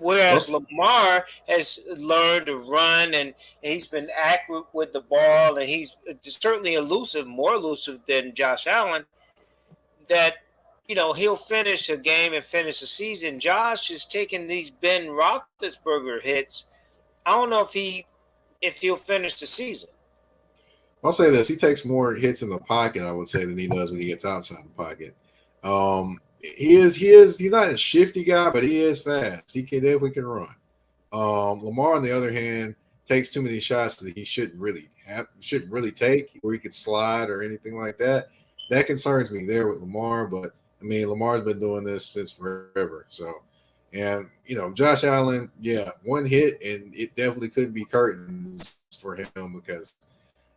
Whereas Lamar has learned to run and he's been accurate with the ball and he's certainly elusive, more elusive than Josh Allen. That he'll finish a game and finish the season. Josh is taking these Ben Roethlisberger hits. I don't know if he'll finish the season. I'll say this: he takes more hits in the pocket, I would say, than he does when he gets outside the pocket. He's not a shifty guy, but he is fast. He definitely can run. Lamar, on the other hand, takes too many shots that he shouldn't really take, where he could slide or anything like that. That concerns me there with Lamar, but I mean, Lamar's been doing this since forever. So, and Josh Allen, one hit, and it definitely could be curtains for him because,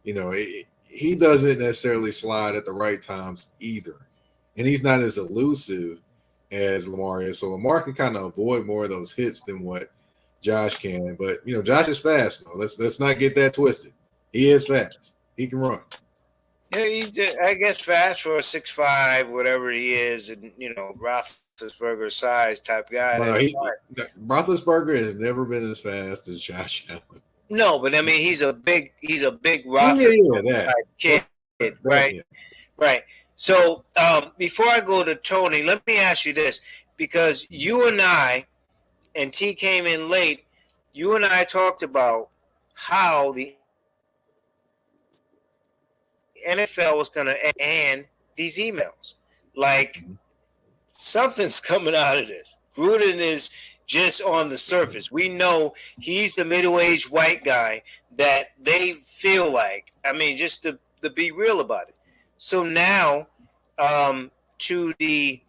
he doesn't necessarily slide at the right times either, and he's not as elusive as Lamar is. So Lamar can kind of avoid more of those hits than what Josh can. But Josh is fast. Though. Let's not get that twisted. He is fast. He can run. Yeah, he's, I guess, fast for a 6'5", whatever he is, and Roethlisberger size type guy. Roethlisberger has never been as fast as Josh Allen. No, but I mean, he's a big Roethlisberger type kid, right? Yeah. Right. So before I go to Tony, let me ask you this, because you and I, and T came in late. You and I talked about how the NFL was going to end these emails. Like something's coming out of this. Gruden just on the surface. We know he's the middle-aged white guy that they feel like. I mean, just to be real about it. So now, to the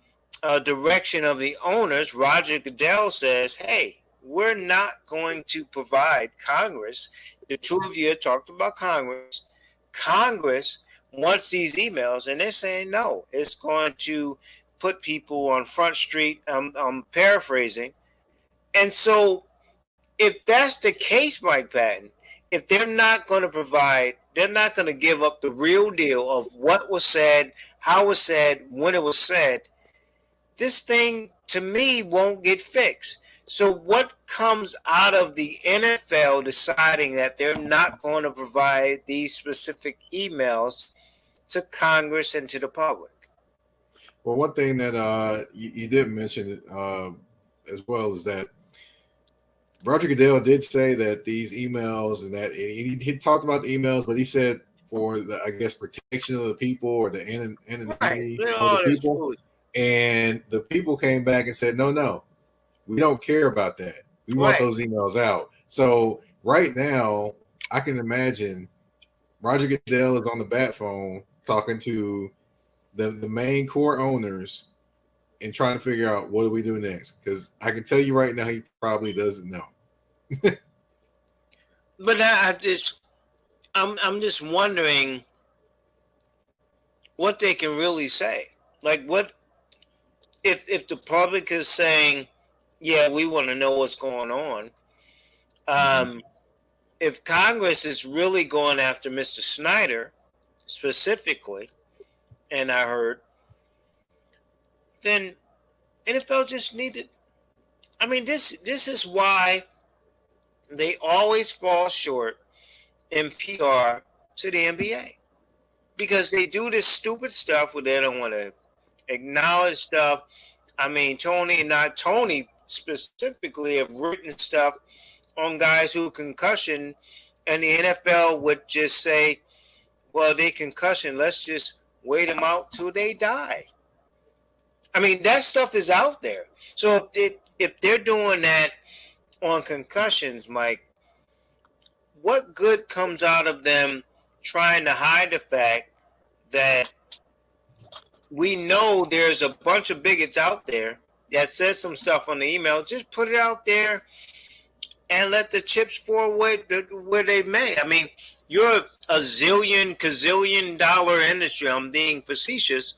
direction of the owners, Roger Goodell says, hey, we're not going to provide Congress. The two of you talked about Congress. Congress wants these emails, and they're saying no. It's going to put people on Front Street. I'm paraphrasing. And so if that's the case, Mike Patton, if they're not going to provide, they're not going to give up the real deal of what was said, how it was said, when it was said, this thing to me won't get fixed. So what comes out of the NFL deciding that they're not going to provide these specific emails to Congress and to the public? Well, one thing that you did mention as well is that Roger Goodell did say that these emails and that he talked about the emails, but he said for the, I guess, protection of the people or the anonymity of the people. And the people came back and said, no, we don't care about that. We want those emails out. So right now, I can imagine Roger Goodell is on the bat phone talking to the main core owners and trying to figure out what do we do next. Because I can tell you right now, he probably doesn't know. But I'm just wondering what they can really say. Like, what if the public is saying, yeah, we want to know what's going on. If Congress is really going after Mr. Snyder specifically, and I heard, then NFL just needed. I mean, this is why they always fall short in PR to the NBA, because they do this stupid stuff where they don't want to acknowledge stuff. I mean, Tony and not Tony specifically have written stuff on guys who concussion, and the NFL would just say, well, they concussion, let's just wait them out till they die. I mean, that stuff is out there. So if they're doing that on concussions, Mike, what good comes out of them trying to hide the fact that we know there's a bunch of bigots out there that says some stuff on the email? Just put it out there and let the chips fall where they may. I mean, you're a gazillion dollar industry. I'm being facetious.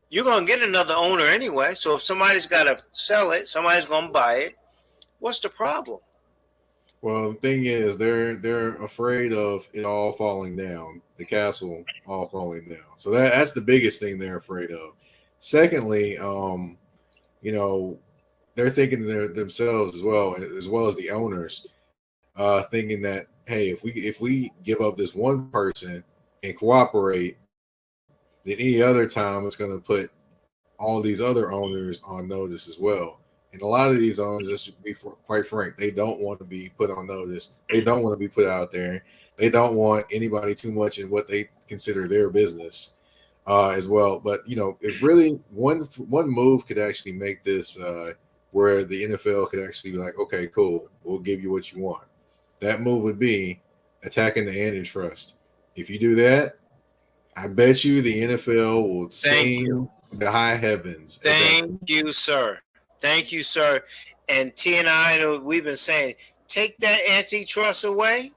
You're going to get another owner anyway. So if somebody's got to sell it, somebody's going to buy it. What's the problem? Well, the thing is, they're afraid of it all falling down, the castle all falling down. So that's the biggest thing they're afraid of. Secondly, they're thinking to themselves as well as the owners, thinking that, hey, if we give up this one person and cooperate, then any other time it's going to put all these other owners on notice as well. And a lot of these owners, let's be quite frank, they don't want to be put on notice. They don't want to be put out there. They don't want anybody too much in what they consider their business as well. But, if really one move could actually make this where the NFL could actually be like, okay, cool, we'll give you what you want. That move would be attacking the antitrust. If you do that, I bet you the NFL will sing the high heavens. Thank you, sir. Thank you, sir. And T and I, we've been saying, take that antitrust away,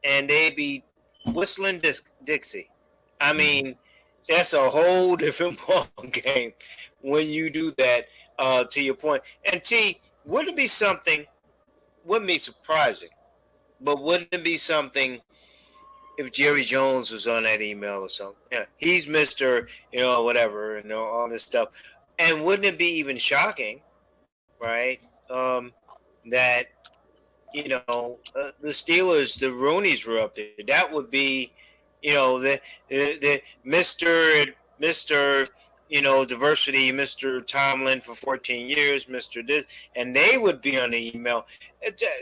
and they be whistling Dixie. I mean, that's a whole different ball game when you do that. To your point, and T, wouldn't it be something? Wouldn't be surprising, but wouldn't it be something if Jerry Jones was on that email or something? Yeah, he's Mr. Whatever, and all this stuff. And wouldn't it be even shocking, right? That the Steelers, the Rooneys were up there. That would be, the Mr. Diversity, Mr. Tomlin for 14 years, Mr. This, and they would be on the email.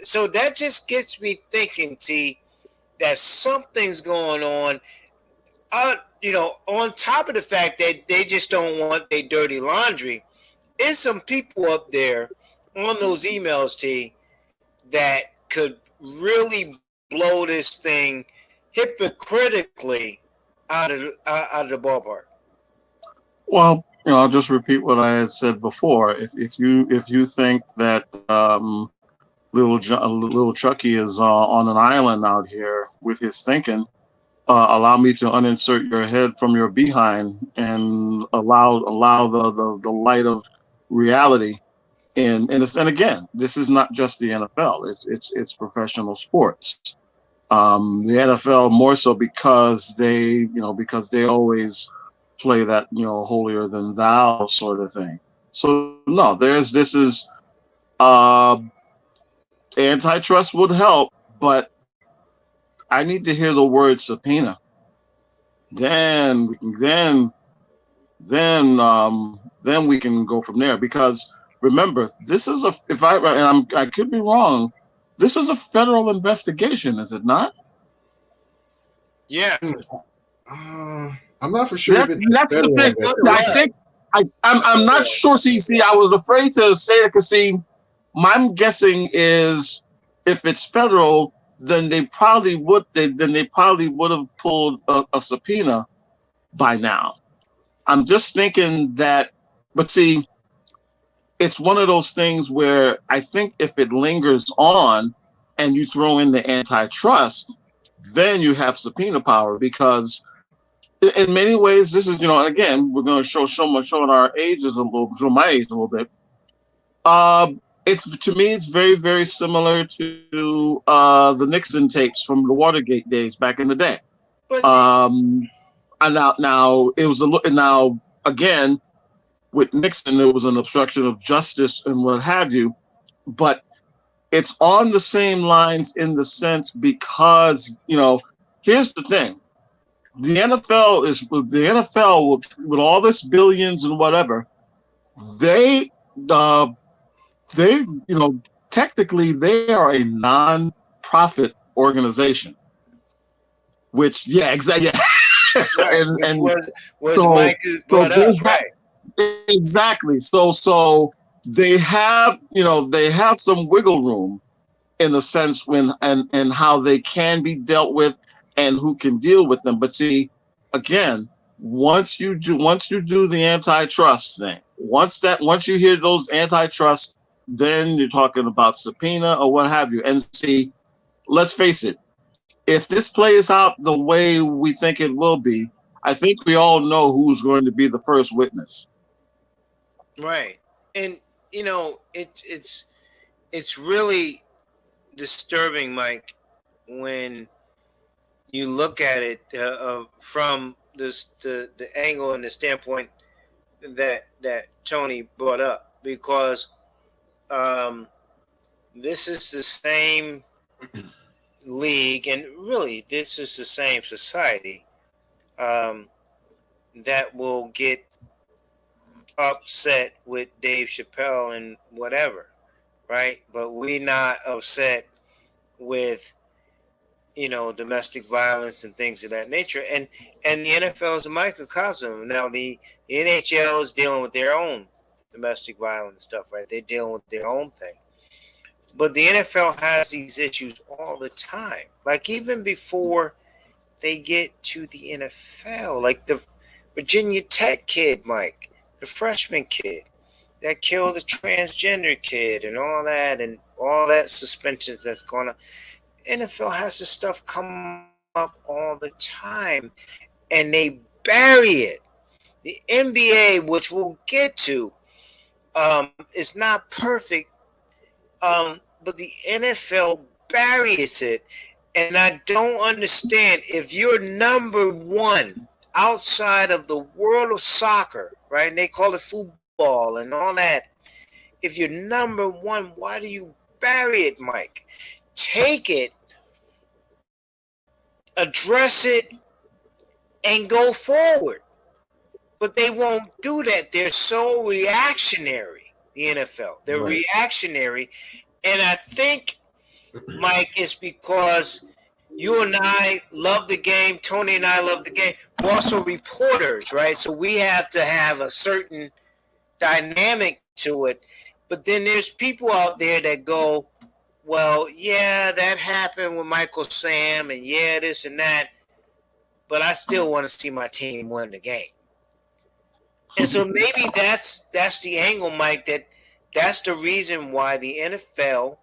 So that just gets me thinking, T, that something's going on. On top of the fact that they just don't want their dirty laundry, there's some people up there on those emails, T, that could really blow this thing hypocritically out of the ballpark? Well, I'll just repeat what I had said before. If you think that little Chucky is on an island out here with his thinking, allow me to uninsert your head from your behind and allow the light of reality in. And again, this is not just the NFL. It's professional sports. The NFL more so because they always play that holier than thou sort of thing. So no, this is antitrust would help, but I need to hear the word subpoena. Then we can then we can go from there, because remember, this is I could be wrong, this is a federal investigation, is it not? Yeah. I'm not for sure if it's that's the thing. I think I'm not sure. See, I was afraid to say it because my guessing is if it's federal, then they probably would have pulled a subpoena by now. I'm just thinking that, but see, it's one of those things where I think if it lingers on and you throw in the antitrust, then you have subpoena power, because in many ways, this is, again, we're going to showing our ages show my age a little bit. To me, it's very, very similar to the Nixon tapes from the Watergate days back in the day. But And now it was now again with Nixon, it was an obstruction of justice and what have you, but it's on the same lines in the sense because here's the thing. The NFL with all this billions and whatever, they technically they are a non-profit organization, which exactly. and so, Mike is brought up, right? Exactly. So they have some wiggle room in the sense when and how they can be dealt with and who can deal with them. But see, again, once you do the antitrust thing, once you hear those antitrust, then you're talking about subpoena or what have you. And see, let's face it, if this plays out the way we think it will be, I think we all know who's going to be the first witness. Right. And it's really disturbing, Mike, when you look at it from the angle and the standpoint that Tony brought up, because this is the same league, and really this is the same society that will get upset with Dave Chappelle and whatever, right? But we not upset with domestic violence and things of that nature. And the NFL is a microcosm. Now the NHL is dealing with their own domestic violence stuff, right? They're dealing with their own thing. But the NFL has these issues all the time. Like even before they get to the NFL, like the Virginia Tech kid, Mike, the freshman kid that killed a transgender kid and all that suspensions that's going on. NFL has this stuff come up all the time, and they bury it. The NBA, which we'll get to, is not perfect, but the NFL buries it. And I don't understand, if you're number one outside of the world of soccer, right? And they call it football and all that. If you're number one, why do you bury it, Mike? Take it, address it, and go forward. But they won't do that. They're so reactionary, the NFL. They're reactionary. And I think, Mike, it's because you and I love the game. Tony and I love the game. We're also reporters, right? So we have to have a certain dynamic to it. But then there's people out there that go, well, yeah, that happened with Michael Sam, and yeah, this and that, but I still want to see my team win the game. And so maybe that's the angle, Mike, that's the reason why the NFL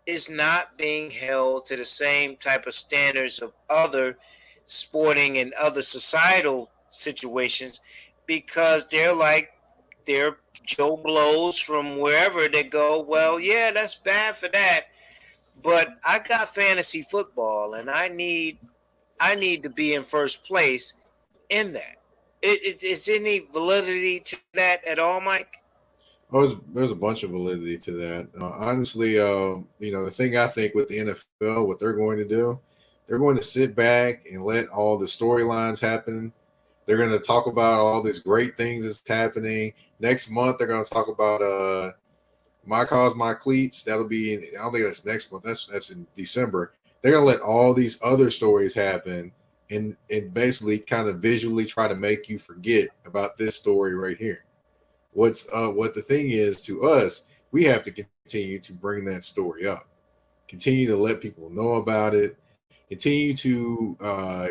is not being held to the same type of standards of other sporting and other societal situations, because they're Joe Blows from wherever that go, well, yeah, that's bad for that, but I got fantasy football and I need to be in first place in that. Is any validity to that at all, Mike? Oh, there's a bunch of validity to that. Honestly, the thing I think with the NFL, what they're going to do, they're going to sit back and let all the storylines happen. They're going to talk about all these great things that's happening. Next month, they're going to talk about My Cause, My Cleats. That'll be, I don't think that's next month. That's in December. They're going to let all these other stories happen and basically kind of visually try to make you forget about this story right here. What the thing is to us, we have to continue to bring that story up, continue to let people know about it, continue to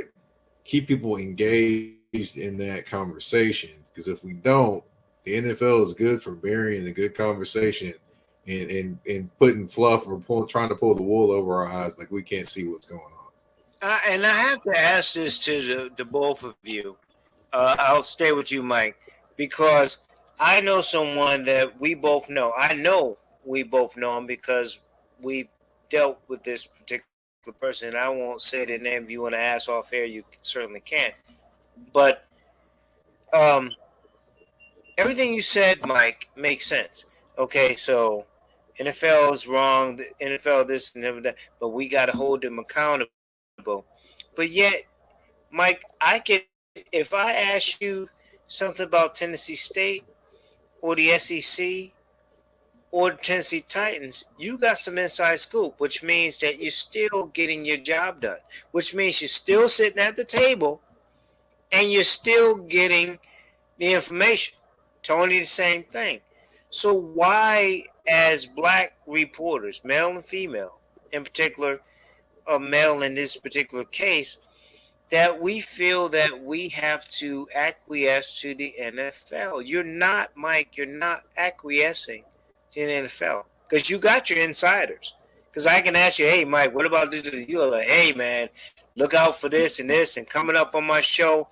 keep people engaged in that conversation. Because if we don't, the NFL is good for burying a good conversation and putting fluff or trying to pull the wool over our eyes, like we can't see what's going on. And I have to ask this to the both of you. I'll stay with you, Mike, because I know someone that we both know. I know we both know him because we dealt with this particular person. And I won't say their name. If you want to ask off air, you certainly can. But everything you said, Mike, makes sense. Okay, so NFL is wrong. The NFL this and that, but we got to hold them accountable. But yet, Mike, if I ask you something about Tennessee State or the SEC or the Tennessee Titans, you got some inside scoop, which means that you're still getting your job done, which means you're still sitting at the table and you're still getting the information. Tony, the same thing. So why, as black reporters, male and female, in particular, male in this particular case, that we feel that we have to acquiesce to the NFL? You're not, Mike, you're not acquiescing to the NFL because you got your insiders. Because I can ask you, hey, Mike, what about this? You're like, hey, man, look out for this and this and coming up on my show.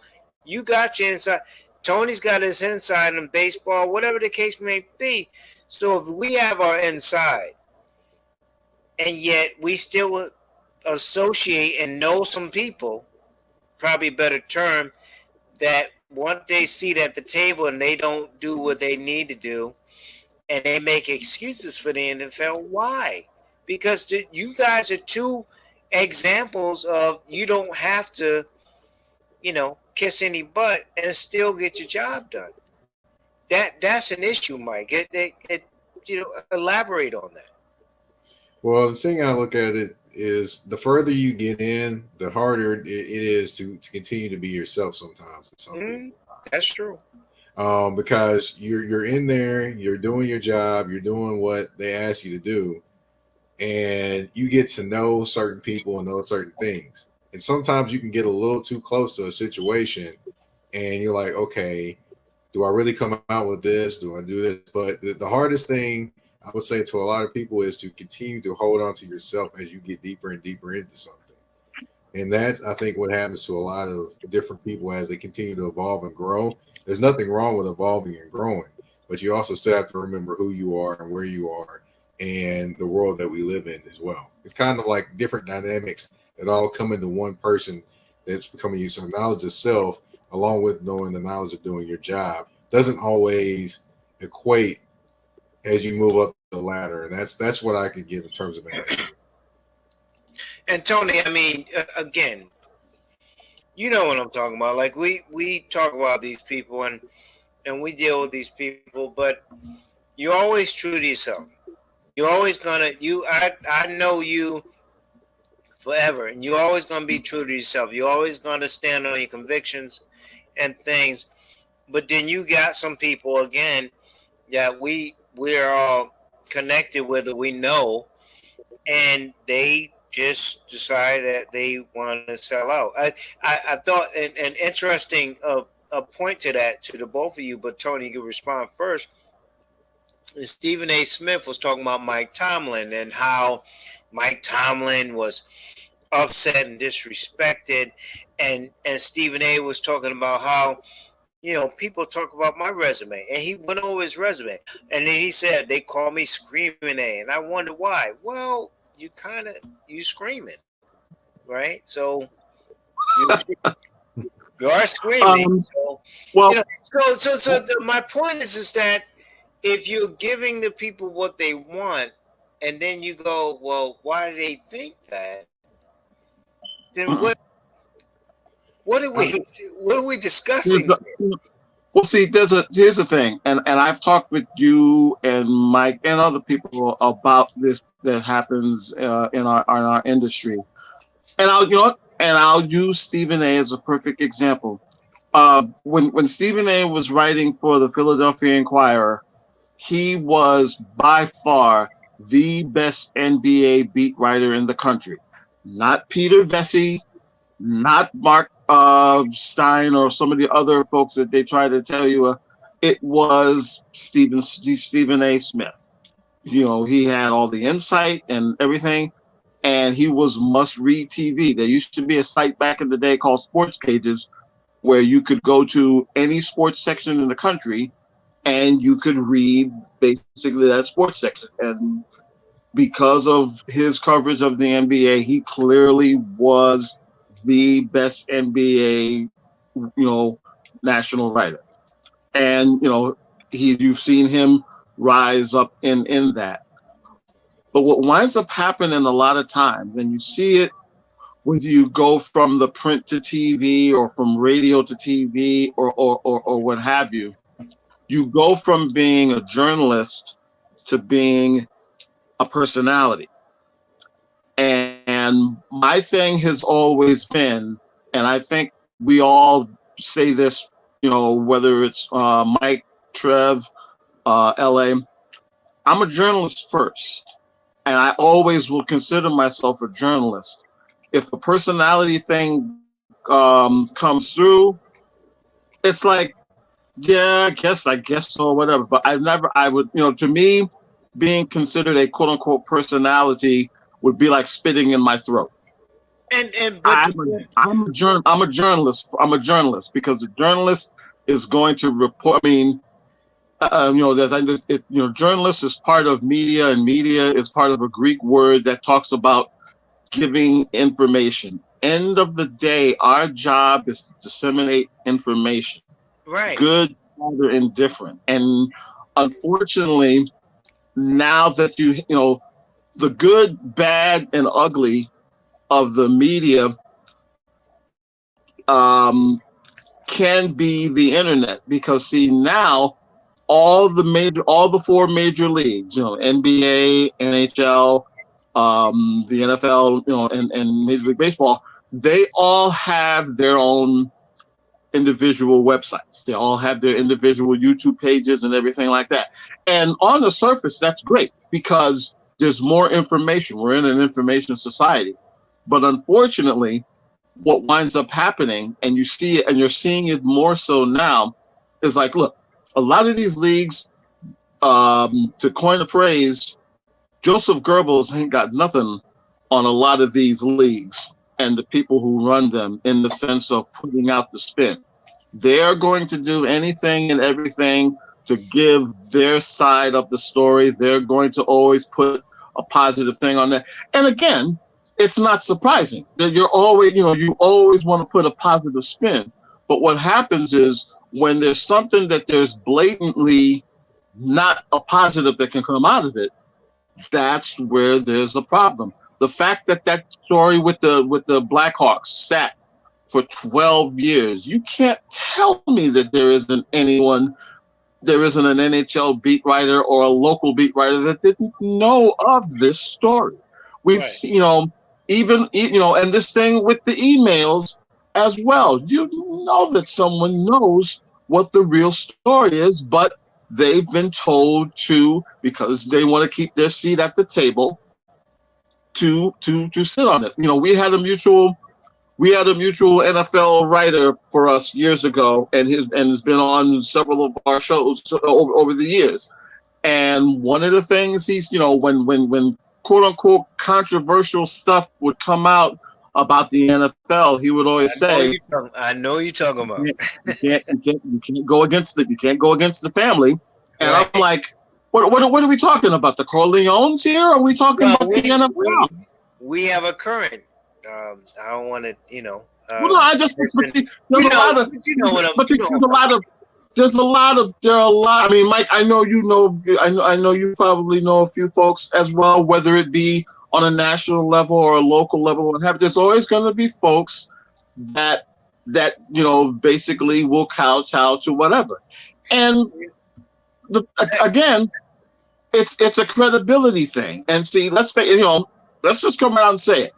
You got your inside. Tony's got his inside in baseball, whatever the case may be. So if we have our inside and yet we still associate and know some people, probably a better term, that once they sit at the table and they don't do what they need to do and they make excuses for the NFL, why? Because you guys are two examples of you don't have to, kiss any butt and still get your job done. That's an issue, Mike. Elaborate on that. Well, the thing I look at it is the further you get in, the harder it is to continue to be yourself sometimes. That's true. Because you're in there, you're doing your job, you're doing what they ask you to do, and you get to know certain people and know certain things. And sometimes you can get a little too close to a situation and you're like, okay, do I really come out with this? Do I do this? But the hardest thing I would say to a lot of people is to continue to hold on to yourself as you get deeper and deeper into something. And that's, I think, what happens to a lot of different people as they continue to evolve and grow. There's nothing wrong with evolving and growing, but you also still have to remember who you are and where you are and the world that we live in as well. It's kind of like different dynamics that all come into one person that's becoming you. So knowledge of self, along with knowing the knowledge of doing your job, doesn't always equate as you move up the ladder. And that's what I could give in terms of that. And Tony, I mean, again, you know what I'm talking about. Like we talk about these people and we deal with these people, but you're always true to yourself. You're always I know you forever, and you're always gonna be true to yourself. You're always gonna stand on your convictions and things. But then you got some people again that we we're all connected with or we know, and they just decide that they want to sell out. I thought an interesting a point to that to the both of you, but Tony, you can respond first. Stephen A. Smith was talking about Mike Tomlin and how Mike Tomlin was upset and disrespected, and Stephen A. was talking about how, you know, people talk about my resume, and he went over his resume, and then he said they call me Screaming A, and I wonder why. Well, you screaming, right? So you are screaming. So, well, you know, my point is that if you're giving the people what they want, and then you go, well, why do they think that? Then what are we discussing? Well, see, here's the thing, and I've talked with you and Mike and other people about this that happens in our industry, and I'll use Stephen A. as a perfect example. When Stephen A. was writing for the Philadelphia Inquirer, he was by far the best NBA beat writer in the country. Not Peter Vesey, not Mark Stein or some of the other folks that they try to tell you. It was Stephen A. Smith. You know, he had all the insight and everything, and he was must-read TV. There used to be a site back in the day called Sports Pages where you could go to any sports section in the country and you could read basically that sports section. And because of his coverage of the NBA, he clearly was the best NBA, national writer. And, you've seen him rise up in that. But what winds up happening a lot of times, and you see it whether you go from the print to TV or from radio to TV or what have you, you go from being a journalist to being a personality. And my thing has always been, and I think we all say this, whether it's Mike, Trev, LA, I'm a journalist first. And I always will consider myself a journalist. If a personality thing comes through, it's like, yeah, I guess so, whatever. But I would, to me, being considered a quote unquote personality would be like spitting in my throat. I'm a journalist. I'm a journalist because the journalist is going to report. I mean, journalist is part of media, and media is part of a Greek word that talks about giving information. End of the day, our job is to disseminate information. Right. Good, bad, or indifferent. And unfortunately, now that the good, bad, and ugly of the media can be the internet, because see, now all the four major leagues, NBA, NHL, the NFL, and Major League Baseball, they all have their own individual websites. They all have their individual YouTube pages and everything like that. And on the surface, that's great because there's more information. We're in an information society. But unfortunately, what winds up happening, and you see it, and you're seeing it more so now, is like, look, a lot of these leagues, to coin a phrase, Joseph Goebbels ain't got nothing on a lot of these leagues and the people who run them in the sense of putting out the spin. They're going to do anything and everything to give their side of the story. They're going to always put a positive thing on there. And again, it's not surprising that you always want to put a positive spin. But what happens is when there's something that there's blatantly not a positive that can come out of it, that's where there's a problem. The fact that story with the Blackhawks sat for 12 years, you can't tell me that there isn't an NHL beat writer or a local beat writer that didn't know of this story. We've seen, and this thing with the emails as well. You know that someone knows what the real story is, but they've been told to, because they want to keep their seat at the table, to sit on it. We had a mutual NFL writer for us years ago, and has been on several of our shows over the years. And one of the things he's, when quote unquote controversial stuff would come out about the NFL, he would always say, I know you're talking about. You can't go against the family. And Right. I'm like, what are we talking about? The Corleones here? Or are we talking about the NFL? We have a current. I don't want to, well, no, I just, there's a lot of. I mean, Mike, I know you know. I know you probably know a few folks as well, whether it be on a national level or a local level. There's always going to be folks that basically will kowtow to whatever. And again, it's a credibility thing. And see, let's just come out and say it.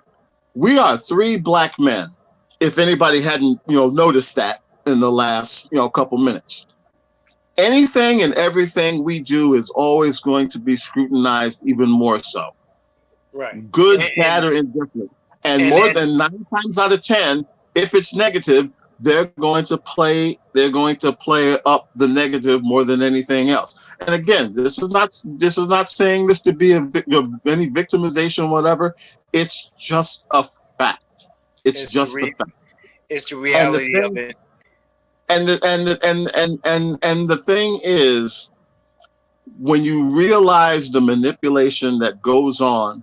We are 3 black men. If anybody hadn't noticed that in the last couple minutes, anything and everything we do is always going to be scrutinized even more so. Right. Good, bad, or indifferent. And more than 9 times out of 10, if it's negative, they're going to play up the negative more than anything else. And again, this is not saying this to be any victimization, whatever. It's just a fact. It's just a fact. It's the reality of it. And the thing is, when you realize the manipulation that goes on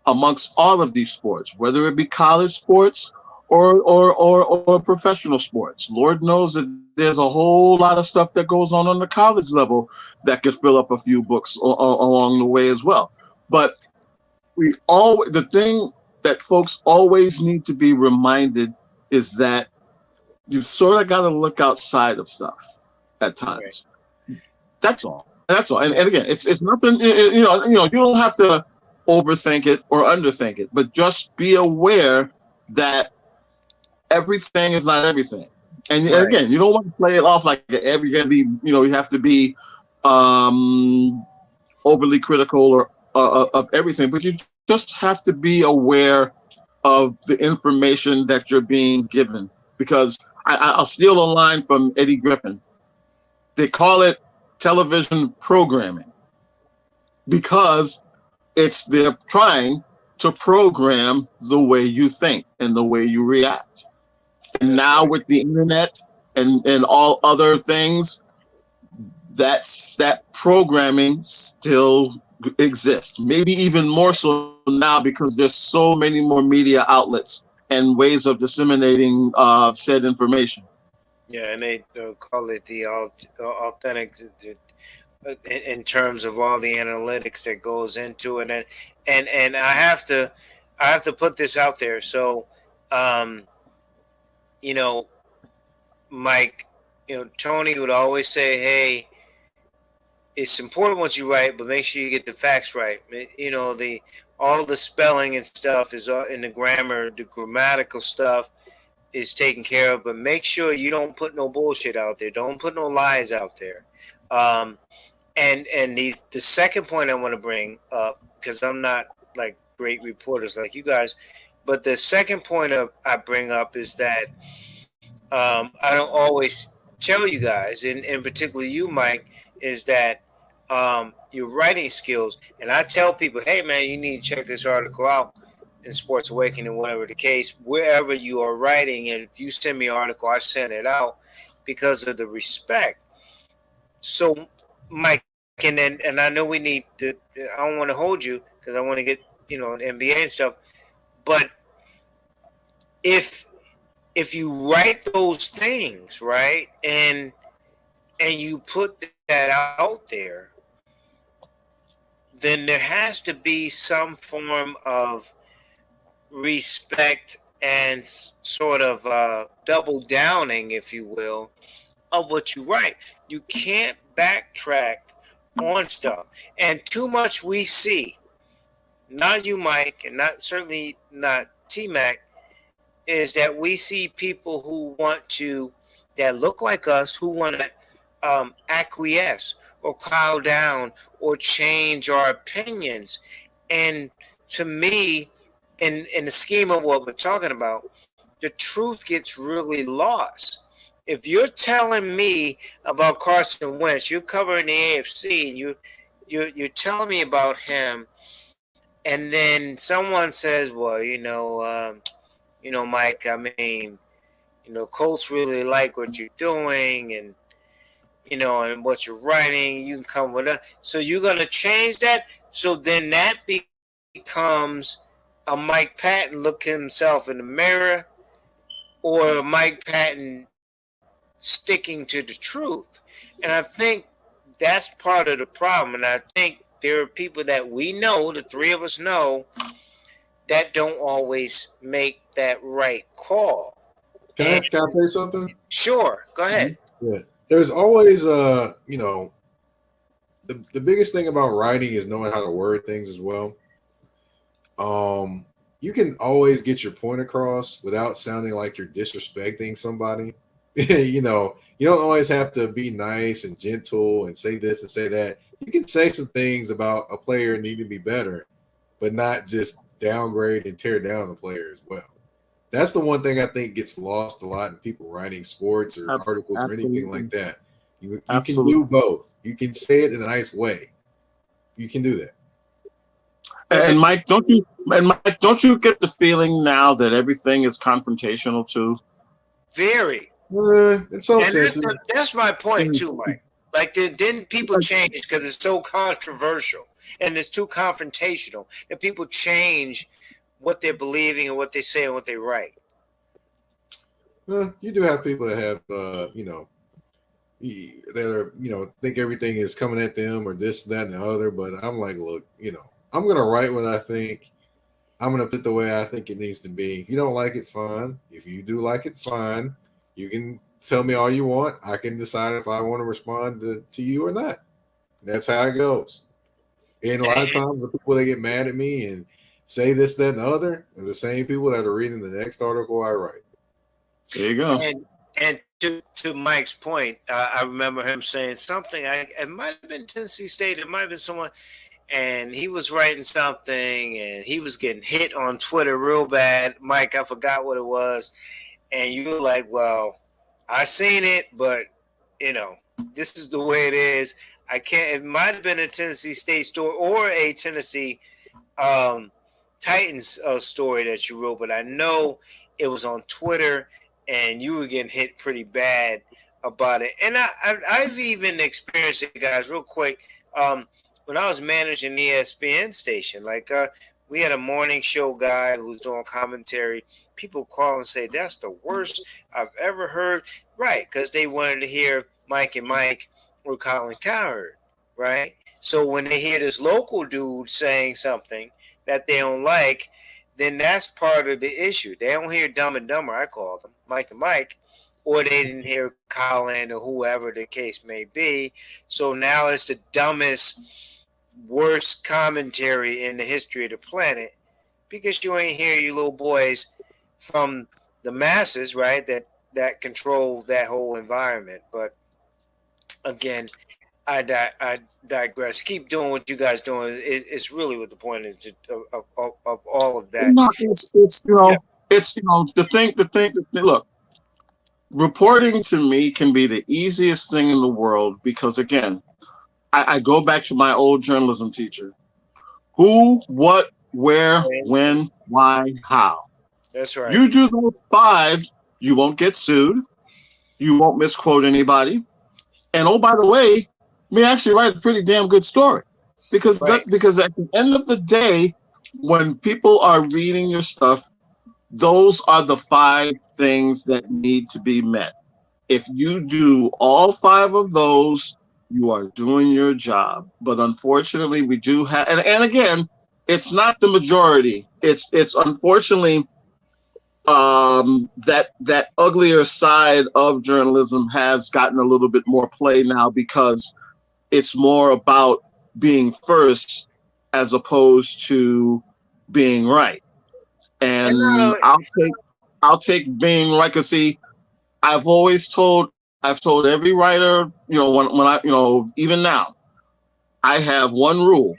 amongst all of these sports, whether it be college sports or professional sports, Lord knows that there's a whole lot of stuff that goes on the college level that could fill up a few books along the way as well. But the thing that folks always need to be reminded is that you sort of got to look outside of stuff at times. Right. That's all. And again, it's nothing. You don't have to overthink it or underthink it, but just be aware that everything is not everything. And right. Again, you don't want to play it off like you have to be overly critical of everything, but you just have to be aware of the information that you're being given. Because I'll steal a line from Eddie Griffin. They call it television programming because they're trying to program the way you think and the way you react. And now with the internet and all other things, that programming still exists. Maybe even more so now because there's so many more media outlets and ways of disseminating said information. Yeah, and they call it the authentic in terms of all the analytics that goes into it, and I have to put this out there. So, Mike, Tony would always say, "Hey, it's important what you write, but make sure you get the facts right." All the spelling and stuff is in the grammar, the grammatical stuff is taken care of, but make sure you don't put no bullshit out there. Don't put no lies out there. And the second point I want to bring up, because I'm not like great reporters like you guys, but the second point I bring up is that I don't always tell you guys, and particularly you, Mike, is that your writing skills. And I tell people, hey, man, you need to check this article out in Sports Awakening, whatever the case, wherever you are writing. And if you send me an article, I send it out because of the respect. So, Mike, and I know we need to, I don't want to hold you because I want to get, NBA and stuff. But if you write those things, right, and you put that out there, then there has to be some form of respect and sort of double downing, if you will, of what you write. You can't backtrack on stuff. And too much we see, not you, Mike, and certainly not T-Mac, is that we see people who want to, that look like us, who want to acquiesce, or cow down or change our opinions. And to me, in the scheme of what we're talking about, the truth gets really lost. If you're telling me about Carson Wentz, you're covering the AFC, and you're telling me about him, and then someone says, "Well, Mike, I mean, Colts really like what you're doing, and and what you're writing. You can come with us. So you're gonna change that. So then that becomes a Mike Patton look himself in the mirror, or a Mike Patton sticking to the truth. And I think that's part of the problem. And I think there are people that we know, the three of us know, that don't always make that right call. Can I say something? Sure, go ahead. Yeah. There's always the biggest thing about writing is knowing how to word things as well. You can always get your point across without sounding like you're disrespecting somebody. You don't always have to be nice and gentle and say this and say that. You can say some things about a player need to be better, but not just downgrade and tear down the player as well. That's the one thing I think gets lost a lot in people writing sports or articles or anything like that. You can do both. You can say it in a nice way. You can do that. And Mike, don't you get the feeling now that everything is confrontational too? Very. In some sense. That's my point too, Mike. Like, didn't people change because it's so controversial and it's too confrontational, and people change what they're believing and what they say and what they write? You do have people that have, they're, think everything is coming at them or this, that, and the other. But I'm like, look, I'm going to write what I think. I'm going to put it the way I think it needs to be. If you don't like it, fine. If you do like it, fine. You can tell me all you want. I can decide if I want to respond to you or not. That's how it goes. And a lot of times the people that get mad at me and say this, that, and the other are the same people that are reading the next article I write. There you go. And to Mike's point, I remember him saying something. It might have been Tennessee State. It might have been someone. And he was writing something, and he was getting hit on Twitter real bad. Mike, I forgot what it was. And you were like, well, I seen it, but, this is the way it is. I can't. It might have been a Tennessee State story or a Tennessee Titans story that you wrote, but I know it was on Twitter, and you were getting hit pretty bad about it. And I've even experienced it, guys, real quick. When I was managing the ESPN station, we had a morning show guy who was doing commentary. People call and say, that's the worst I've ever heard. Right, because they wanted to hear Mike and Mike or Colin Cowherd, right? So when they hear this local dude saying something that they don't like, then that's part of the issue. They don't hear Dumb and Dumber, I call them, Mike and Mike, or they didn't hear Colin or whoever the case may be. So now it's the dumbest, worst commentary in the history of the planet, because you ain't hear you little boys from the masses, right, that control that whole environment. But again, I digress. Keep doing what you guys doing. It's really what the point is of all of that. No, it's the thing. Look, reporting to me can be the easiest thing in the world because, again, I go back to my old journalism teacher. Who, what, where, when, why, how. That's right. You do those 5, you won't get sued. You won't misquote anybody. And oh, by the way, you may actually write a pretty damn good story. Because because at the end of the day, when people are reading your stuff, those are the 5 things that need to be met. If you do all 5 of those, you are doing your job. But unfortunately, we do have, and again, it's not the majority. It's unfortunately that uglier side of journalism has gotten a little bit more play now because it's more about being first as opposed to being right. And I'll take being right. Cause see, I've always told I've told every writer, when I, even now, I have one rule.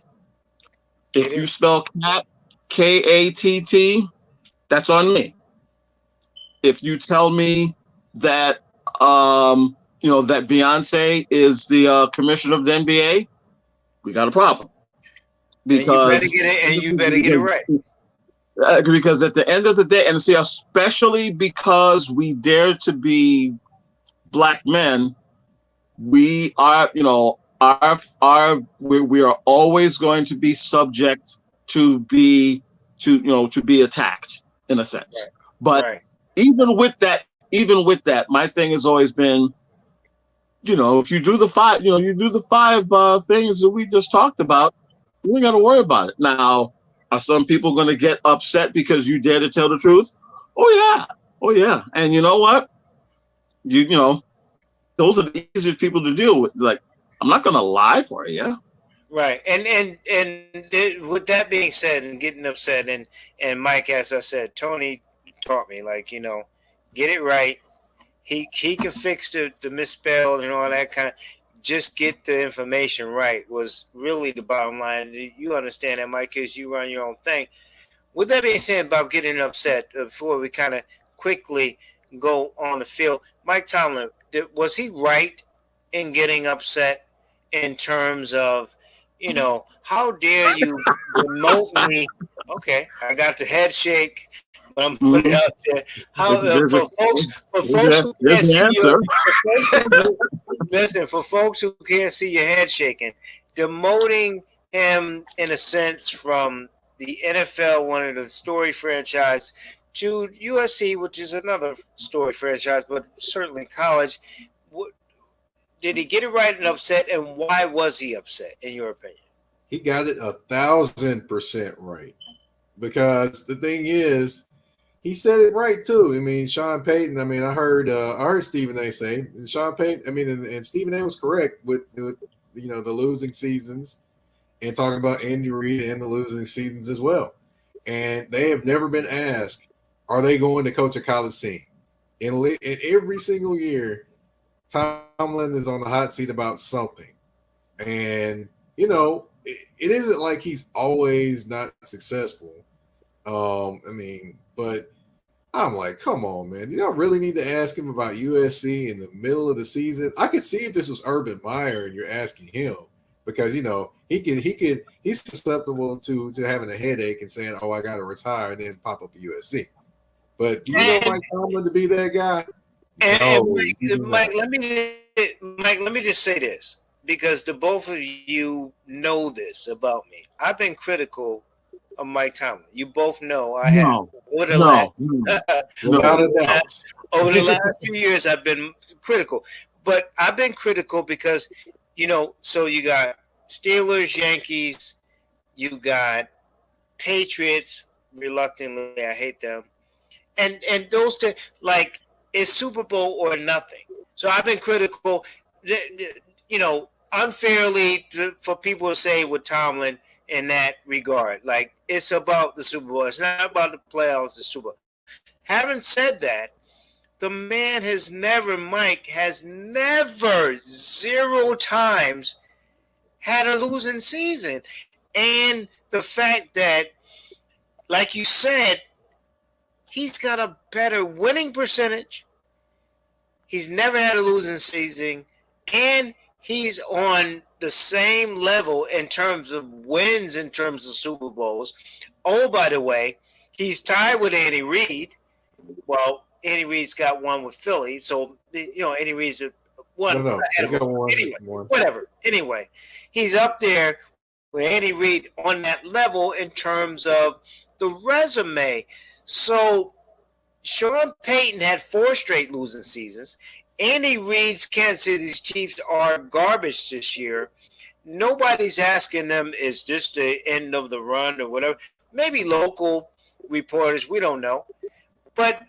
If you spell cat, Katt, that's on me. If you tell me that, that Beyonce is the commissioner of the NBA, we got a problem. Because you better get it right. Because at the end of the day, and see, especially because we dare to be Black men, we are, we are always going to be subject to be attacked in a sense. Right. But even with that, my thing has always been, if you do the five, things that we just talked about, you ain't got to worry about it. Now, are some people going to get upset because you dare to tell the truth? Oh yeah. And you know what? Those are the easiest people to deal with. Like, I'm not going to lie for you. Right. And with that being said, and getting upset, and Mike, as I said, Tony taught me, like, get it right. He can fix the misspell and all that kind of. Just get the information right was really the bottom line. You understand that, Mike, because you run your own thing. With that being said about getting upset, before we kind of quickly go on the field, Mike Tomlin, was he right in getting upset in terms of, how dare you demote me? Okay, I got the head shake. But I'm putting it out there. How for folks who can't see your listen, for folks who can't see your head shaking, demoting him in a sense from the NFL, one of the story franchise, to USC, which is another story franchise, but certainly college. Did he get it right and upset, and why was he upset, in your opinion? He got it 1,000% right, because the thing is, he said it right too. I mean, Sean Payton. I mean, I heard Stephen A. say, and Sean Payton. I mean, and Stephen A. was correct with the losing seasons, and talking about Andy Reid and the losing seasons as well. And they have never been asked, are they going to coach a college team? And every single year, Tomlin is on the hot seat about something, and it isn't like he's always not successful. But I'm like, come on, man. Do y'all really need to ask him about USC in the middle of the season? I could see if this was Urban Meyer and you're asking him, because he's susceptible to having a headache and saying, "Oh, I got to retire," and then pop up at USC. But do you know Mike Tomlin to be that guy? Mike, let me just say this, because the both of you know this about me. I've been critical of Mike Tomlin. You both know I have. Over the last few years, I've been critical. But I've been critical because, so you got Steelers, Yankees, you got Patriots, reluctantly, I hate them. And those two, like, it's Super Bowl or nothing. So I've been critical, unfairly for people to say with Tomlin in that regard. Like, it's about the Super Bowl. It's not about the playoffs, the Super Bowl. Having said that, the man has never, zero times had a losing season. And the fact that, like you said, he's got a better winning percentage. He's never had a losing season. And he's on the same level in terms of wins, in terms of Super Bowls. Oh, by the way, he's tied with Andy Reid. Well, Andy Reid's got one with Philly, so Andy Reid's one. No, he's got one. Anyway, whatever. Anyway, he's up there with Andy Reid on that level in terms of the resume. So Sean Payton had 4 straight losing seasons. Andy Reid's Kansas City Chiefs are garbage this year. Nobody's asking them, is this the end of the run or whatever? Maybe local reporters, we don't know. But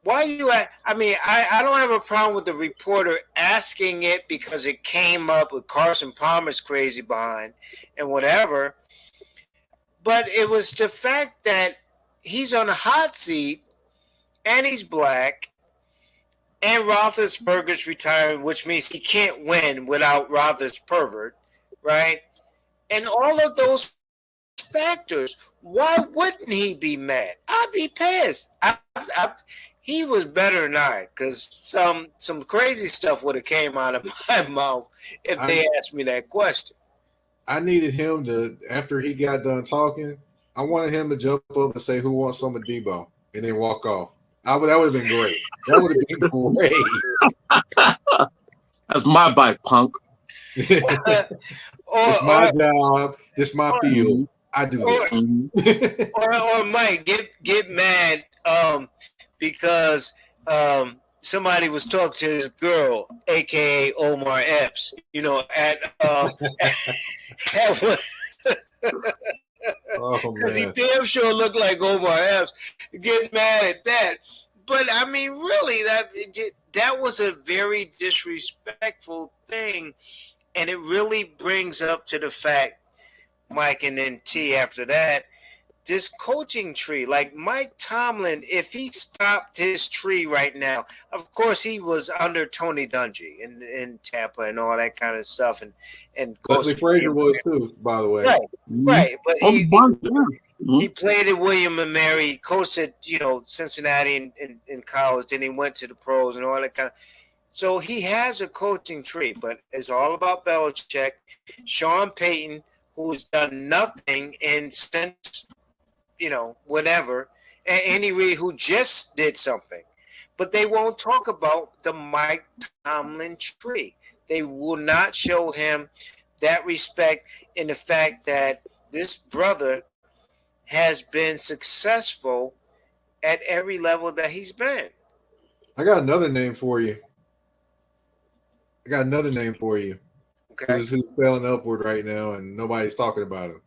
why you at? I mean, I don't have a problem with the reporter asking it because it came up with Carson Palmer's crazy behind and whatever. But it was the fact that he's on a hot seat and he's black. and Roethlisberger's retiring, which means he can't win without Roethlisberger, right? And all of those factors, why wouldn't he be mad? I'd be pissed. He was better than I, because some crazy stuff would have came out of my mouth if they asked me that question. I needed him to, after he got done talking, I wanted him to jump up and say, "Who wants some of Debo?" and then walk off. That would have been great. That would have been great. That's my bike, punk. It's my job. It's my field. I do this. Or Mike, get mad because somebody was talking to this girl, aka Omar Epps, at because he damn sure looked like Omar Epps. Get mad at that, but I mean, really, that was a very disrespectful thing, and it really brings up to the fact, Mike, and then T after that, this coaching tree, like Mike Tomlin, if he stopped his tree right now, of course he was under Tony Dungy in Tampa and all that kind of stuff, and Leslie Frazier was too, by the way. Right. But he played at William and Mary, he coached at Cincinnati in college, then he went to the pros and all that kind of. So he has a coaching tree, but it's all about Belichick, Sean Payton, who's done nothing since whatever, and Andy Reid, who just did something. But they won't talk about the Mike Tomlin tree. They will not show him that respect in the fact that this brother has been successful at every level that he's been. I got another name for you. Okay. Who's spelling upward right now, and nobody's talking about him.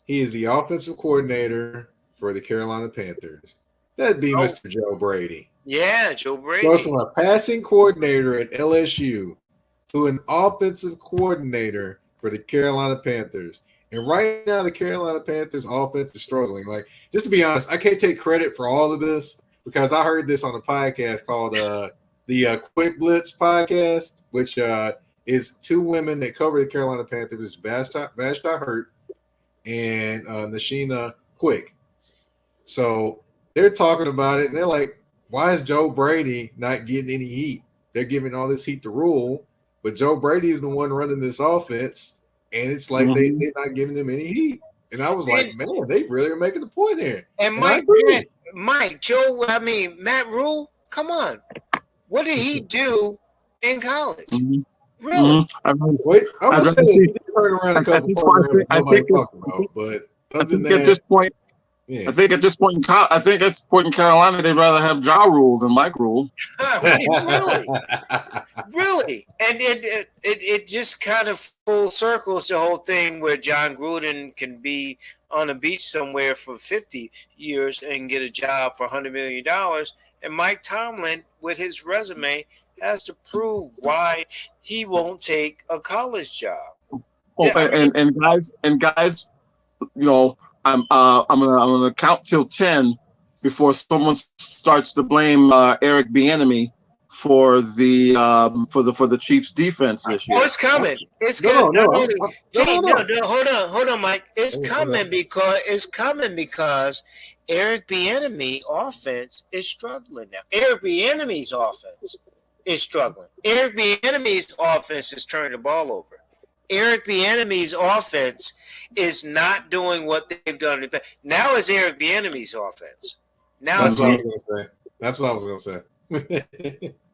He is the offensive coordinator for the Carolina Panthers. That'd be Mr. Joe Brady. Yeah, Joe Brady. Goes from a passing coordinator at LSU to an offensive coordinator for the Carolina Panthers. And right now, the Carolina Panthers offense is struggling. Like, just to be honest, I can't take credit for all of this because I heard this on a podcast called the Quick Blitz podcast, which is two women that cover the Carolina Panthers, Vashti Hurt and Nashina Quick. So they're talking about it, and they're like, why is Joe Brady not getting any heat? They're giving all this heat to Rule, but Joe Brady is the one running this offense, and it's like they're not giving him any heat. And I was like, man, they really are making a point here. And Matt Rule, come on. What did he do in college? Really? Wait, I'm going to say he did turn around a couple programs nobody's talking about, but other than that, at this point, I think at this point in Carolina, they'd rather have Ja Rule than Mike Rule. Really, and it just kind of full circles the whole thing where John Gruden can be on a beach somewhere for 50 years and get a job for $100 million, and Mike Tomlin, with his resume, has to prove why he won't take a college job. And guys, I'm gonna count till 10 before someone starts to blame Eric Bieniemy for the Chiefs' defense this year. Oh, it's coming. It's coming. Hold on, Mike. It's coming because Eric Bieniemy offense is struggling now. Eric Bieniemy's offense is struggling. Eric Bieniemy's offense is turning the ball over. Eric Bieniemy's offense is not doing what they've done. Now it's Eric Bieniemy's offense. That's what I was going to say.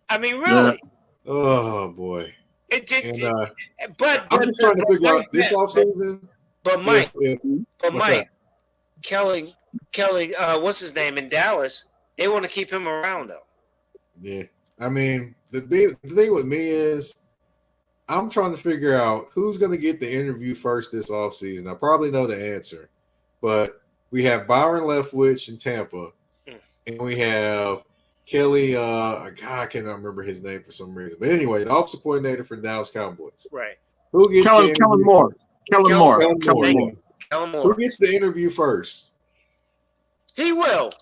I mean, really. Oh, boy. But I'm just trying to figure out this offseason. But Mike, Kelly, what's his name in Dallas? They want to keep him around though. Yeah, I mean the thing with me is I'm trying to figure out who's going to get the interview first this offseason. I probably know the answer, but we have Byron Leftwich in Tampa, and we have Kelly. I cannot remember his name for some reason, but anyway, the offensive coordinator for Dallas Cowboys. Right. Who gets Kellen Moore? Who gets the interview first? He will.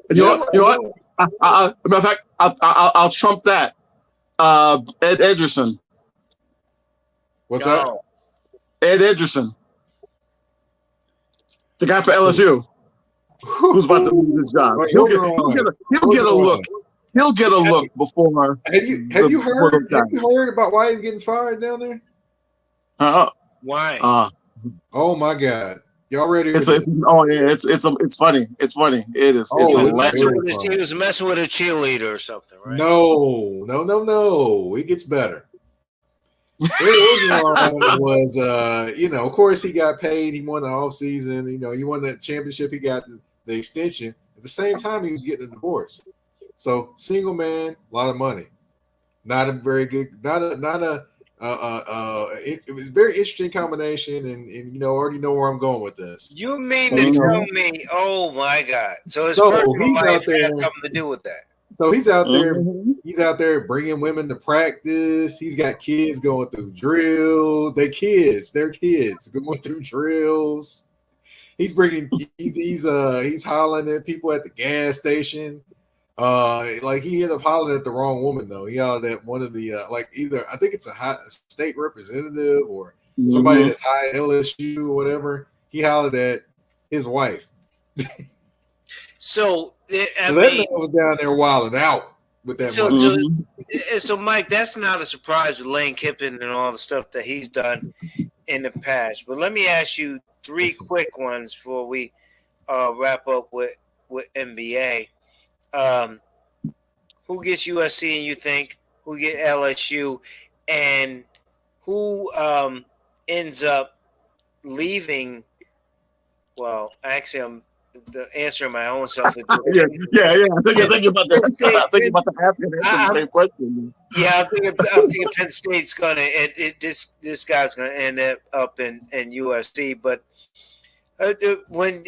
You know what? Matter of fact, I'll trump that. Ed Edgerson. What's that? Ed Edgerson, the guy for LSU, who's about to lose his job. Wait, He'll get a look. He'll get a look before. Have you heard about why he's getting fired down there? Why? Oh my God! Y'all ready? It's funny. It's funny. It is. He was messing with a cheerleader or something, right? No. It gets better. Was of course he got paid. He won the offseason. He won that championship. He got the extension. At the same time, he was getting a divorce. So single man, a lot of money. Not a very good. It was a very interesting combination, and already know where I'm going with this. You mean to tell me? Oh my God! So his personal life has something to do with that. So he's out there. He's out there bringing women to practice. He's got kids going through drills. They're kids going through drills. He's hollering at people at the gas station. He ended up hollering at the wrong woman though. He hollered at one of the either I think it's a state representative or somebody that's high at LSU or whatever. He hollered at his wife. So that man was down there wilding out with that money. So Mike, that's not a surprise with Lane Kiffin and all the stuff that he's done in the past. But let me ask you 3 quick ones before we wrap up with NBA. Who gets USC and you think? Who get LSU? And who ends up leaving? Well, actually, I'm answering my own self. Yeah. I think you're about to ask the same question. Yeah, I'm thinking Penn State's gonna. This guy's gonna end up in USC. But when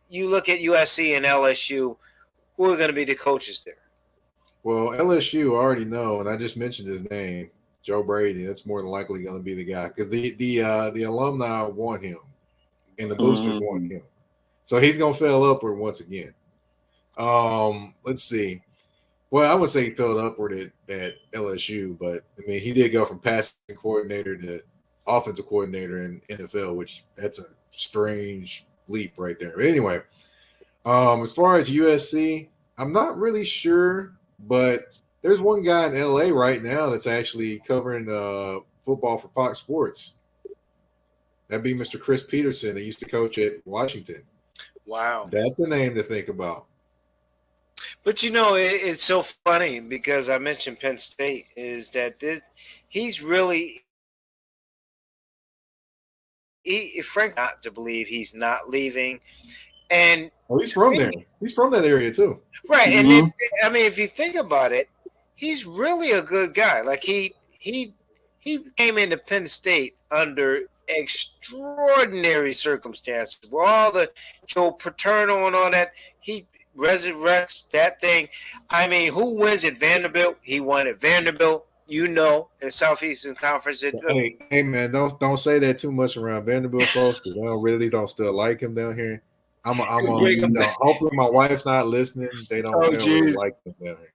you look at USC and LSU, who are going to be the coaches there? Well, LSU I already know, and I just mentioned his name, Joe Brady. That's more than likely going to be the guy because the alumni want him, and the boosters want him. So he's going to fail upward once again. Let's see. Well, I would say he fell upward at LSU, but I mean he did go from passing coordinator to offensive coordinator in NFL, which that's a strange leap right there. But anyway, as far as USC, I'm not really sure, but there's one guy in LA right now that's actually covering football for Fox Sports. That'd be Mr. Chris Peterson that used to coach at Washington. Wow. That's the name to think about. But it's so funny because I mentioned Penn State is that he's really frankly not to believe he's not leaving. And he's from there. He's from that area too. Right. And then, I mean, if you think about it, he's really a good guy. Like he came into Penn State under extraordinary circumstances where all the Joe Paterno and all that, he resurrects that thing. I mean, who wins at Vanderbilt? He won at Vanderbilt, in the Southeastern Conference. Hey man, don't say that too much around Vanderbilt folks because I don't still like him down here. Hopefully my wife's not listening. They don't really like him down here.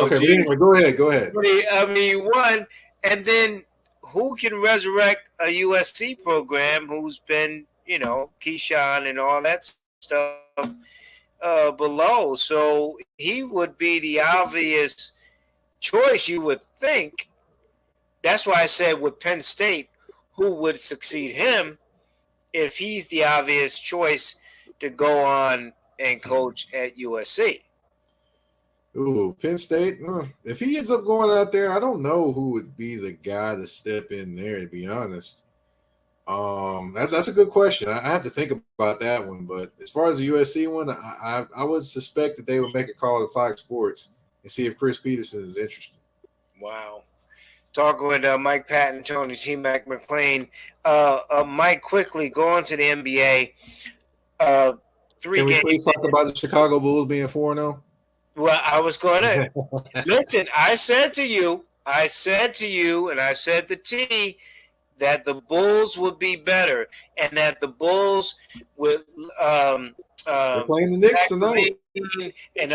Okay, but anyway, go ahead. I mean, one, and then who can resurrect a USC program who's been, Keyshawn and all that stuff below? So he would be the obvious choice, you would think. That's why I said with Penn State, who would succeed him if he's the obvious choice to go on and coach at USC? Ooh, Penn State. If he ends up going out there, I don't know who would be the guy to step in there, to be honest. That's a good question. I have to think about that one. But as far as the USC one, I would suspect that they would make a call to Fox Sports and see if Chris Peterson is interested. Wow. Talking with Mike Patton, Tony T-Mac McLean. Mike, quickly, go on to the NBA. 3 Can we games. please talk about the Chicago Bulls being 4-0? Well, I was going to listen. I said to you, and I said to T that the Bulls would be better, and that the Bulls would. They're playing the Knicks tonight. And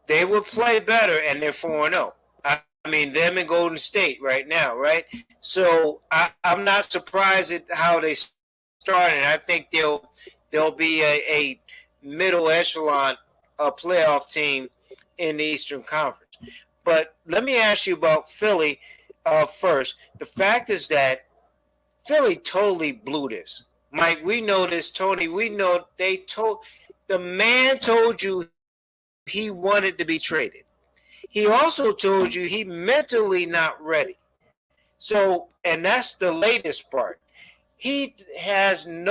they would play better, and they're 4-0. I mean, them and Golden State right now, right? So I'm not surprised at how they started. I think they'll be a middle echelon playoff team in the Eastern Conference. But let me ask you about Philly first. The fact is that Philly totally blew this. Mike, we know this. Tony, we know the man told you he wanted to be traded. He also told you he mentally not ready. So, and that's the latest part. He doesn't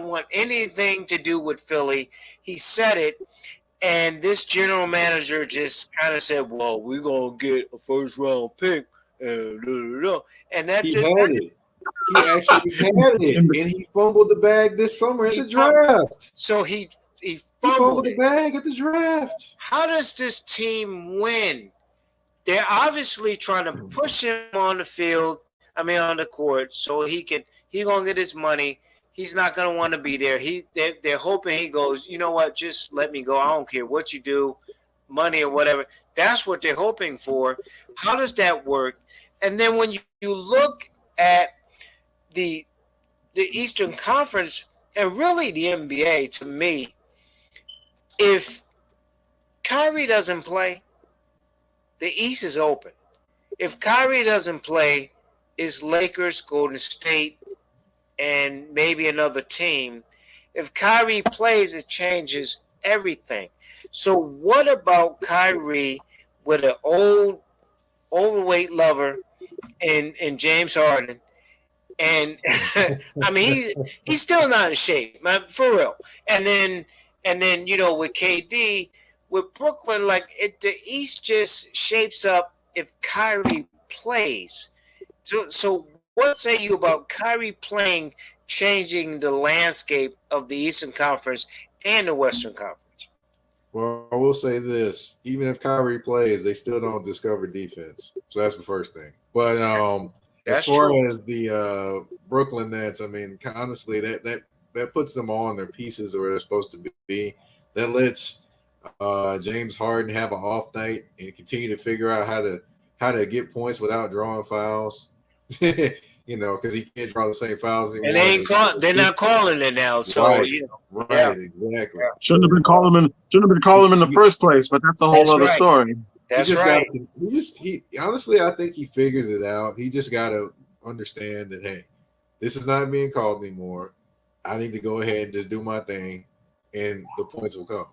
want anything to do with Philly. He said it, and this general manager just kind of said, "Well, we're gonna get a first round pick," and that he had it. He actually had it, and he fumbled the bag this summer at the draft. So he fumbled the bag at the draft. How does this team win? They're obviously trying to push him on the field. I mean, on the court, so he gonna get his money. He's not gonna want to be there. They're hoping he goes. You know what? Just let me go. I don't care what you do, money or whatever. That's what they're hoping for. How does that work? And then when you look at the Eastern Conference and really the NBA, to me, if Kyrie doesn't play, the East is open. If Kyrie doesn't play, it's Lakers, Golden State, and maybe another team. If Kyrie plays, it changes everything. So what about Kyrie with an old, overweight lover and James Harden? And I mean, he's still not in shape, man, for real. And then with KD, with Brooklyn, the East just shapes up if Kyrie plays. So what say you about Kyrie playing, changing the landscape of the Eastern Conference and the Western Conference? Well, I will say this: even if Kyrie plays, they still don't discover defense. So that's the first thing. But as far as the Brooklyn Nets, I mean, honestly, that puts them all in their pieces where they're supposed to be. That lets James Harden have an off night and continue to figure out how to get points without drawing fouls. Because he can't draw the same fouls anymore. And they're not calling it now. So right, exactly. Shouldn't have been calling him in the first place, but that's a whole other story. That's right. Honestly, I think he figures it out. He just got to understand that, hey, this is not being called anymore. I need to go ahead and just do my thing, and the points will come.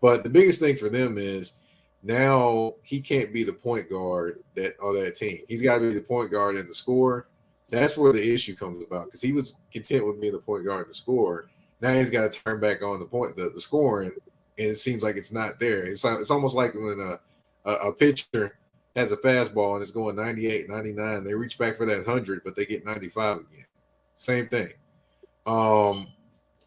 But the biggest thing for them is now he can't be the point guard of that team. He's got to be the point guard and the scorer. That's where the issue comes about, because he was content with being the point guard and the scorer. Now he's got to turn back on the scoring, and it seems like it's not there. It's almost like when a pitcher has a fastball and it's going 98, 99. They reach back for that 100, but they get 95 again. Same thing. And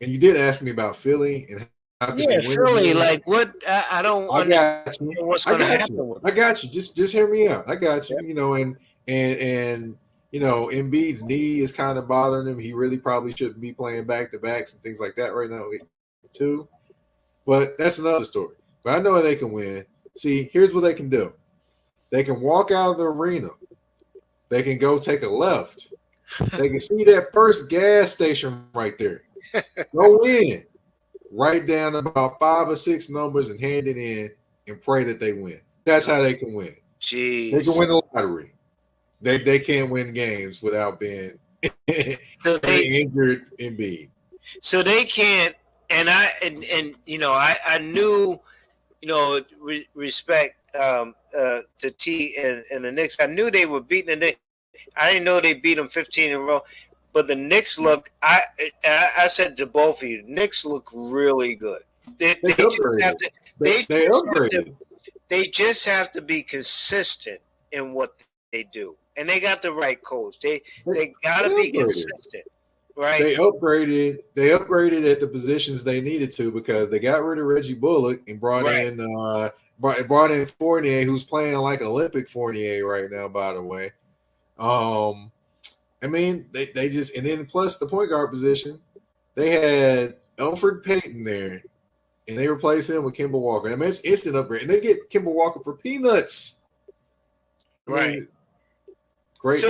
you did ask me about Philly and how they win. Philly, what? I don't understand what's going to happen. I got you. Just hear me out. I got you. And Embiid's knee is kind of bothering him. He really probably shouldn't be playing back-to-backs and things like that right now, too. But that's another story. But I know they can win. See, here's what they can do. They can walk out of the arena. They can go take a left. They can see that first gas station right there. Go in. Write down about 5 or 6 numbers and hand it in and pray that they win. That's how they can win. Jeez. They can win the lottery. They can't win games without being injured Embiid. So they can't. And I knew, respect to T and the Knicks. I knew they were beating the Knicks. I didn't know they beat them 15 in a row. But the Knicks look. I said to both of you, the Knicks look really good. They just have to be consistent in what they do. And they got the right coach. They got to be consistent, right? They upgraded at the positions they needed to, because they got rid of Reggie Bullock and brought in Fournier, who's playing like Olympic Fournier right now, by the way. I mean, they just, and then plus the point guard position, they had Elfrid Payton there, and they replace him with Kemba Walker. I mean, it's instant upgrade, and they get Kemba Walker for peanuts. I mean, great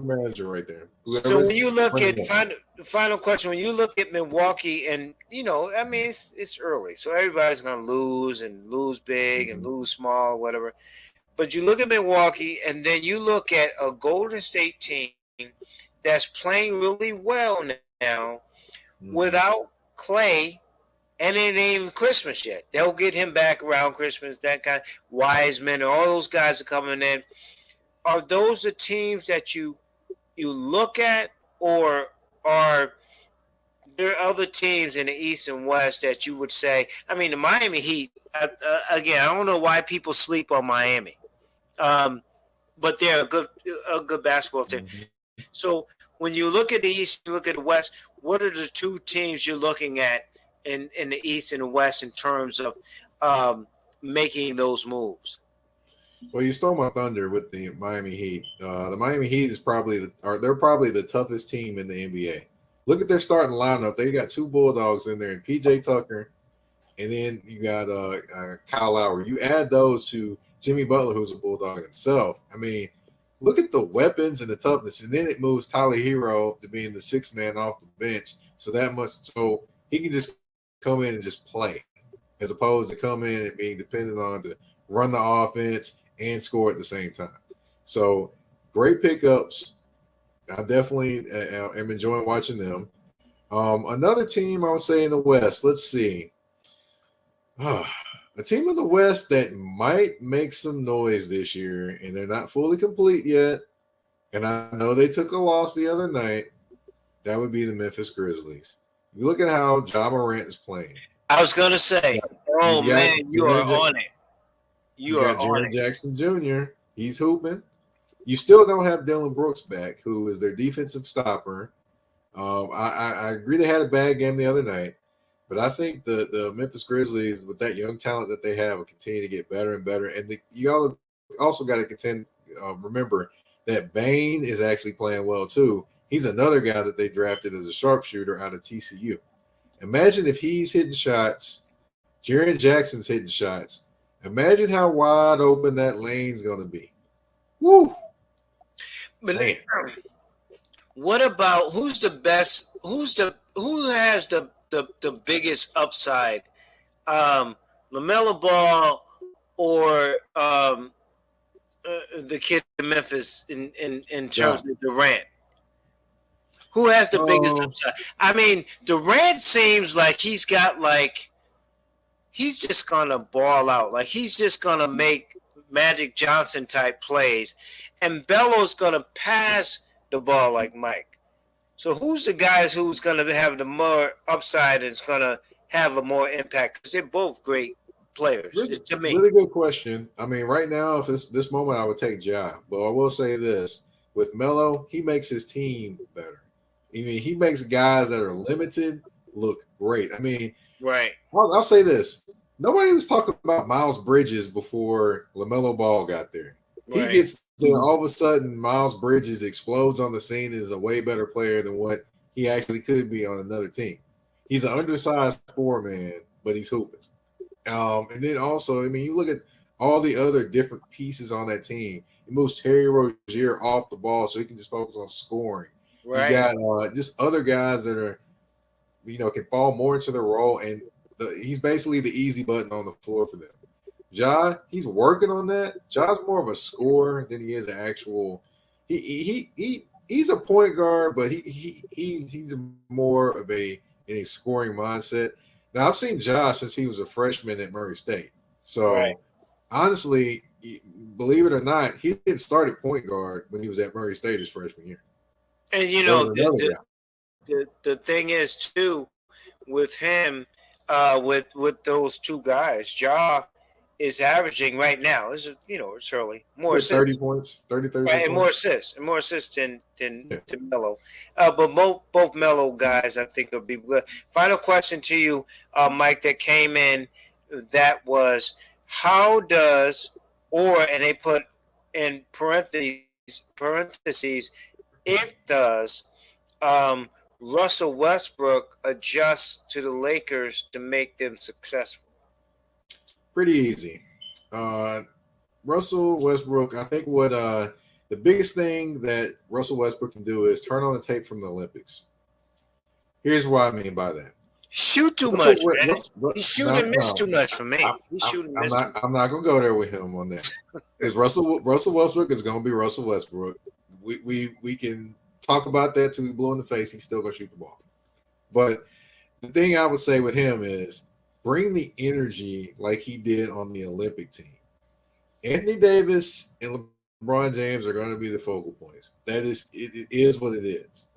manager right there. So when you look at final question, when you look at Milwaukee, and I mean, it's early, so everybody's gonna lose and lose big and lose small, whatever. But you look at Milwaukee, and then you look at a Golden State team that's playing really well now without Clay, and it ain't even Christmas yet. They'll get him back around Christmas. That kind of Wiseman, all those guys are coming in. Are those the teams that you look at, or are there other teams in the East and West that you would say? I mean, the Miami Heat. Again, I don't know why people sleep on Miami, but they're a good basketball team. So when you look at the East, you look at the West. What are the two teams you're looking at in the East and the West in terms of making those moves? Well, you stole my thunder with the Miami Heat. The Miami Heat is they're probably the toughest team in the NBA. Look at their starting lineup. They got two Bulldogs in there, and PJ Tucker, and then you got Kyle Lowry. You add those to Jimmy Butler, who's a Bulldog himself. I mean, look at the weapons and the toughness, and then it moves Tyler Hero to being the sixth man off the bench. So he can just come in and just play, as opposed to come in and being dependent on to run the offense and score at the same time. So great pickups. I definitely am enjoying watching them. Another team I would say in the West, let's see. A team in the West that might make some noise this year, and they're not fully complete yet, and I know they took a loss the other night, that would be the Memphis Grizzlies. You look at how Ja Morant is playing. I was going to say, you are on it. You got Jaren Jackson Jr. He's hooping. You still don't have Dylan Brooks back, who is their defensive stopper. I agree they had a bad game the other night, but I think the Memphis Grizzlies, with that young talent that they have, will continue to get better and better. And you also got to remember that Bane is actually playing well too. He's another guy that they drafted as a sharpshooter out of TCU. Imagine if he's hitting shots, Jaren Jackson's hitting shots. Imagine how wide open that lane's going to be. Woo! But what about who's the best? Who has the biggest upside? LaMelo Ball or the kid in Memphis in terms of Durant? Who has the biggest upside? I mean, Durant seems like he's just gonna ball out. Like he's just gonna make Magic Johnson type plays, and Bello's gonna pass the ball like Mike. So who's the guys who's gonna have the more upside and is gonna have a more impact? Because they're both great players. To me, really good question. I mean, right now, if it's this moment, I would take Ja, but I will say this: with Melo, he makes his team better. I mean, he makes guys that are limited look great. I mean, right. I'll say this. Nobody was talking about Miles Bridges before LaMelo Ball got there. Right. He gets there, all of a sudden, Miles Bridges explodes on the scene and is a way better player than what he actually could be on another team. He's an undersized four-man, but he's hooping. And then also, I mean, you look at all the other different pieces on that team. It moves Terry Rozier off the ball so he can just focus on scoring. Right. You got just other guys that are, can fall more into their role, and he's basically the easy button on the floor for them. Ja, he's working on that. Ja's more of a scorer than he is an actual. He's a point guard, but he's more of a scoring mindset. Now I've seen Ja since he was a freshman at Murray State. So honestly, believe it or not, he didn't start at point guard when he was at Murray State his freshman year. And the thing is too, with him, with those two guys, Ja is averaging right now. It's early. More assists. 30 points, 30 right, points. And more assists than Melo. But both Melo guys, I think, will be good. Final question to you, Mike, that came in. That was, how does, and they put in parentheses, if does, Russell Westbrook adjust to the Lakers to make them successful? Pretty easy. Russell Westbrook, I think what the biggest thing that Russell Westbrook can do is turn on the tape from the Olympics. Here's what I mean by that. Shoot too much, man. He shoot and miss too much for me. I'm not gonna go there with him on that. Because Russell Westbrook is gonna be Russell Westbrook. We can talk about that till we blow in the face. He's still gonna shoot the ball. But the thing I would say with him is bring the energy like he did on the Olympic team. Anthony Davis and LeBron James are going to be the focal points. That is, it is what it is.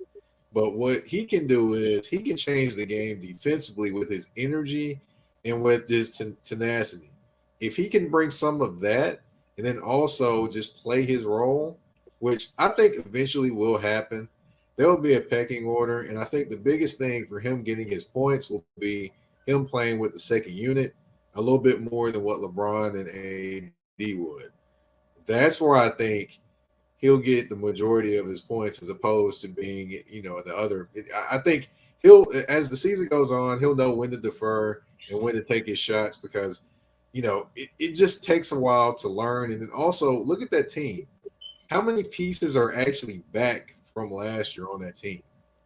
But what he can do is he can change the game defensively with his energy and with his tenacity. If he can bring some of that and then also just play his role, which I think eventually will happen, there will be a pecking order. And I think the biggest thing for him getting his points will be him playing with the second unit a little bit more than what LeBron and AD would. That's where I think he'll get the majority of his points as opposed to being, the other. I think he'll, as the season goes on, he'll know when to defer and when to take his shots because, it just takes a while to learn. And then also look at that team. How many pieces are actually back from last year on that team?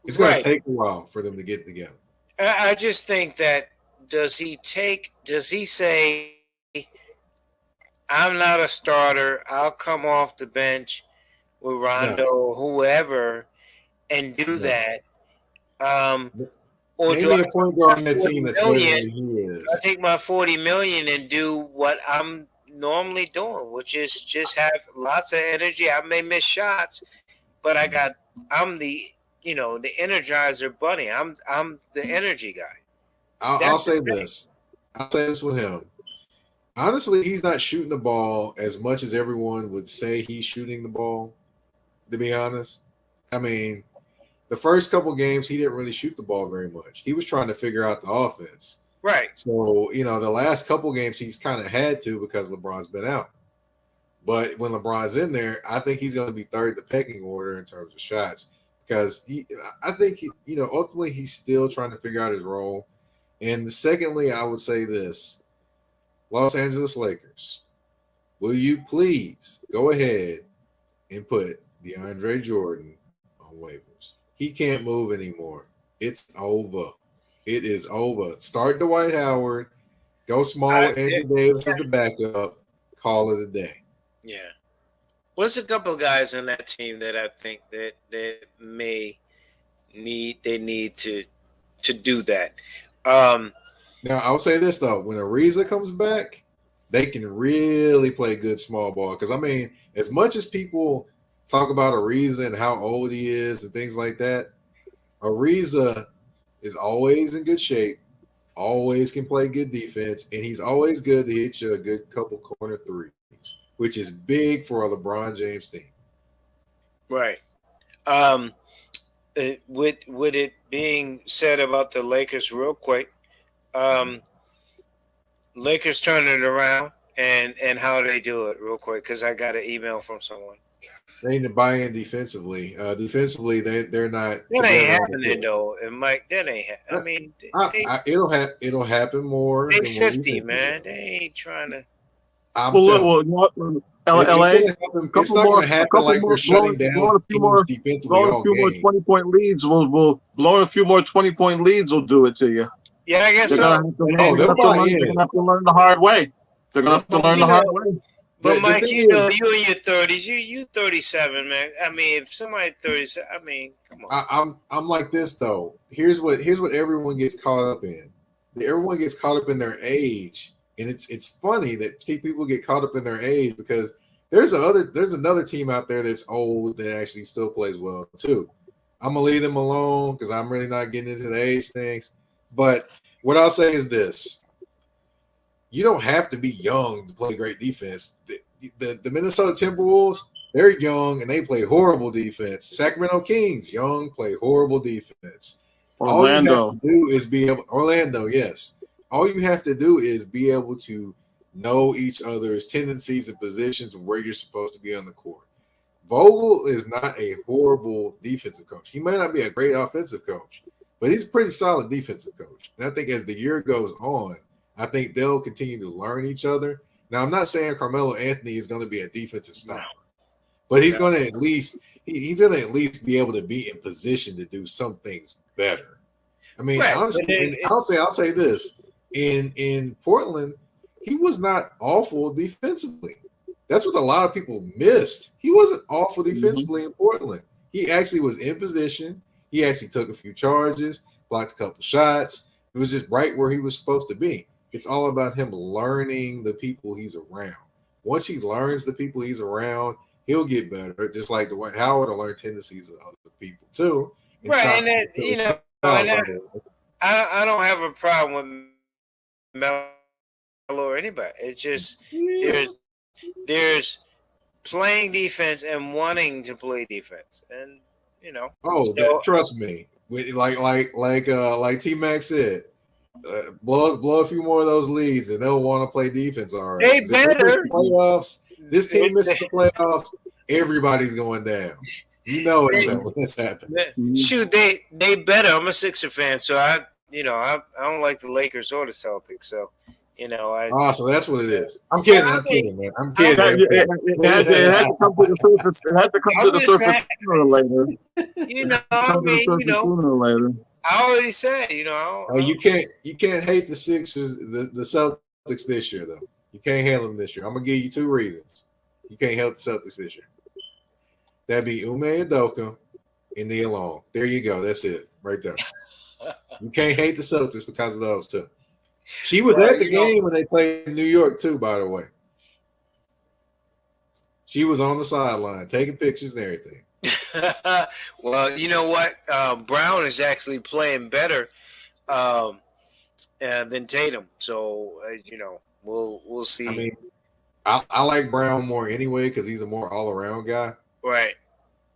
It's going to take a while for them to get together. I just think that does he say, I'm not a starter, I'll come off the bench with Rondo or whoever and do that? Or do I a point guard on that team that's better than he is? I take my $40 million and do what I'm normally doing, which is just have lots of energy. I may miss shots, but I'm the the Energizer Bunny. I'm the energy guy. I'll say this. I'll say this with him. Honestly, he's not shooting the ball as much as everyone would say he's shooting the ball, to be honest. I mean, the first couple games, he didn't really shoot the ball very much. He was trying to figure out the offense. Right. So, the last couple games, he's kind of had to because LeBron's been out. But when LeBron's in there, I think he's going to be third in the pecking order in terms of shots because I think, ultimately he's still trying to figure out his role. And secondly, I would say this. Los Angeles Lakers, will you please go ahead and put DeAndre Jordan on waivers? He can't move anymore. It's over. It is over. Start Dwight Howard. Go small with Anthony Davis as the backup. Call it a day. Yeah. What's a couple of guys on that team that I think that may need to do that? Now, I'll say this, though. When Ariza comes back, they can really play good small ball. Because, I mean, as much as people talk about Ariza and how old he is and things like that, Ariza is always in good shape, always can play good defense, and he's always good to hit you a good couple corner threes, which is big for a LeBron James team. Right. With it being said about the Lakers real quick, Lakers turn it around and how they do it real quick because I got an email from someone. They need to buy in defensively. Defensively, they're not. That ain't happening though, and Mike. That ain't. I mean, it'll happen more. They 50, man. They ain't trying to. LA. It's not going to happen like they're shutting down a few more 20-point leads will blowing a few more 20-point leads will do it to you. Yeah, I guess so. They're going to have to learn the hard way. They're going to have to learn the hard way. But Mike, you in your 30s, you 37, man. I mean, if somebody 37, I mean, come on. I'm like this though. Here's what everyone gets caught up in. Everyone gets caught up in their age, and it's funny that people get caught up in their age because there's another team out there that's old that actually still plays well too. I'm gonna leave them alone because I'm really not getting into the age things. But what I'll say is this. You don't have to be young to play great defense. The Minnesota Timberwolves, they're young and they play horrible defense. Sacramento Kings, young, play horrible defense. Orlando. All you have to do is be able Orlando, yes. All you have to do is be able to know each other's tendencies and positions and where you're supposed to be on the court. Vogel is not a horrible defensive coach. He may not be a great offensive coach, but he's a pretty solid defensive coach. And I think as the year goes on, I think they'll continue to learn each other. Now, I'm not saying Carmelo Anthony is going to be a defensive stopper, but he's going to at least be able to be in position to do some things better. I mean, honestly, I'll say this: in Portland, he was not awful defensively. That's what a lot of people missed. He wasn't awful defensively in Portland. He actually was in position. He actually took a few charges, blocked a couple shots. It was just right where he was supposed to be. It's all about him learning the people he's around. Once he learns the people he's around, he'll get better. Just like Dwight Howard will learn tendencies of other people too. Right, and then, I don't have a problem with Melo or anybody. It's just there's playing defense and wanting to play defense, and trust me, like T Mac said, blow a few more of those leads, and they'll want to play defense. All right, they better playoffs. This team misses the playoffs. Everybody's going down. You know exactly what's happening. Shoot, they better. I'm a Sixer fan, so I don't like the Lakers or the Celtics, so. So that's what it is. I'm kidding, man. I'm kidding. It had to come to the surface. It had to come to the surface sooner or later. Sooner or later. I already said, you can't hate the Sixers, the Celtics this year though. You can't handle them this year. I'm gonna give you 2 reasons. You can't help the Celtics this year. That'd be Ime Udoka and Nia Long. There you go. That's it, right there. You can't hate the Celtics because of those 2. She was at the game when they played in New York, too, by the way. She was on the sideline taking pictures and everything. Well, you know what? Brown is actually playing better than Tatum. So, we'll see. I mean, I like Brown more anyway because he's a more all-around guy. Right.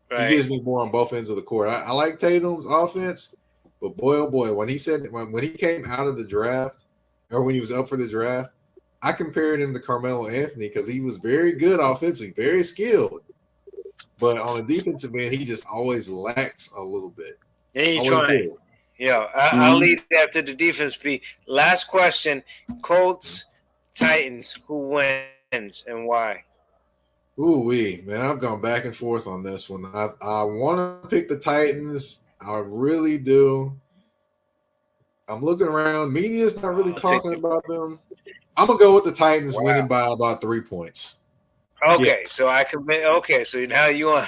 He gives me more on both ends of the court. I like Tatum's offense, but boy, oh boy, when he came out of the draft, or when he was up for the draft, I compared him to Carmelo Anthony because he was very good offensively, very skilled. But on the defensive end, he just always lacks a little bit. Yeah, trying. Yeah, I'll leave that to the defense. Last question: Colts, Titans, who wins and why? Man, I've gone back and forth on this one. I want to pick the Titans. I really do. I'm looking around. Media's not really talking about them. I'm gonna go with the Titans winning by about 3 points. Okay, so I commit. Okay, so now you on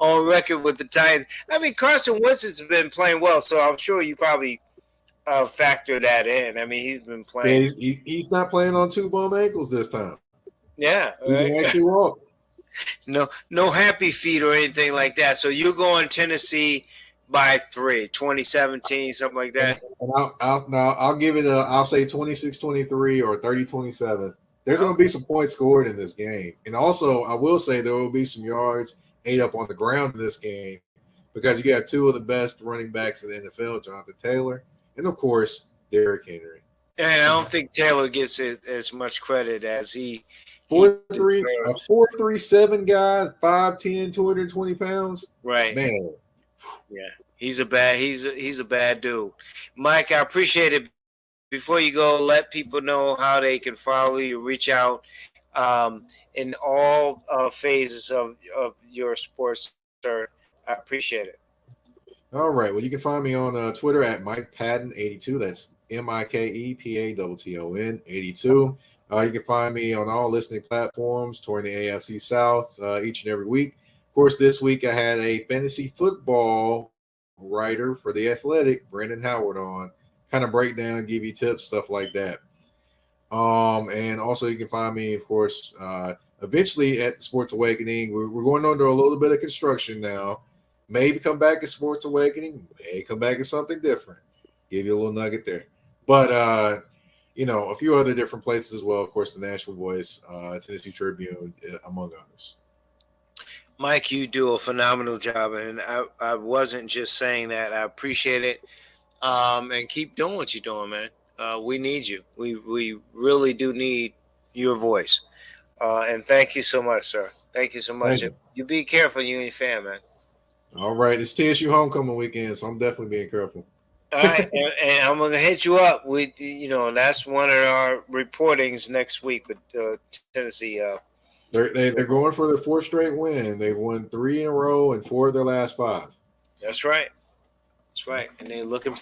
on record with the Titans. I mean, Carson Wentz has been playing well, so I'm sure you probably factor that in. I mean, he's been playing. Yeah, he's not playing on 2 bum ankles this time. Yeah, he can actually walk. No happy feet or anything like that. So you're going Tennessee by 3, 2017, something like that. And I'll give it I'll say 26-23 or 30-27. There's going to be some points scored in this game. And also, I will say there will be some yards ate up on the ground in this game because you got 2 of the best running backs in the NFL, Jonathan Taylor, and, of course, Derrick Henry. And I don't think Taylor gets it as much credit as he – 4'3" guy, 5'10", 220 pounds. Right. Man. Yeah. He's a bad dude. Mike, I appreciate it. Before you go, let people know how they can follow you, reach out in all phases of your sports, sir. I appreciate it. All right. Well, you can find me on Twitter at MikePatton82. That's MikePatton 82. You can find me on all listening platforms touring the AFC South each and every week. Of course, this week I had a fantasy football writer for The Athletic, Brandon Howard, on, kind of break down, give you tips, stuff like that. And also you can find me, of course, eventually at Sports Awakening. We're going under a little bit of construction now. Maybe come back at Sports Awakening, may come back at something different. Give you a little nugget there. But, a few other different places as well. Of course, the Nashville Voice, Tennessee Tribune, among others. Mike, you do a phenomenal job, and I wasn't just saying that. I appreciate it, and keep doing what you're doing, man. We need you. We really do need your voice, and thank you so much, sir. Thank you so much. You be careful, you and your fam, man. All right, it's TSU homecoming weekend, so I'm definitely being careful. All right, and I'm gonna hit you up with that's one of our reportings next week with Tennessee. They're going for their fourth straight win. They've won 3 in a row and 4 of their last 5. That's right. That's right, and they're looking.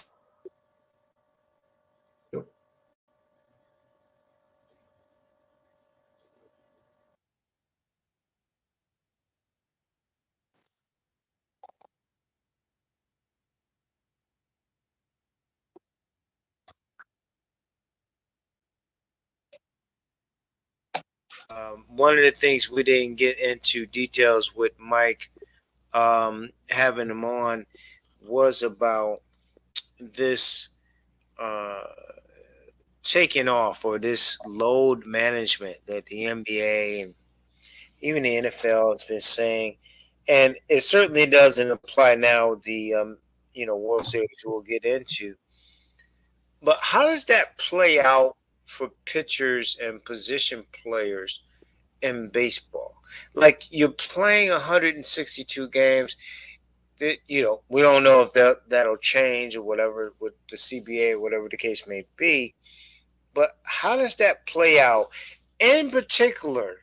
One of the things we didn't get into details with Mike having him on was about this taking off, or this load management that the NBA and even the NFL has been saying, and it certainly doesn't apply now. The World Series we'll get into, but how does that play out for pitchers and position players in baseball? Like, you're playing 162 games. We don't know if that'll change or whatever with the CBA or whatever the case may be. But how does that play out? In particular,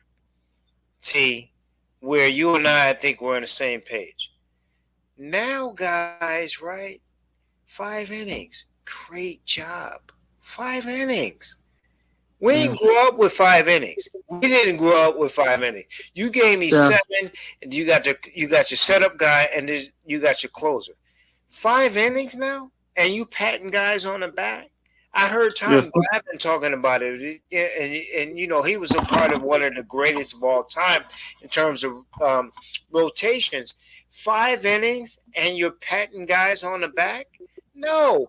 T, where you and I think we're on the same page. Now, guys, right? 5 innings. Great job. 5 innings. We didn't grow up with 5 innings. We didn't grow up with 5 innings. You gave me 7, and you got your setup guy, and you got your closer. 5 innings now, and you patting guys on the back. I heard Tom Glavine talking about it, and he was a part of one of the greatest of all time in terms of rotations. 5 innings, and you're patting guys on the back? No,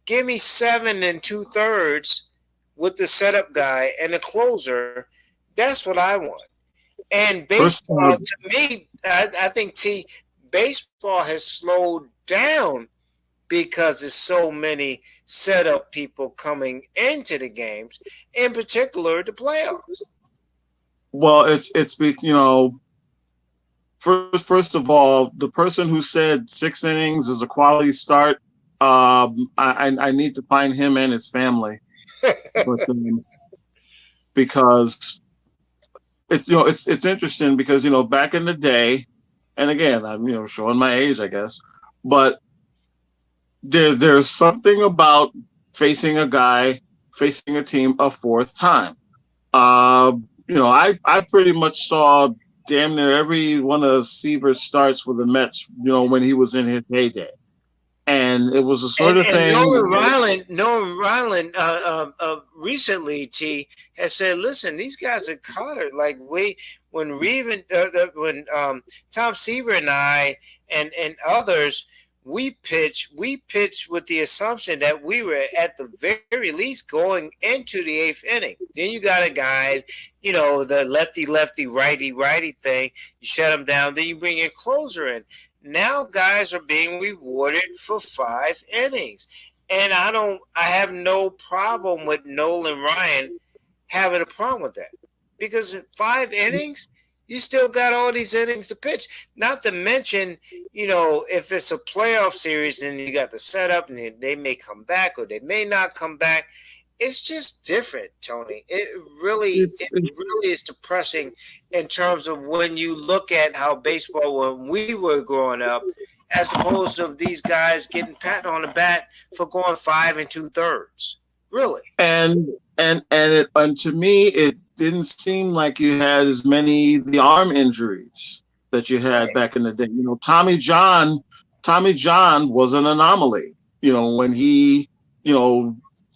give me 7 2/3 with the setup guy and the closer. That's what I want. And baseball, to me, I think baseball has slowed down because there's so many setup people coming into the games, in particular the playoffs. Well, it's first of all, the person who said 6 innings is a quality start, I need to find him and his family. Because it's interesting because back in the day, and again I'm showing my age, I guess, but there's something about facing a team a 4th time. I pretty much saw damn near every one of Seaver's starts with the Mets, when he was in his heyday. And it was a sort of thing. Norman Ryland recently, T, has said, "Listen, these guys are caught. Like when Tom Seaver and I and others, we pitched with the assumption that we were at the very least going into the 8th inning. Then you got a guy, the lefty righty thing. You shut him down. Then you bring your closer in." Now guys are being rewarded for 5 innings. And I have no problem with Nolan Ryan having a problem with that. Because in 5 innings, you still got all these innings to pitch. Not to mention, if it's a playoff series, then you got the setup, and they may come back or they may not come back. It's just different, Tony. It really is depressing in terms of when you look at how baseball, when we were growing up, as opposed to these guys getting patted on the back for going 5 2/3. Really. And to me, it didn't seem like you had as many the arm injuries that you had back in the day. Tommy John was an anomaly. When he,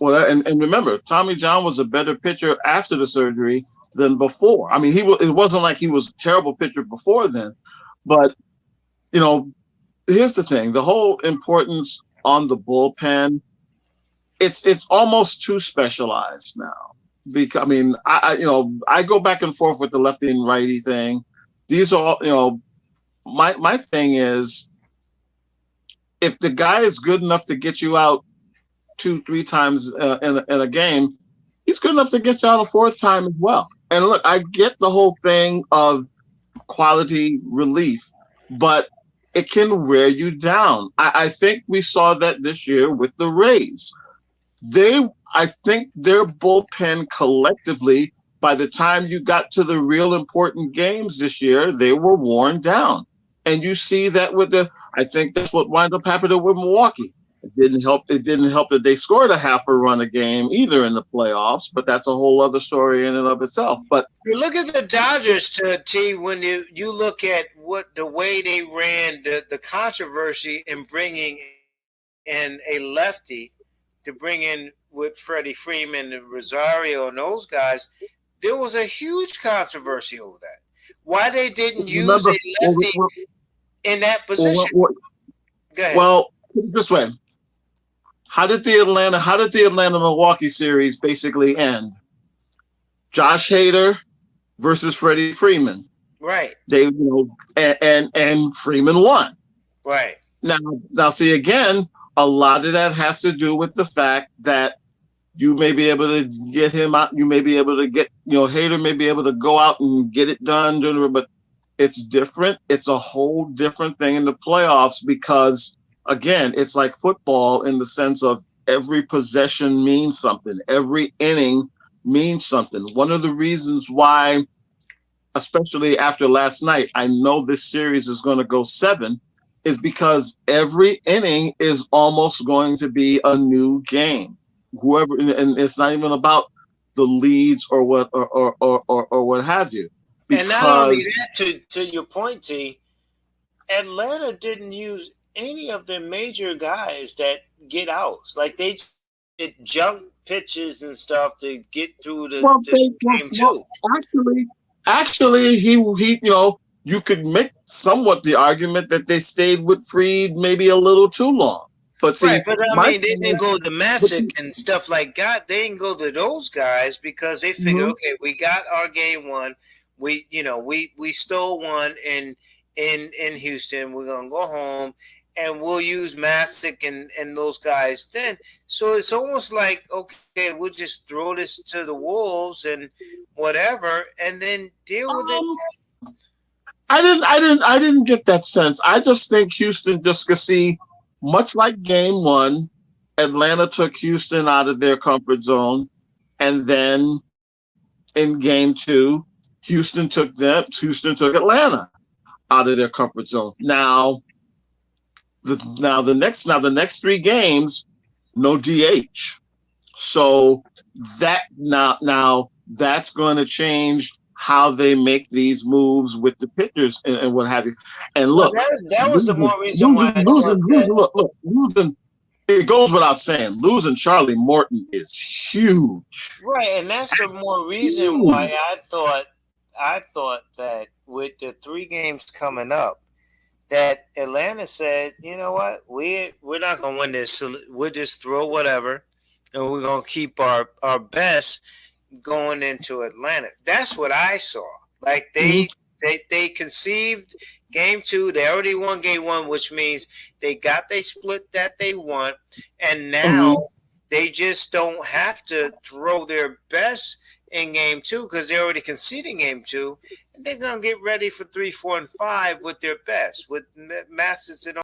and remember, Tommy John was a better pitcher after the surgery than before. I mean, it wasn't like he was a terrible pitcher before then, but here's the thing: the whole importance on the bullpen, it's almost too specialized now. Because I go back and forth with the lefty and righty thing. These are all, my thing is, if the guy is good enough to get you out 2-3 times in a game, he's good enough to get you out a 4th time as well. And look, I get the whole thing of quality relief, but it can wear you down. I think we saw that this year with the Rays. I think their bullpen collectively, by the time you got to the real important games this year, they were worn down. And you see that I think that's what wound up happening with Milwaukee. It didn't help that they scored a half a run a game either in the playoffs, but that's a whole other story in and of itself. But you look at the Dodgers, T, when you look at the way they ran the controversy in bringing in a lefty to bring in with Freddie Freeman and Rosario and those guys, there was a huge controversy over that. Why they didn't use a lefty in that position? Go ahead. Well, this way. How did the Atlanta Milwaukee series basically end? Josh Hader versus Freddie Freeman. Right. They and Freeman won. Right. Now see again, a lot of that has to do with the fact that you may be able to get him out. You may be able to get, Hader may be able to go out and get it done, but it's different. It's a whole different thing in the playoffs because, again, it's like football in the sense of every possession means something. Every inning means something. One of the reasons why, especially after last night, I know this series is going to go 7 is because every inning is almost going to be a new game. And it's not even about the leads or what or what have you. Because, and not only that, to your point, T, Atlanta didn't use any of their major guys that get outs. Like they did junk pitches and stuff to get through the game too. Actually, he you could make somewhat the argument that they stayed with Fried maybe a little too long. But see, right, but I mean, they didn't go to Masick and stuff like that. They didn't go to those guys because they figured, okay, we got our game one. We stole one in Houston. We're gonna go home and we'll use Masick and those guys then. So it's almost like, okay, we'll just throw this to the wolves and whatever, and then deal with it. I didn't get that sense. I just think Houston just could see, much like game one, Atlanta took Houston out of their comfort zone, and then in game two, Houston took Atlanta out of their comfort zone. Now the next 3 games, no DH. So that now that's going to change how they make these moves with the pitchers and what have you. And look, that was the more reason why losing. It goes without saying, losing Charlie Morton is huge. Right, and that's the more reason why I thought that with the 3 games coming up, that Atlanta said, you know what, we're not gonna win this. So we'll just throw whatever, and we're gonna keep our best going into Atlanta. That's what I saw. Like they conceived game 2. They already won game 1, which means they got their split that they want, and now they just don't have to throw their best in game 2 because they're already conceding game 2, and they're gonna get ready for 3, 4, and 5 with their best, with Masters and